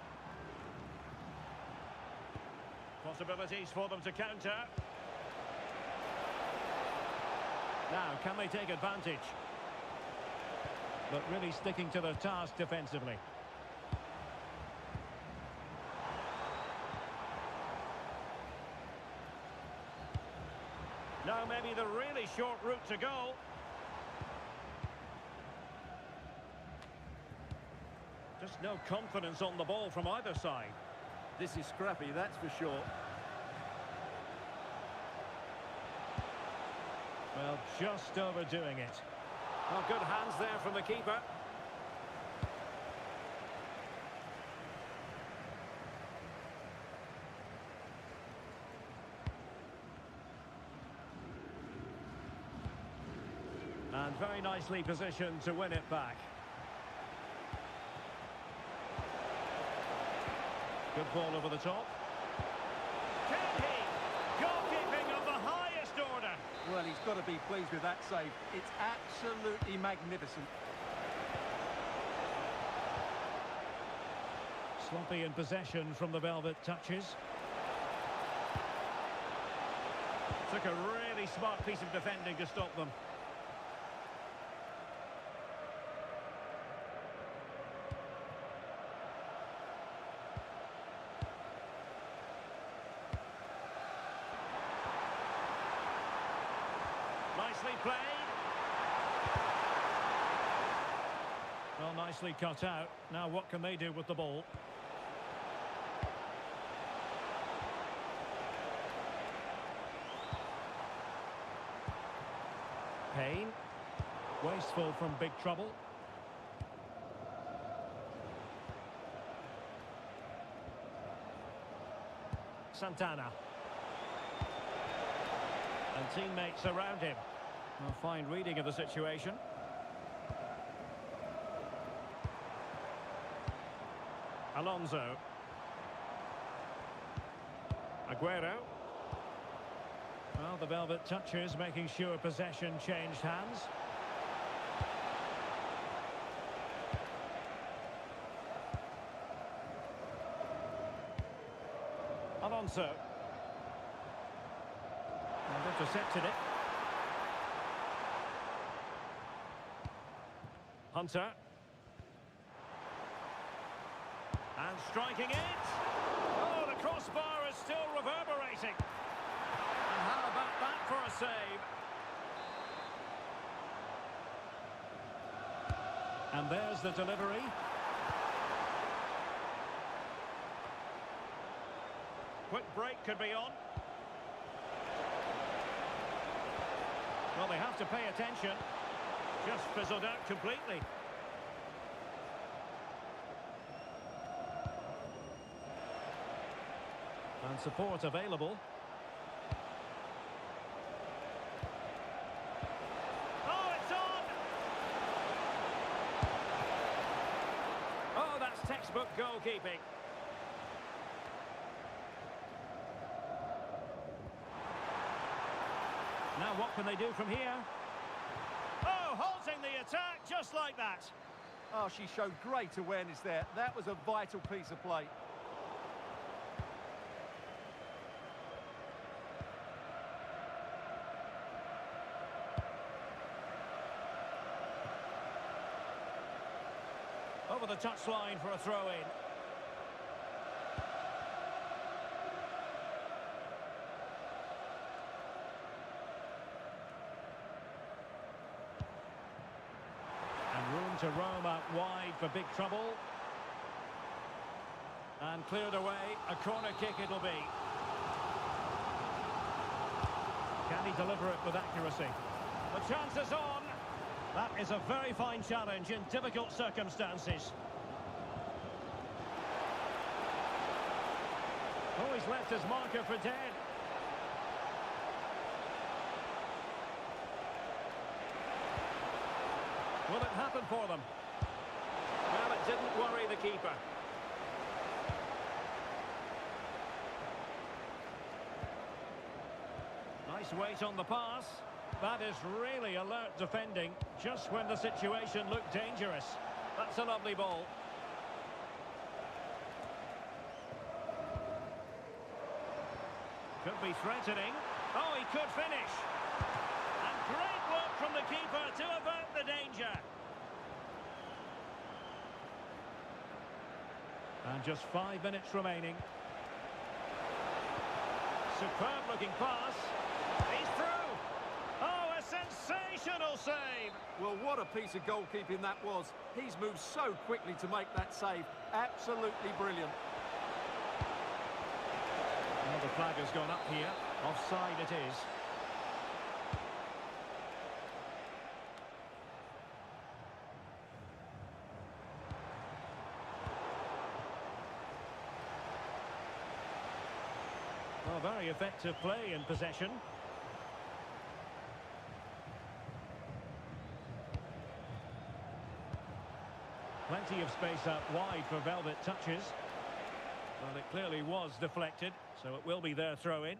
Possibilities for them to counter. Now, can they take advantage? But really sticking to their task defensively. Now maybe the really short route to go. Just no confidence on the ball from either side. This is scrappy, that's for sure. Well, just overdoing it. Well, good hands there from the keeper. And very nicely positioned to win it back. Good ball over the top. Can he? Goalkeeping of the highest order. Well, he's got to be pleased with that save. It's absolutely magnificent. Sloppy in possession from the Velvet Touches. Took a really smart piece of defending to stop them. Nicely played. Well, nicely cut out. Now what can they do with the ball? Payne. Wasteful from big trouble. Santana. And teammates around him. A fine reading of the situation. Alonso. Aguero. Well, the Velvet Touchers making sure possession changed hands. Alonso. And intercepted it. Hunter. And striking it. Oh, the crossbar is still reverberating. And how about that for a save? And there's the delivery. Quick break could be on. Well, they have to pay attention. Just fizzled out completely. And support available. Oh, it's on! Oh, that's textbook goalkeeping. Now what can they do from here? Oh, halting the attack just like that. Oh, she showed great awareness there. That was a vital piece of play. Over the touchline for a throw-in. And room to roam out wide for big trouble. And cleared away. A corner kick it'll be. Can he deliver it with accuracy? The chance is on. That is a very fine challenge in difficult circumstances. Oh, he's left his marker for dead. Will it happen for them? Well, it didn't worry the keeper. Nice weight on the pass. That is really alert defending, just when the situation looked dangerous. That's a lovely ball. Could be threatening. Oh, he could finish. And great work from the keeper to avert the danger. And just 5 minutes remaining. Superb looking pass. He's through. Oh, a sensational save. Well, what a piece of goalkeeping that was. He's moved so quickly to make that save. Absolutely brilliant. Well, the flag has gone up here. Offside it is. Well, very effective play in possession. Plenty of space out wide for Velvet touches. Well, it clearly was deflected, so it will be their throw-in.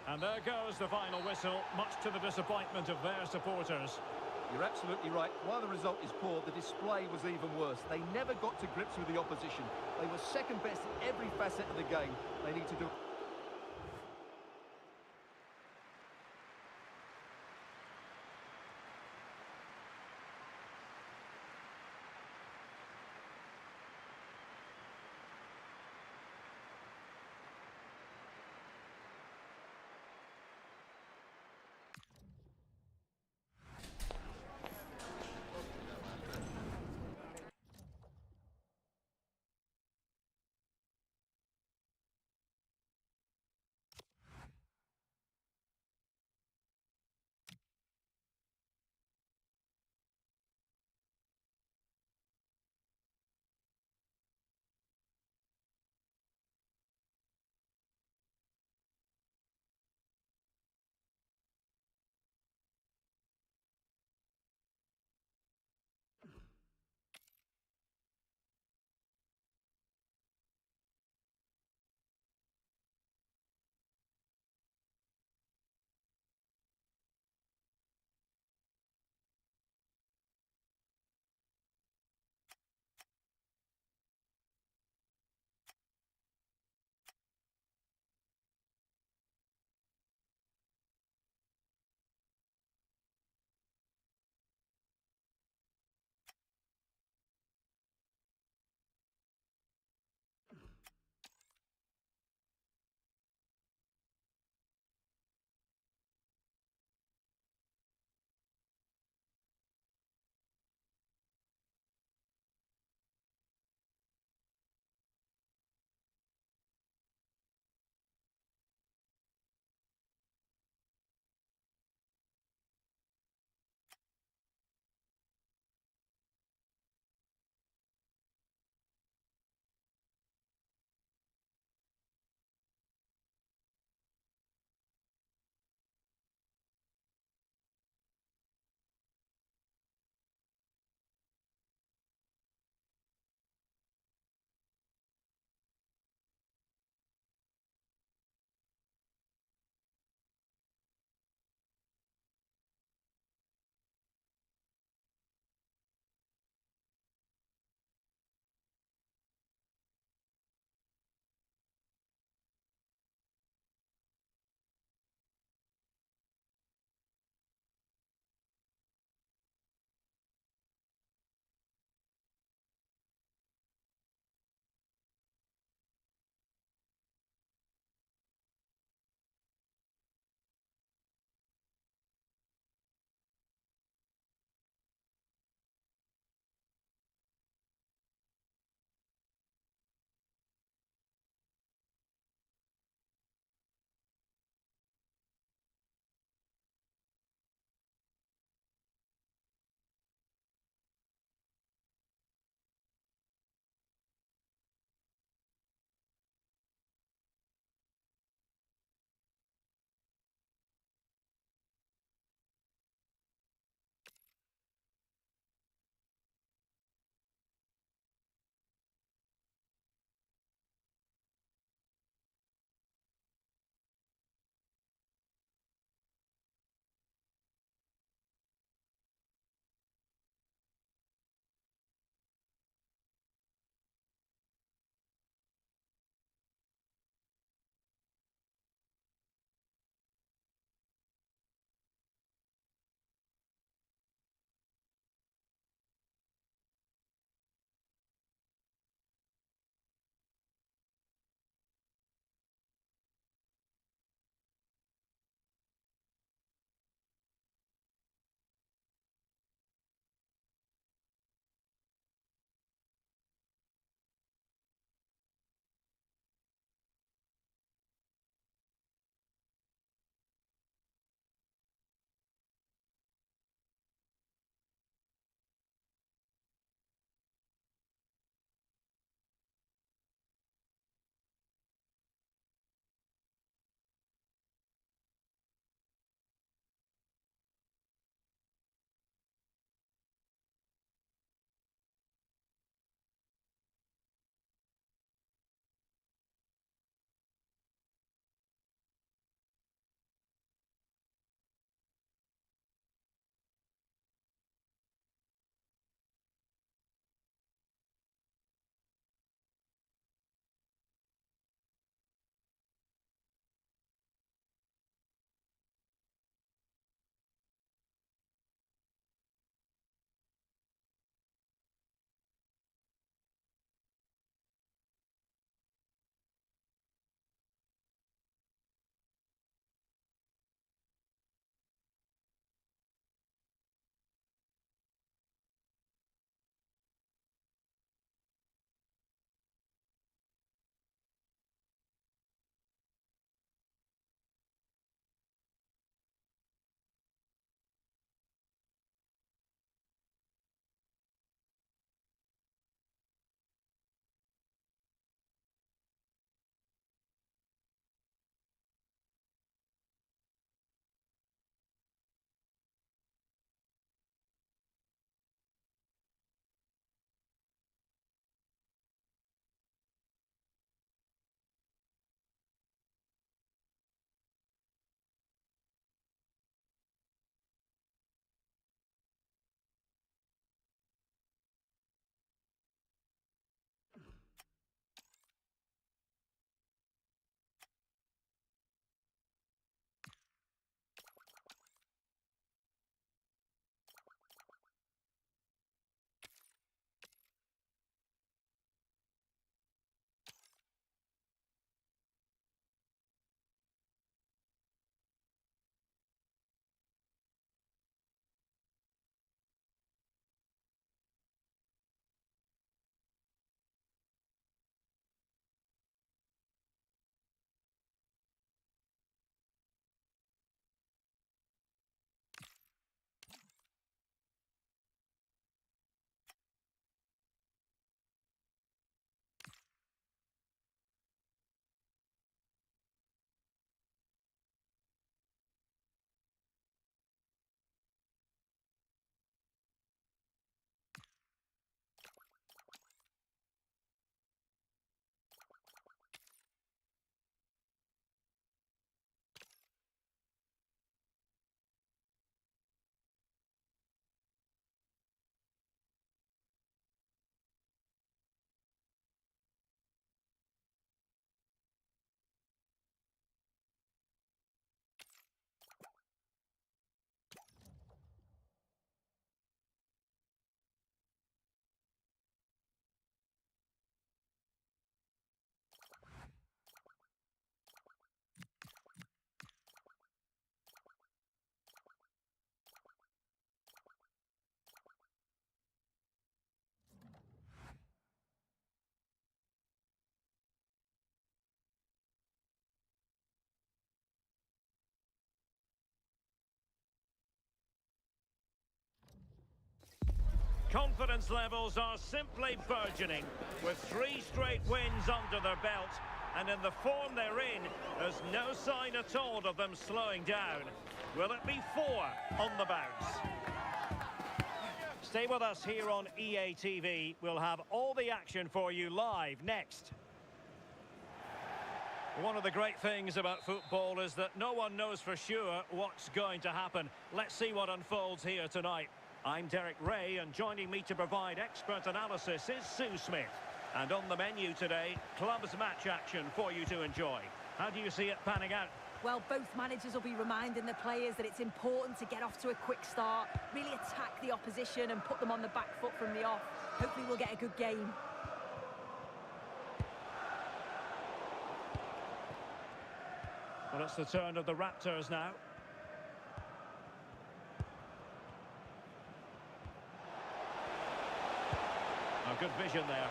And there goes the final whistle, much to the disappointment of their supporters. You're absolutely right. While the result is poor, the display was even worse. They never got to grips with the opposition. They were second best in every facet of the game. They need to do confidence levels are simply burgeoning, with 3 straight wins under their belt, and in the form they're in, there's no sign at all of them slowing down. Will it be 4 on the bounce? Stay with us here on EA TV. We'll have all the action for you live next. One of the great things about football is that no one knows for sure what's going to happen. Let's see what unfolds here tonight. I'm Derek Ray, and joining me to provide expert analysis is Sue Smith. And on the menu today, clubs match action for you to enjoy. How do you see it panning out? Well, both managers will be reminding the players that it's important to get off to a quick start, really attack the opposition and put them on the back foot from the off. Hopefully we'll get a good game. Well, it's the turn of the Raptors now. Oh, good vision there.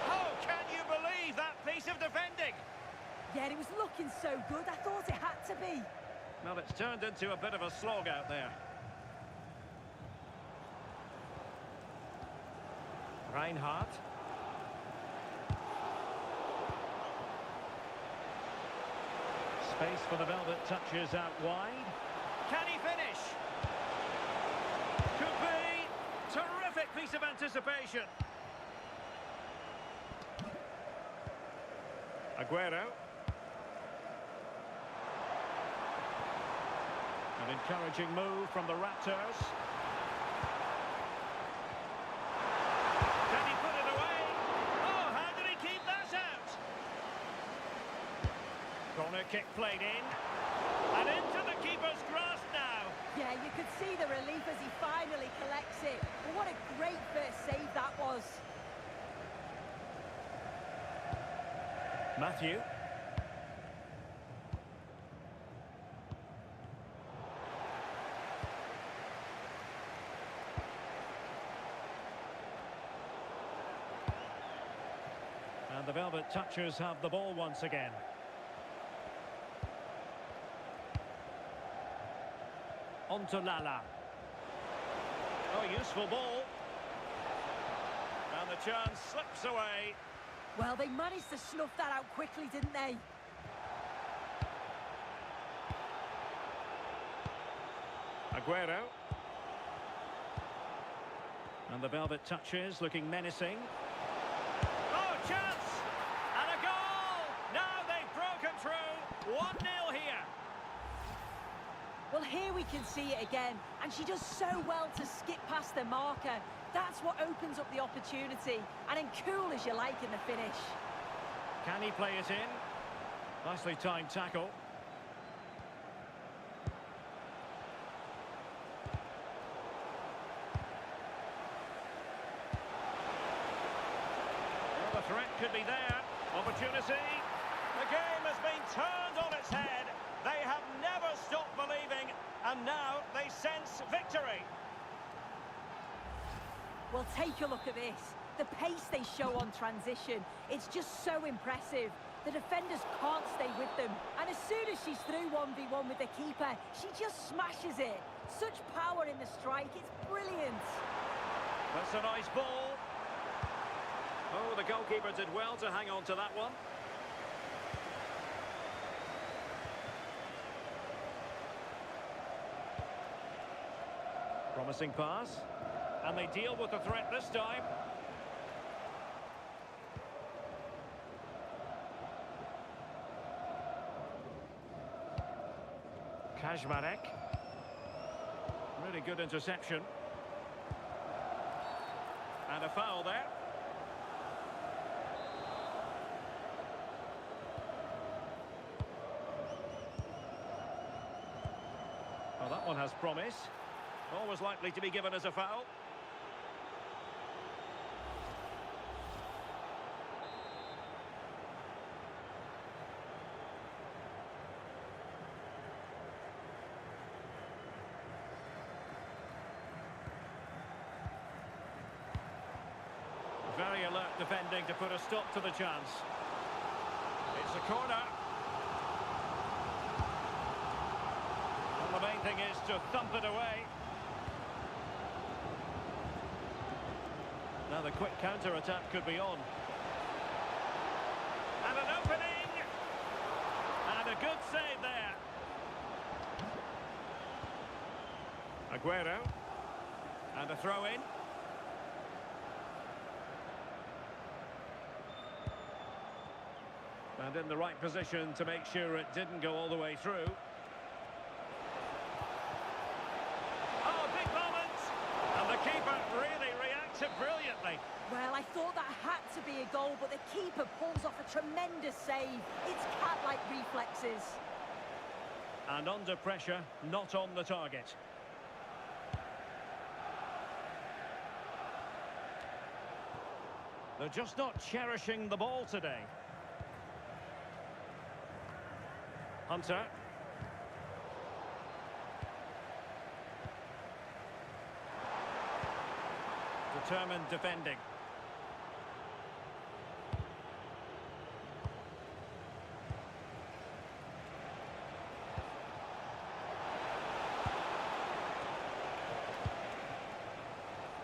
Oh, can you believe that piece of defending? Yeah, it was looking so good. I thought it had to be. Well, it's turned into a bit of a slog out there. Reinhardt. Space for the Velvet, touches out wide. Can he finish? Could be. Terrific piece of anticipation. Aguero. An encouraging move from the Raptors. Can he put it away? Oh, how did he keep that out? Corner kick played in. And into the keeper's grasp now. Yeah, you could see the relief as he finally collects it. Well, what a great first save that was. Matthew. And the Velvet Touchers have the ball once again. On to Lala. Oh, useful ball. And the chance slips away. Well, they managed to snuff that out quickly, didn't they? Aguero. And the Velvet Touchers looking menacing. Oh, chance! And a goal! Now they've broken through. 1-0 here. Well, here we can see it again, and she does so well to skip past the marker. That's what opens up the opportunity, and then cool as you like in the finish. Can he play it in? Nicely timed tackle. Well, the threat could be there. Opportunity. The game has been turned on its head. They have never stopped believing, and now they sense victory. Well, take a look at this. The pace they show on transition, it's just so impressive. The defenders can't stay with them. And as soon as she's through 1v1 with the keeper, she just smashes it. Such power in the strike, it's brilliant. That's a nice ball. Oh, the goalkeeper did well to hang on to that one. Promising pass. And they deal with the threat this time. Kajmarek. Really good interception. And a foul there. Well, that one has promise. Always likely to be given as a foul. Very alert defending to put a stop to the chance. It's a corner. And the main thing is to thump it away. Now the quick counter-attack could be on. And an opening! And a good save there. Aguero. And a throw-in. And in the right position to make sure it didn't go all the way through. Oh, big moment! And the keeper really reacted brilliantly. Well, I thought that had to be a goal, but the keeper pulls off a tremendous save. It's cat-like reflexes. And under pressure, not on the target. They're just not cherishing the ball today. Hunter. Determined defending.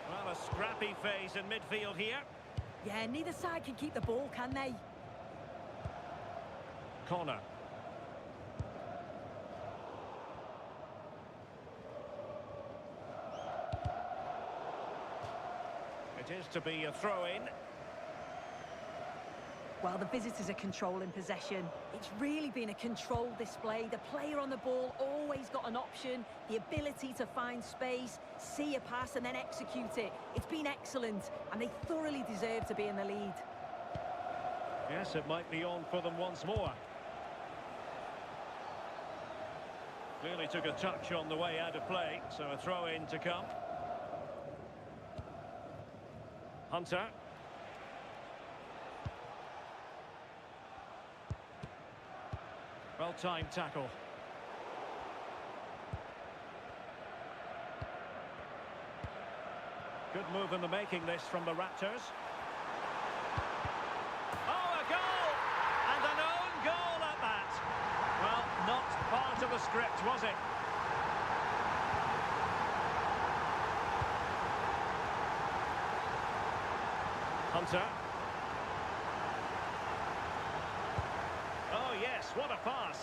Well, a scrappy phase in midfield here. Yeah, neither side can keep the ball, can they? Corner. It is to be a throw-in. Well, the visitors are controlling possession. It's really been a controlled display. The player on the ball always got an option, the ability to find space, see a pass and then execute it. It's been excellent, and they thoroughly deserve to be in the lead. Yes, it might be on for them once more. Clearly took a touch on the way out of play, so a throw-in to come. Hunter. Well-timed tackle. Good move in the making this from the Raptors. Oh, a goal! And an own goal at that. Well, not part of the script, was it? Hunter. Oh, yes, what a pass.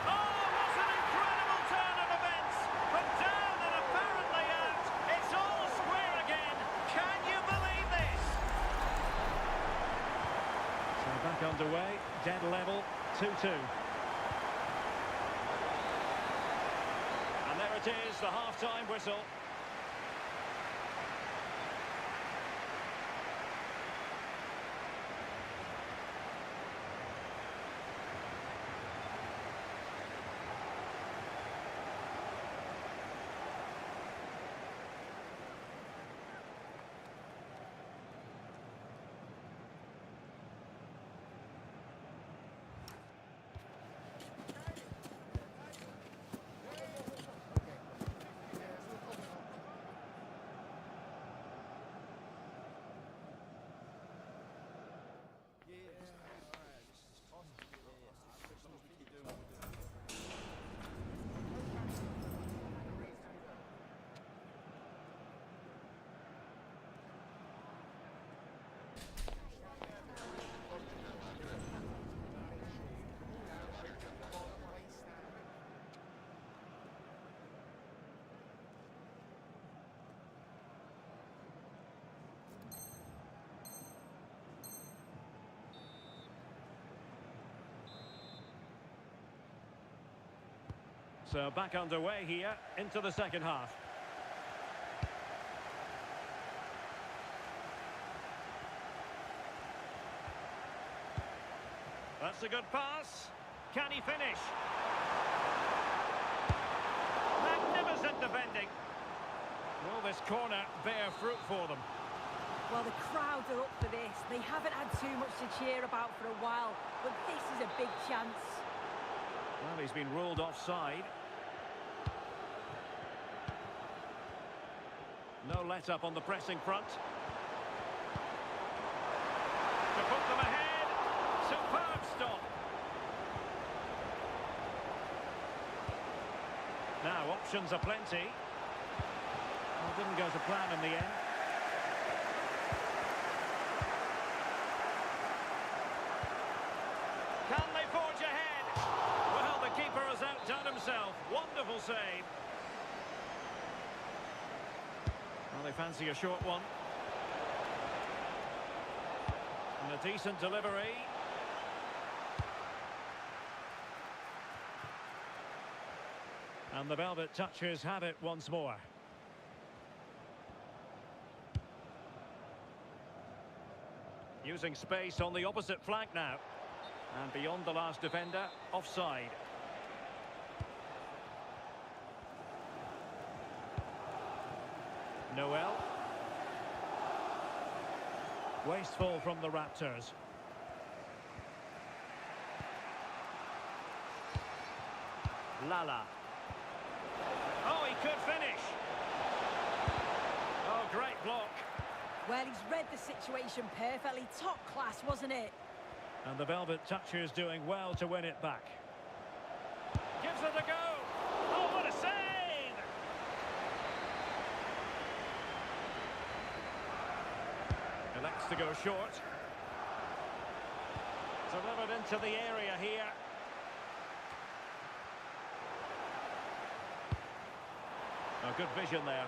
Oh, what an incredible turn of events. From down and apparently out, it's all square again. Can you believe this? So back underway, dead level, 2-2. And there it is, the half-time whistle. So back underway here into the second half. That's a good pass. Can he finish? Magnificent defending. Will this corner bear fruit for them? Well, the crowds are up for this. They haven't had too much to cheer about for a while, but this is a big chance. Well, he's been ruled offside. No let-up on the pressing front. To put them ahead. Superb stop. Now, options are plenty. Well, didn't go to plan in the end. Can they forge ahead? Well, the keeper has outdone himself. Wonderful save. Well, they fancy a short one. And a decent delivery. And the Velvet Touchers have it once more. Using space on the opposite flank now. And beyond the last defender, offside. Noel. Wasteful from the Raptors. Lala. Oh, he could finish. Oh, great block. Well, he's read the situation perfectly. Top class, wasn't it? And the Velvet Touchers doing well to win it back. Gives it a go. Oh, what a save! Elects to go short. Delivered into the area here. Oh, good vision there.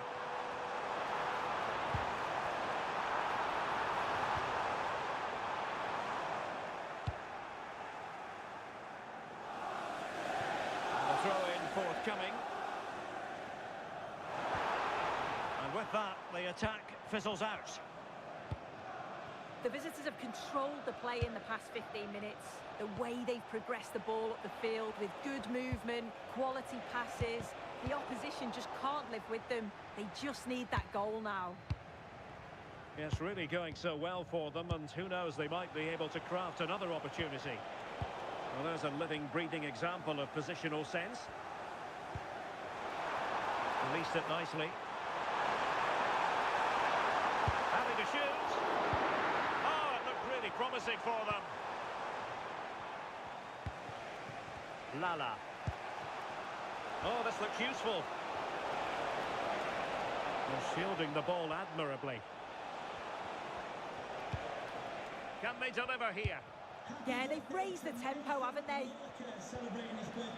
Forthcoming. And with that, the attack fizzles out. The visitors have controlled the play in the past 15 minutes. The way they've progressed the ball up the field with good movement, quality passes. The opposition just can't live with them. They just need that goal now. Yes, really going so well for them, and who knows, they might be able to craft another opportunity. Well, there's a living, breathing example of positional sense. Released it nicely. Having to shoot. Oh, it looked really promising for them. Lala. Oh, this looks useful. They're shielding the ball admirably. Can they deliver here? Yeah, they've raised the tempo, haven't they?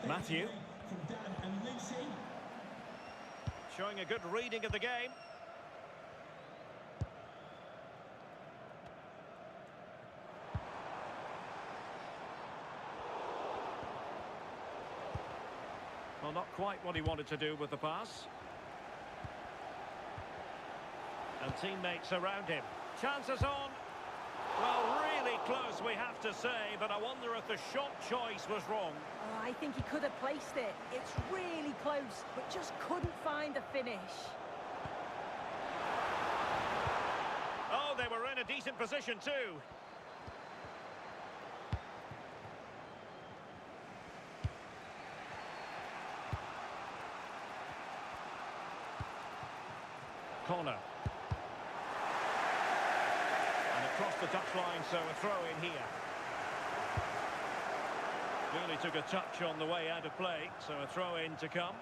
Matthew. Showing a good reading of the game. Well, not quite what he wanted to do with the pass. And teammates around him. Chances on. Well, really close, we have to say, but I wonder if the shot choice was wrong. Oh, I think he could have placed it. It's really close, but just couldn't find a finish. Oh, they were in a decent position too. Corner. Across the touchline, so a throw in here. Really took a touch on the way out of play, so a throw in to come.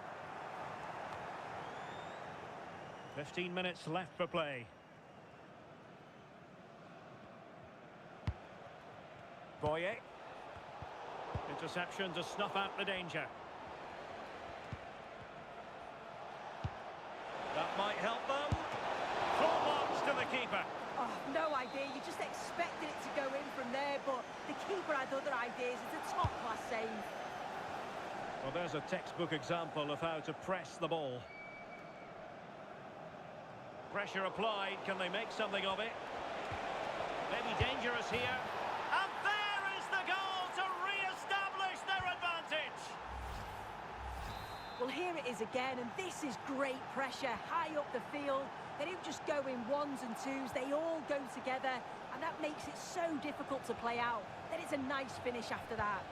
15 minutes left for play. Boye. Interception to snuff out the danger. That might help them. Full marks to the keeper. Oh, no idea. You just expected it to go in from there, but the keeper had other ideas. It's a top-class save. Well, there's a textbook example of how to press the ball. Pressure applied. Can they make something of it? Maybe dangerous here. And there is the goal to re-establish their advantage. Well, here it is again, and this is great pressure high up the field. They don't just go in ones and twos, they all go together, and that makes it so difficult to play out. Then it's a nice finish after that.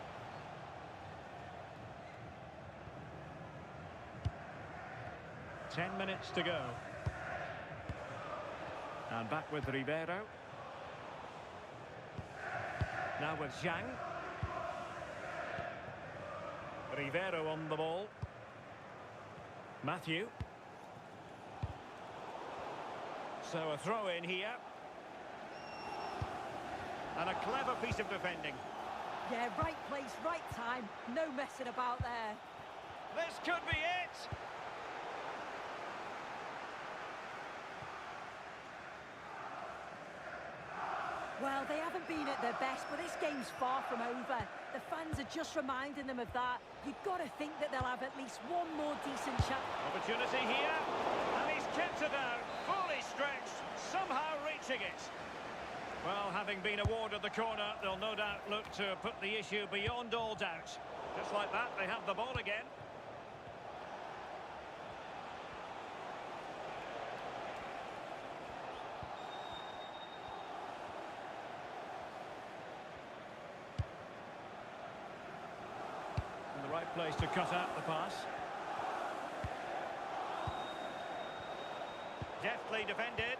Ten minutes to go. And back with Rivero. Now with Zhang. Rivero on the ball. Matthew. So a throw in here. And a clever piece of defending. Yeah, right place, right time. No messing about there. This could be it. Well, they haven't been at their best, but this game's far from over. The fans are just reminding them of that. You've got to think that they'll have at least one more decent shot. Opportunity here. And he's kept it out. Fully stretched. Somehow reaching it. Well, having been awarded the corner, they'll no doubt look to put the issue beyond all doubt. Just like that, they have the ball again. In the right place to cut out the pass. Deftly defended.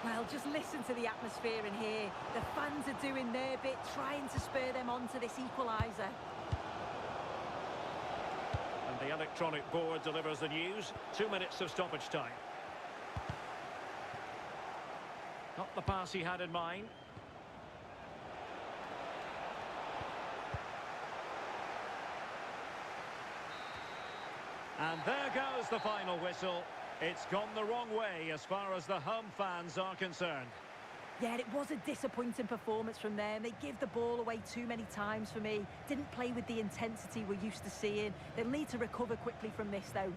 Well, just listen to the atmosphere in here. The fans are doing their bit, trying to spur them on to this equaliser. And the electronic board delivers the news. 2 minutes of stoppage time. Not the pass he had in mind. And there goes the final whistle. It's gone the wrong way as far as the home fans are concerned. Yeah, it was a disappointing performance from them. They give the ball away too many times for me. Didn't play with the intensity we're used to seeing. They'll need to recover quickly from this, though.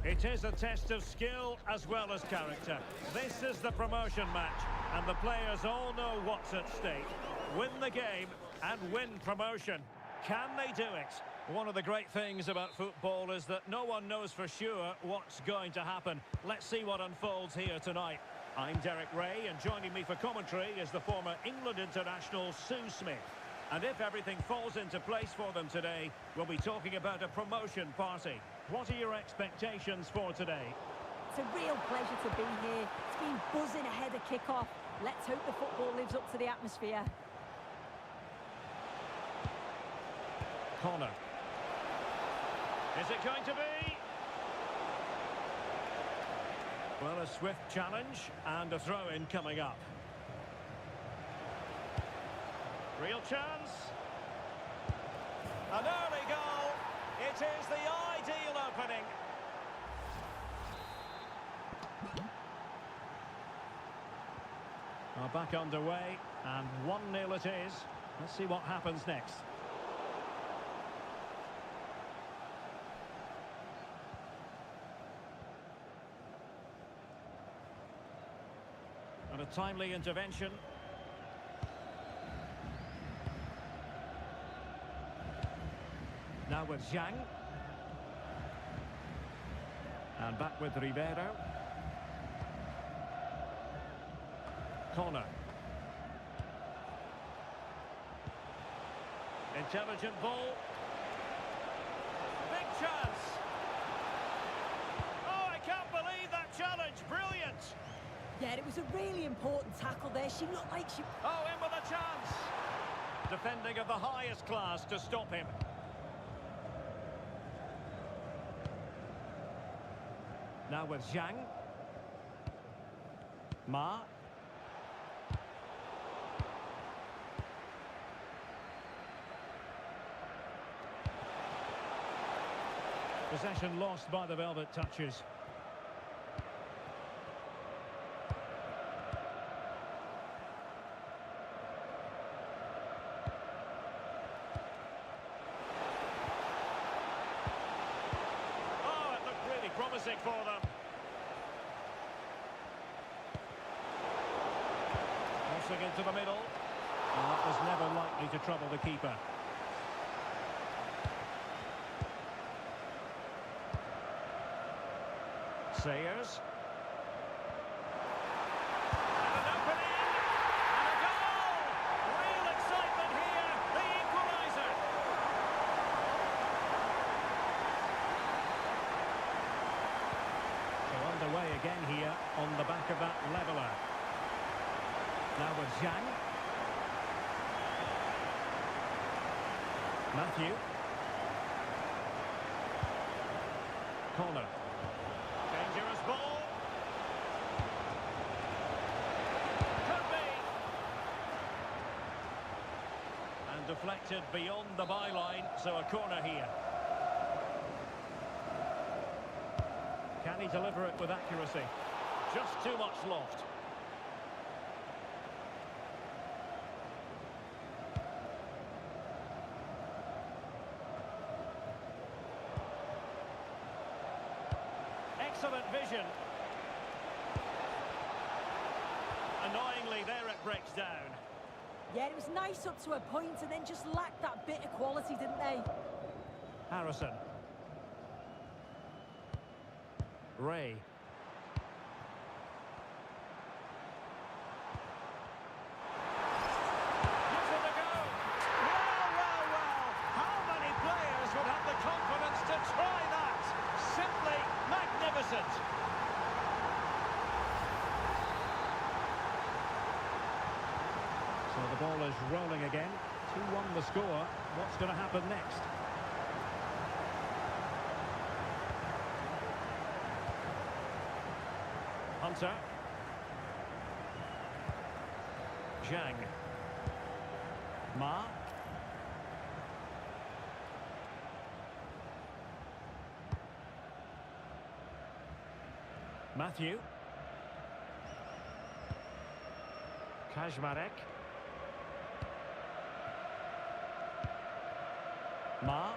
It is a test of skill as well as character. This is the promotion match, and the players all know what's at stake. Win the game and win promotion. Can they do it? One of the great things about football is that no one knows for sure what's going to happen. Let's see what unfolds here tonight. I'm Derek Ray, and joining me for commentary is the former England international Sue Smith. And if everything falls into place for them today, we'll be talking about a promotion party. What are your expectations for today? It's a real pleasure to be here. It's been buzzing ahead of kick-off. Let's hope the football lives up to the atmosphere. Corner. Is it going to be? Well, a swift challenge and a throw-in coming up. Real chance. An early goal. It is the ideal opening. Well, back underway, and 1-0 it is. Let's see what happens next. And a timely intervention. Now with Zhang. And back with Ribeiro. Corner. Intelligent ball. Big chance. Oh, I can't believe that challenge. Brilliant. Yeah, it was a really important tackle there. She looked like she... Oh, in with a chance. Defending of the highest class to stop him. Now with Zhang. Ma. Possession lost by the Velvet Touches. Oh, it looked really promising for them. Crossing into the middle. And that was never likely to trouble the keeper. Sayers. And an opening. And a goal! Real excitement here. The equaliser. So underway again here on the back of that leveller. Now with Zhang. Matthew. Corner. Dangerous ball. Could be. And deflected beyond the byline, so a corner here. Can he deliver it with accuracy? Just too much loft. Excellent vision. Annoyingly, there it breaks down. Yeah, it was nice up to a point and then just lacked that bit of quality, didn't they? Harrison. Ray. Gives it a go. Well. How many players would have the confidence to try that? Simply magnificent. So the ball is rolling again. 2-1 the score. What's going to happen next? Hunter. Zhang. Ma. Matthew. Kajmarek. Ma.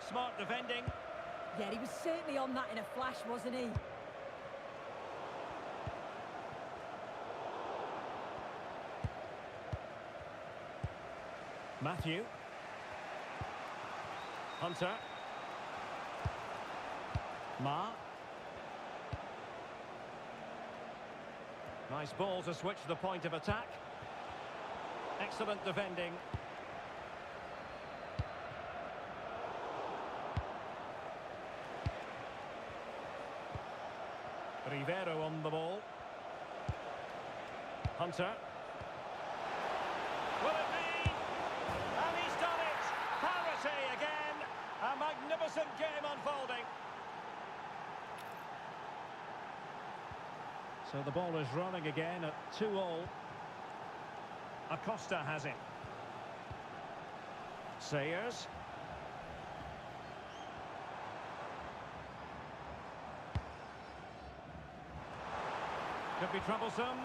Smart defending. Yeah, he was certainly on that in a flash, wasn't he? Matthew. Hunter. Ma. Nice ball to switch the point of attack. Excellent defending. Rivero on the ball. Hunter. Will it be? And he's done it! Parity again! A magnificent game unfolding. So the ball is running again at 2-all. Acosta has it. Sayers. Could be troublesome.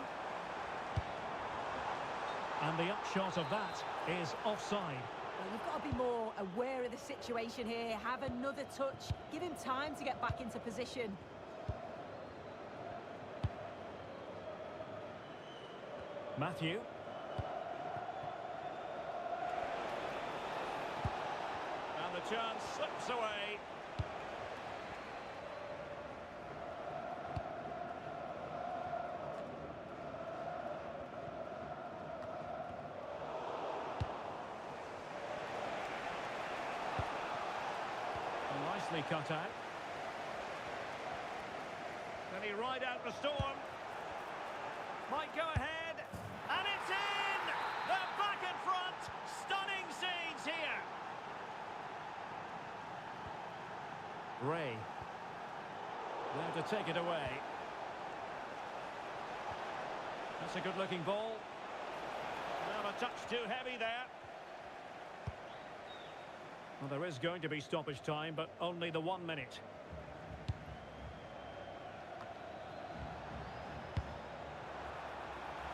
And the upshot of that is offside. Well, you've got to be more aware of the situation here. Have another touch. Give him time to get back into position. Matthew. And the chance slips away. Nicely cut out. Can he ride out the storm? Might go ahead. And it's in! They're back in front! Stunning scenes here! Ray. There to take it away. That's a good-looking ball. Well, a touch too heavy there. Well, there is going to be stoppage time, but only the 1 minute.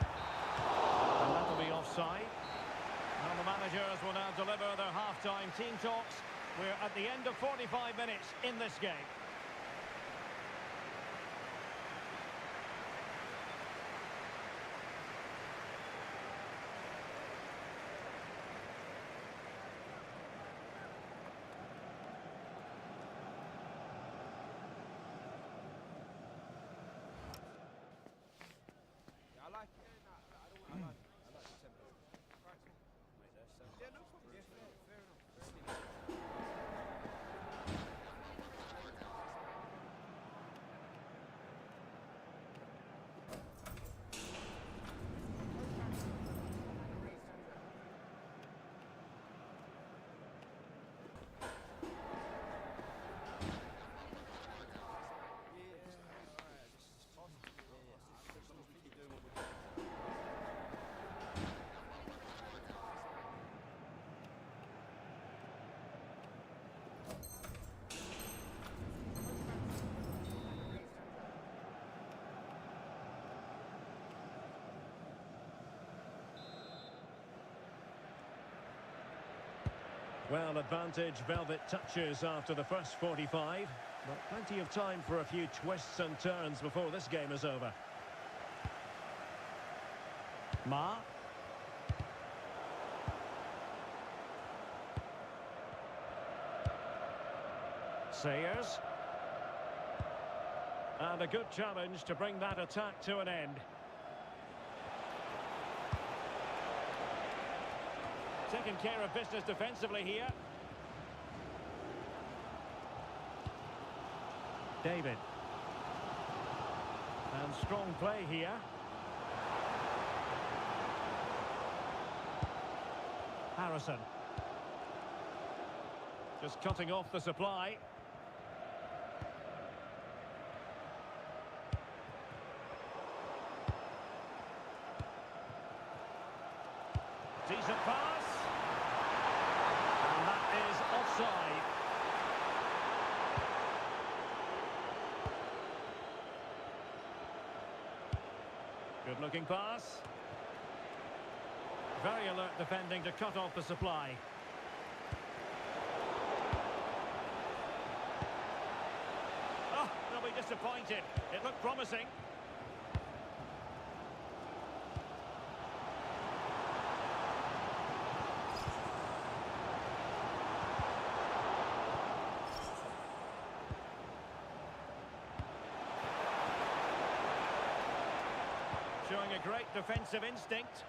And that'll be offside. And the managers will now deliver their half-time team talks. We're at the end of 45 minutes in this game. I like it. I like the tempo. Right. Mate, that's yeah, no problem. Yeah, fair enough. Well, advantage, velvet touches after the first 45. But plenty of time for a few twists and turns before this game is over. Ma. Sayers. And a good challenge to bring that attack to an end. Taking care of business defensively here. David. And strong play here. Harrison. Just cutting off the supply. Decent pass. And that is offside. Good looking pass. Very alert defending to cut off the supply. disappointed. It looked promising. Showing a great defensive instinct.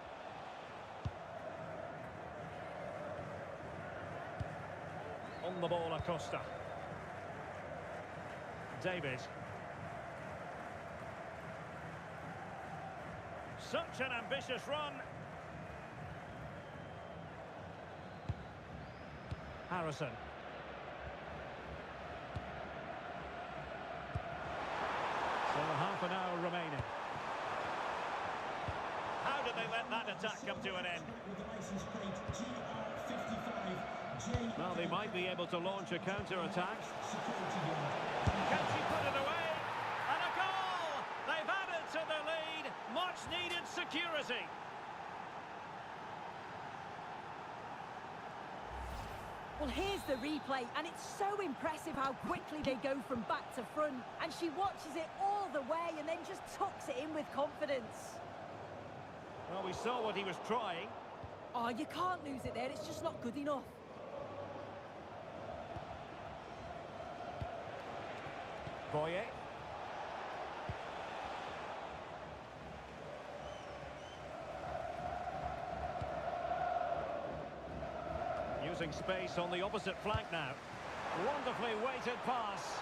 On the ball, Acosta. David. Such an ambitious run. Harrison. So half an hour remaining. How did they let that attack come to an end? With the license plate GR55J. Well, they might be able to launch a counter-attack. Security guard. Can she put it away? And a goal! They've added to the lead. Much needed security. Well, here's the replay, and it's so impressive how quickly they go from back to front. And she watches it all the way and then just tucks it in with confidence. Well, we saw what he was trying. Oh, you can't lose it there. It's just not good enough. Boye. Using space on the opposite flank now. Wonderfully weighted pass.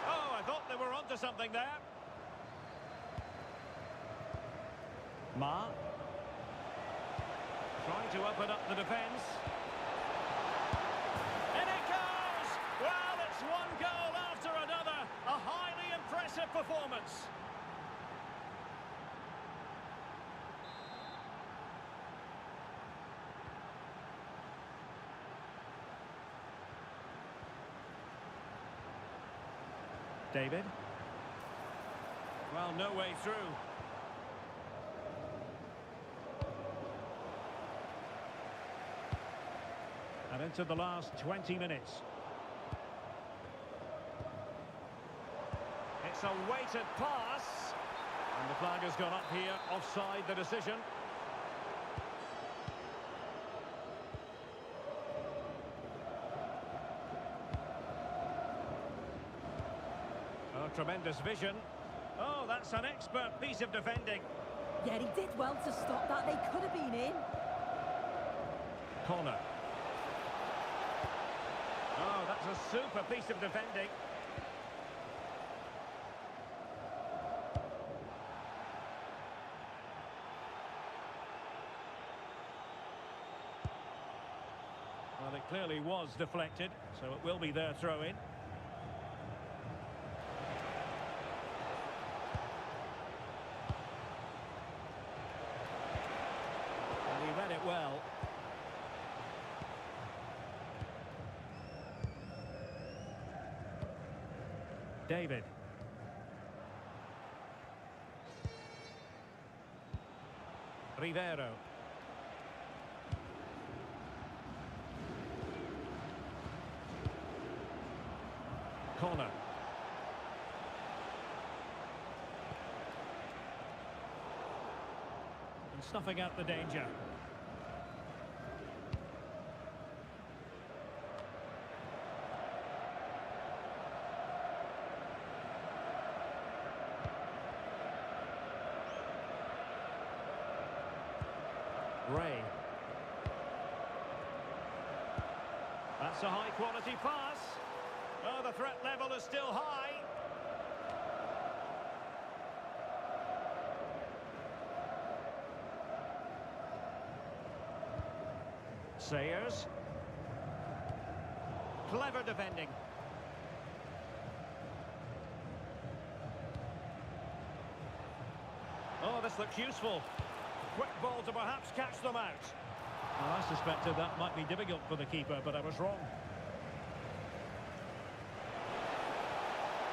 Oh, I thought they were onto something there. Ma. Trying to open up the defence. In it goes! Well, it's one goal after another. A highly impressive performance. David. Well, no way through. And into the last 20 minutes. It's a weighted pass. And the flag has gone up here, offside the decision. Oh, tremendous vision. Oh, that's an expert piece of defending. Yeah, he did well to stop that. They could have been in. Corner. Oh, that's a super piece of defending. Well, it clearly was deflected, so it will be their throw-in. And he read it well. David. Rivero. Corner. And snuffing out the danger. Ray. That's a high-quality pass. Oh, the threat level is still high. Sayers. Clever defending. Oh, this looks useful. Quick ball to perhaps catch them out. Well, I suspected that might be difficult for the keeper, but I was wrong.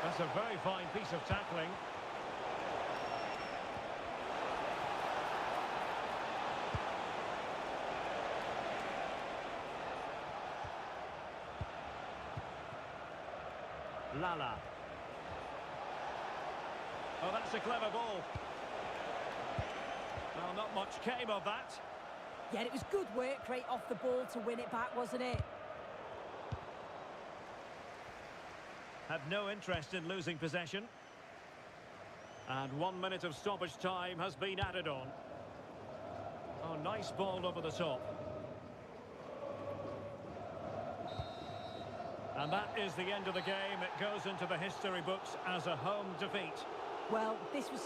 That's a very fine piece of tackling. Lala. Oh, that's a clever ball. Well, not much came of that. Yeah, it was good work rate off the ball to win it back, wasn't it? Had no interest in losing possession. And 1 minute of stoppage time has been added on. Oh, nice ball over the top. And that is the end of the game. It goes into the history books as a home defeat. Well, this was...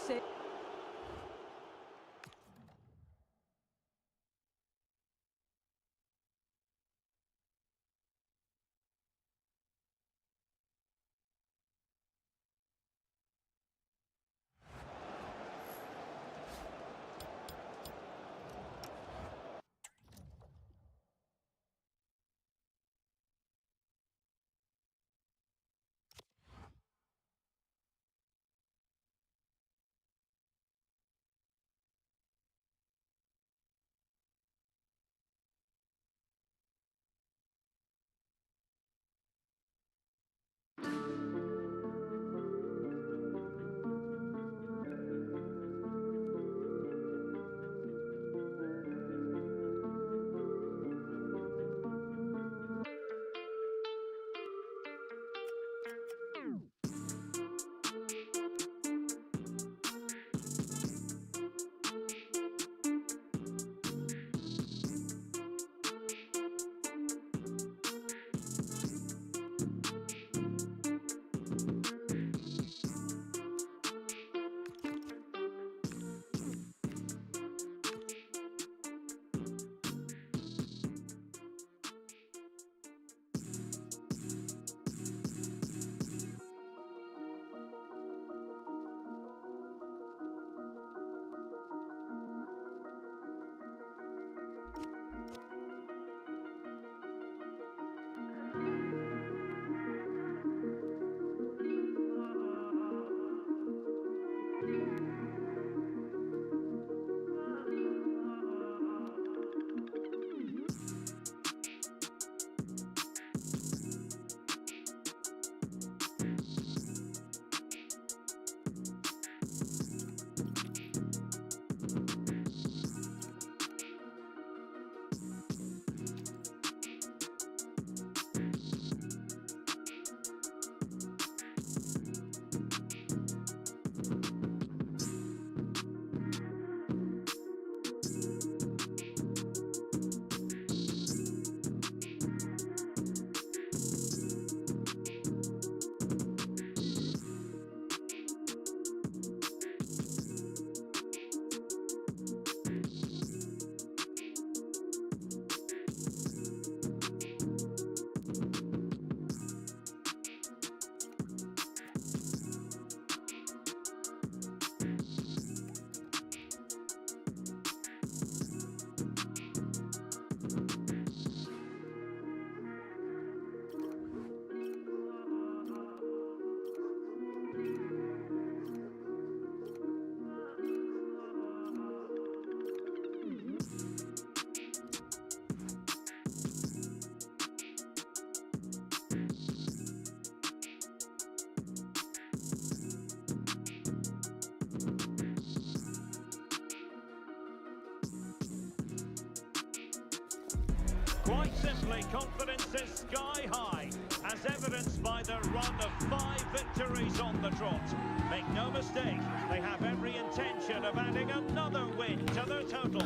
Quite simply, confidence is sky high, as evidenced by their run of 5 victories on the trot. Make no mistake, they have every intention of adding another win to their total.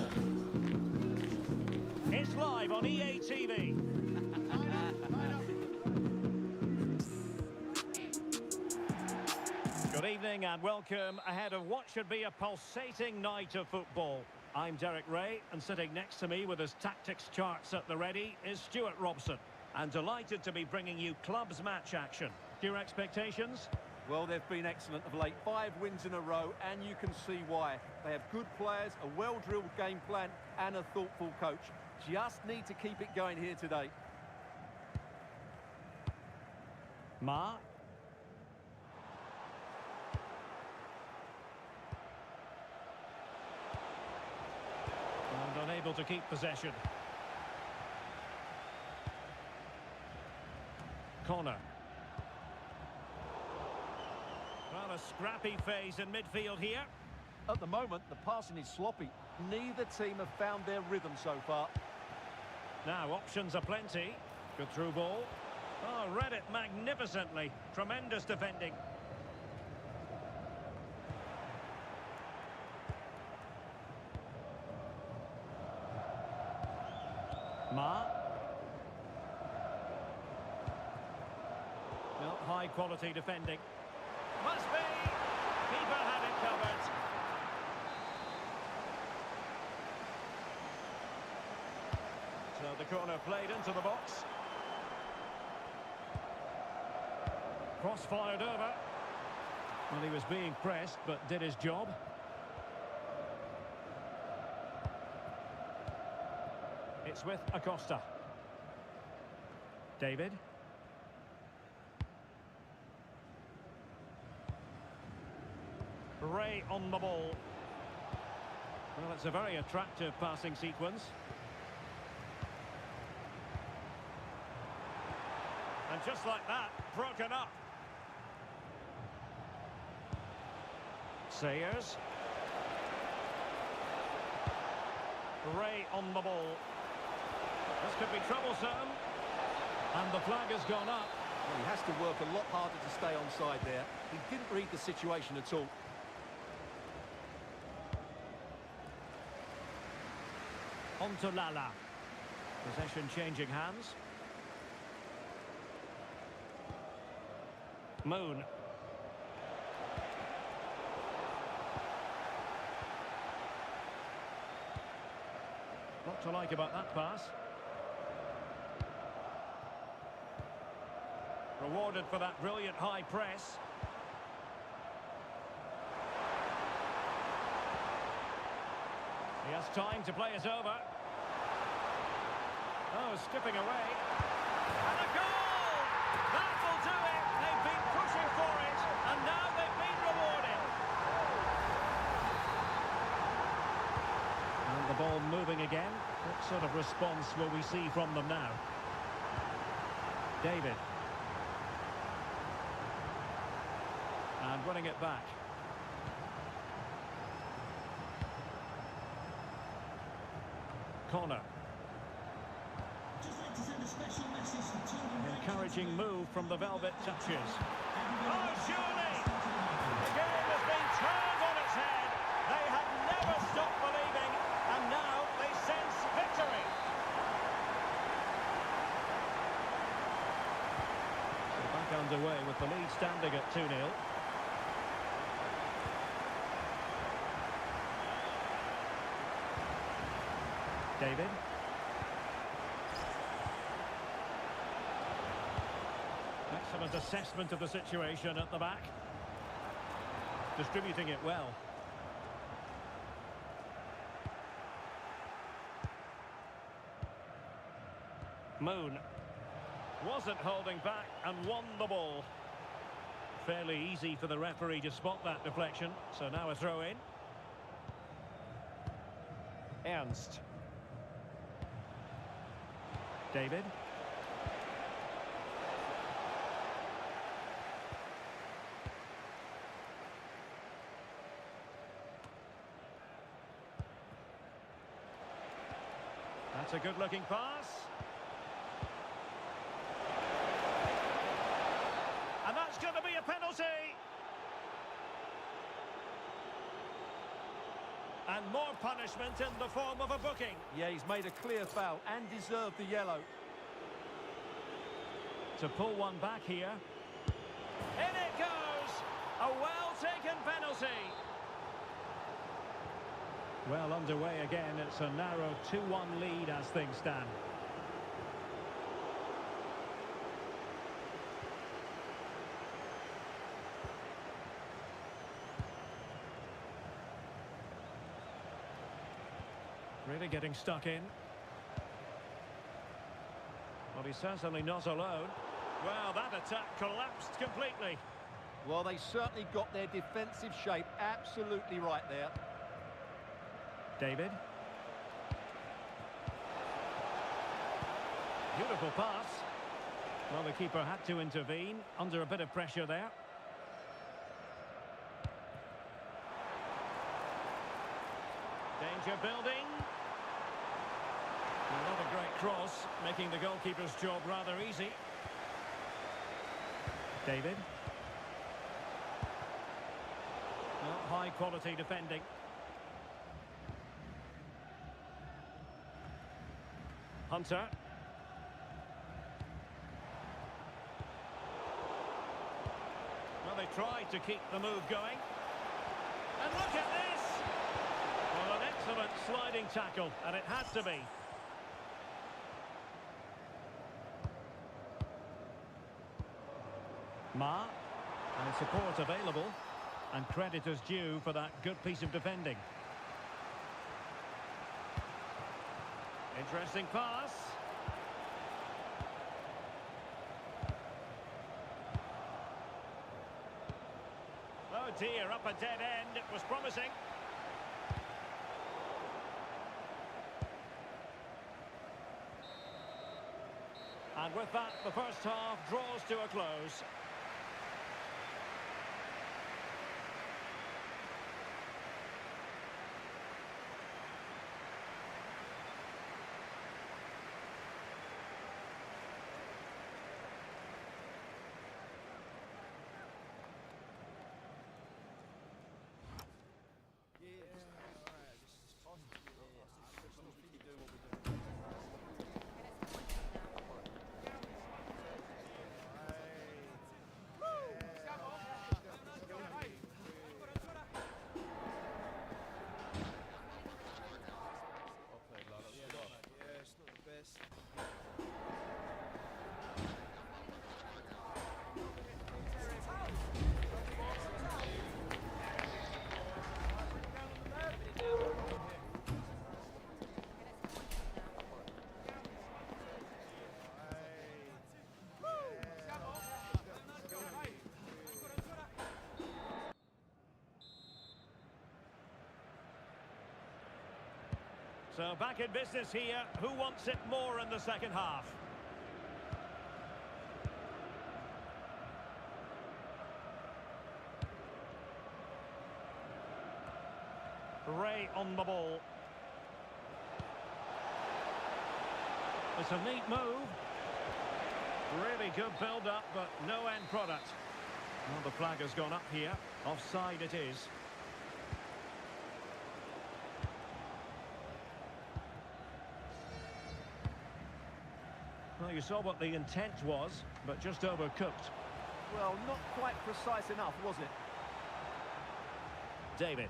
It's live on EA TV. Good evening and welcome ahead of what should be a pulsating night of football. I'm Derek Ray, and sitting next to me with his tactics charts at the ready is Stuart Robson. And delighted to be bringing you clubs match action. Your expectations? Well, they've been excellent of late. 5 wins in a row, and you can see why. They have good players, a well-drilled game plan, and a thoughtful coach. Just need to keep it going here today. Ma. And unable to keep possession. Corner. Well, a scrappy phase in midfield here. At the moment, the passing is sloppy. Neither team have found their rhythm so far. Now, options are plenty. Good through ball. Oh, read it magnificently. Tremendous defending. Ma. Well, high quality defending. Must be. Keeper had it covered. So the corner played into the box. Cross fired over. Well, he was being pressed, but did his job. It's with Acosta. David. Ray on the ball. Well, it's a very attractive passing sequence. And just like that, broken up. Sayers. Ray on the ball. This could be troublesome. And the flag has gone up. Well, he has to work a lot harder to stay onside there. He didn't read the situation at all. On to Lala. Possession changing hands. Moon. What to like about that pass? Rewarded for that brilliant high press. He has time to play it over. Oh, skipping away. And a goal! That will do it! They've been pushing for it, and now they've been rewarded. And the ball moving again. What sort of response will we see from them now? David. And winning it back. Corner. Just like to send a special message to children. Encouraging move from the Velvet Touches. Oh, surely! The game has been turned on its head. They have never stopped believing, and now they sense victory. So back underway with the lead standing at 2-0. David. Excellent assessment of the situation at the back. Distributing it well. Moon. Wasn't holding back and won the ball. Fairly easy for the referee to spot that deflection. So now a throw in. Ernst. David. That's a good-looking pass. And that's going to be a penalty. And more punishment in the form of a booking. Yeah, he's made a clear foul and deserved the yellow. To pull one back here. In it goes! A well-taken penalty. Well underway again. It's a narrow 2-1 lead as things stand. Really getting stuck in. Well, he's certainly not alone. Well, that attack collapsed completely. Well, they certainly got their defensive shape absolutely right there. David. Beautiful pass. Well, the keeper had to intervene under a bit of pressure there. Pressure building. Not a great cross, making the goalkeeper's job rather easy. David. Not high quality defending. Hunter. Well, they tried to keep the move going. And look at this! Well, an excellent sliding tackle, and it had to be. Ma, and support available, and credit is due for that good piece of defending. Interesting pass. Oh dear, up a dead end. It was promising. And with that, the first half draws to a close. So back in business here. Who wants it more in the second half? Ray on the ball. It's a neat move. Really good build-up, but no end product. Well, the flag has gone up here. Offside it is. Well, you saw what the intent was, but just overcooked. Well, not quite precise enough, was it? David.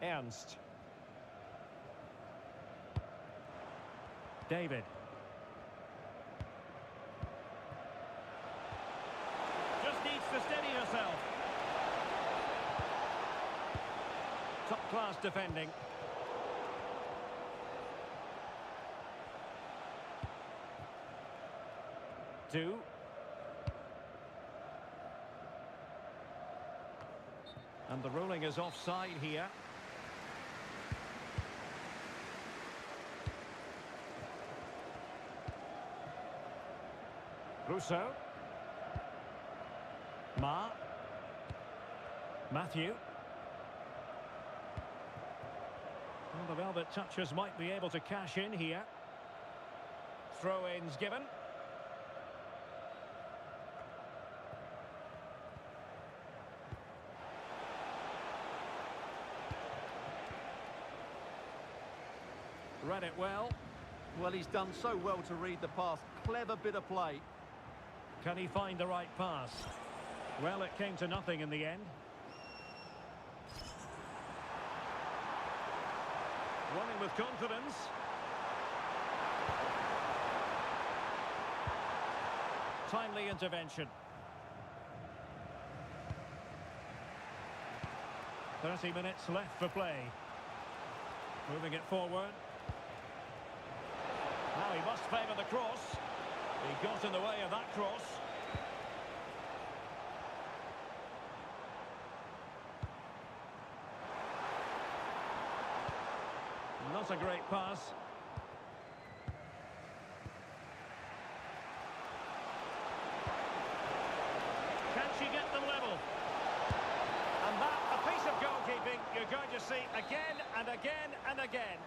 Ernst. David. Just needs to steady herself. Top-class defending. Two. And the ruling is offside here. Rousseau. Ma. Matthew. Well, the Velvet Touchers might be able to cash in here. Throw-ins given. Read it well. Well, he's done so well to read the pass. Clever bit of play. Can he find the right pass? Well, it came to nothing in the end. Running with confidence. Timely intervention. 30 minutes left for play. Moving it forward. Now he must favour the cross. He got in the way of that cross. Not a great pass. Can she get them level? And goalkeeping you're going to see again and again and again.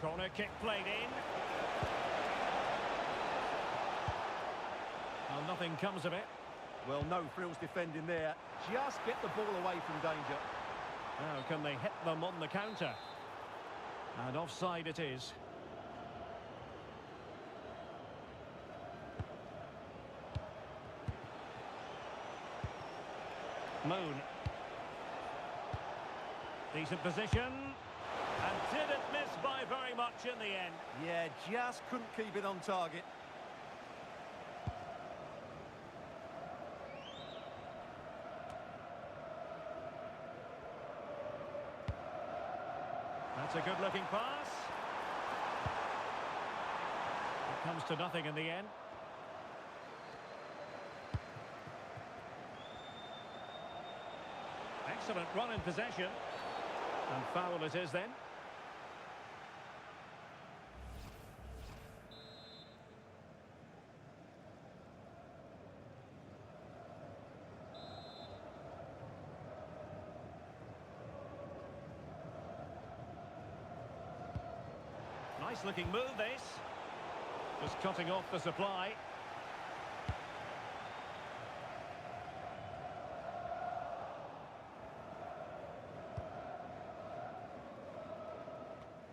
Corner kick played in. Well, nothing comes of it. Well, no frills defending there. Just get the ball away from danger. Now, can they hit them on the counter? And offside it is. Moon. Decent position. And didn't miss by very much in the end. Yeah, just couldn't keep it on target. That's a good-looking pass. It comes to nothing in the end. Excellent run in possession. And foul it is then. Nice looking move this. Just cutting off the supply.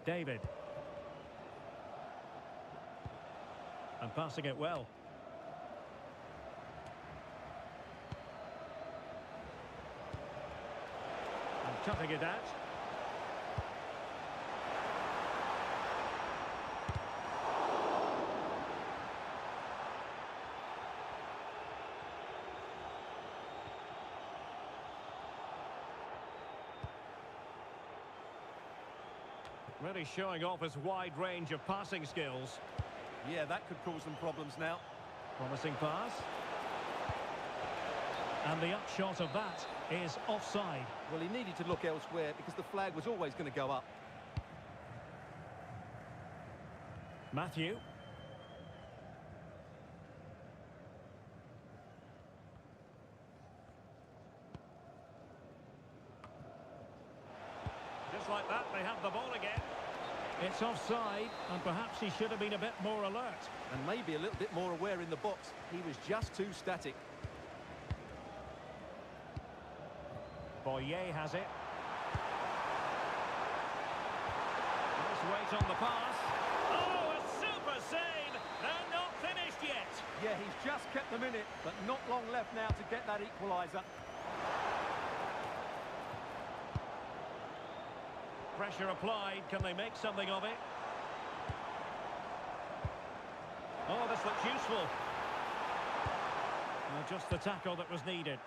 David. And passing it well. And cutting it out. Really showing off his wide range of passing skills. Yeah, that could cause them problems now. Promising pass. And the upshot of that is offside. Well, he needed to look elsewhere because the flag was always going to go up. Matthew. Just like that, they have the ball again. It's offside, and perhaps he should have been a bit more alert. And maybe a little bit more aware in the box. He was just too static. Boyer has it. Nice weight on the pass. Oh, a super save! They're not finished yet. Yeah, he's just kept them in it, but not long left now to get that equaliser. Pressure applied. Can they make something of it? Oh, this looks useful. Just the tackle that was needed.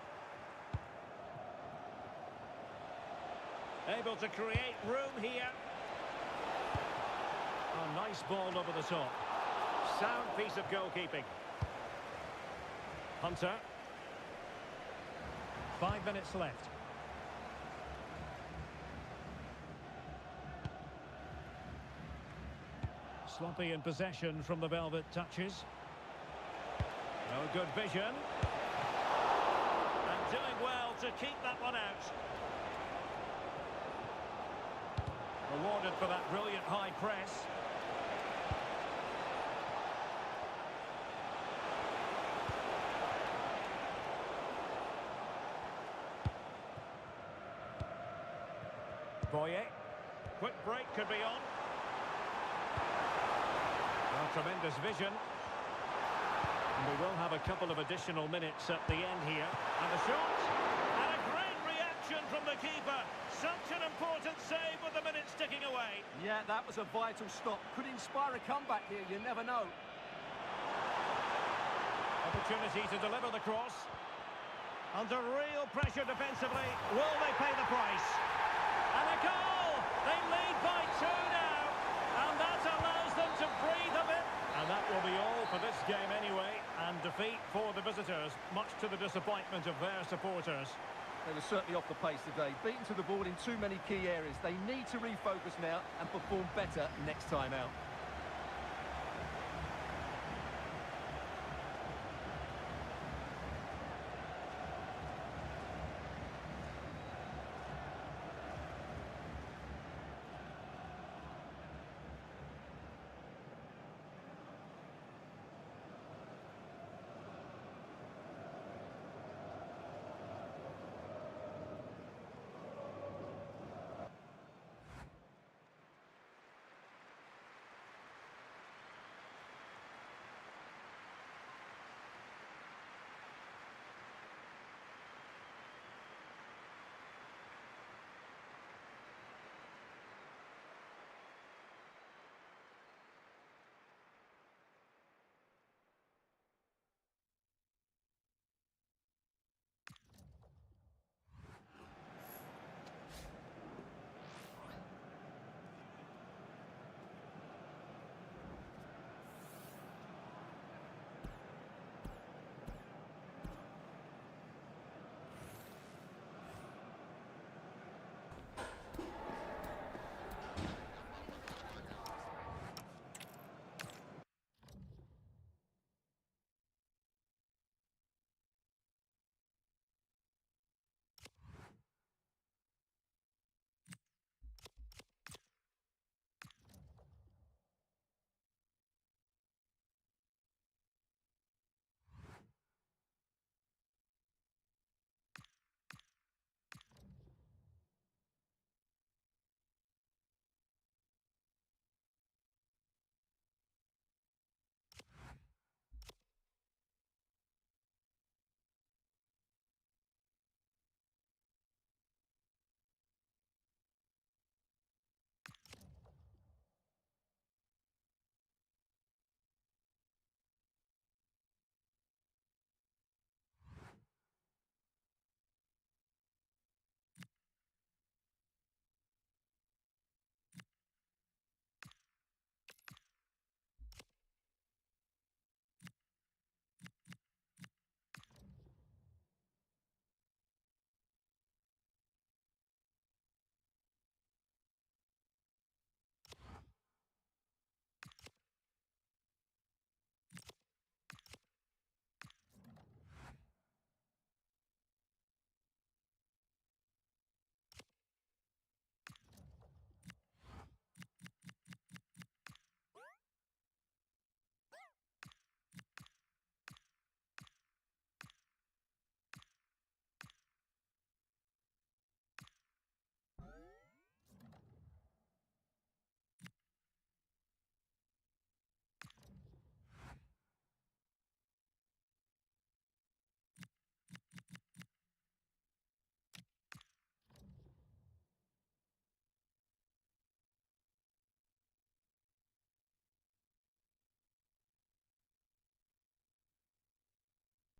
Able to create room here. A nice ball over the top. Sound piece of goalkeeping. Hunter. 5 minutes left. Sloppy in possession from the Velvet touches. No good vision. And doing well to keep that one out. Rewarded for that brilliant high press. Boyer. Quick break could be on. Tremendous vision. And we will have a couple of additional minutes at the end here. And the shot. And a great reaction from the keeper. Such an important save with the minutes ticking away. Yeah, that was a vital stop. Could inspire a comeback here, you never know. Opportunity to deliver the cross. Under real pressure defensively. Will they pay the price? And a goal! They lead by 2 now. And that allows them to breathe a bit. And that will be all for this game anyway. And defeat for the visitors, much to the disappointment of their supporters. They were certainly off the pace today. Beaten to the ball in too many key areas. They need to refocus now and perform better next time out.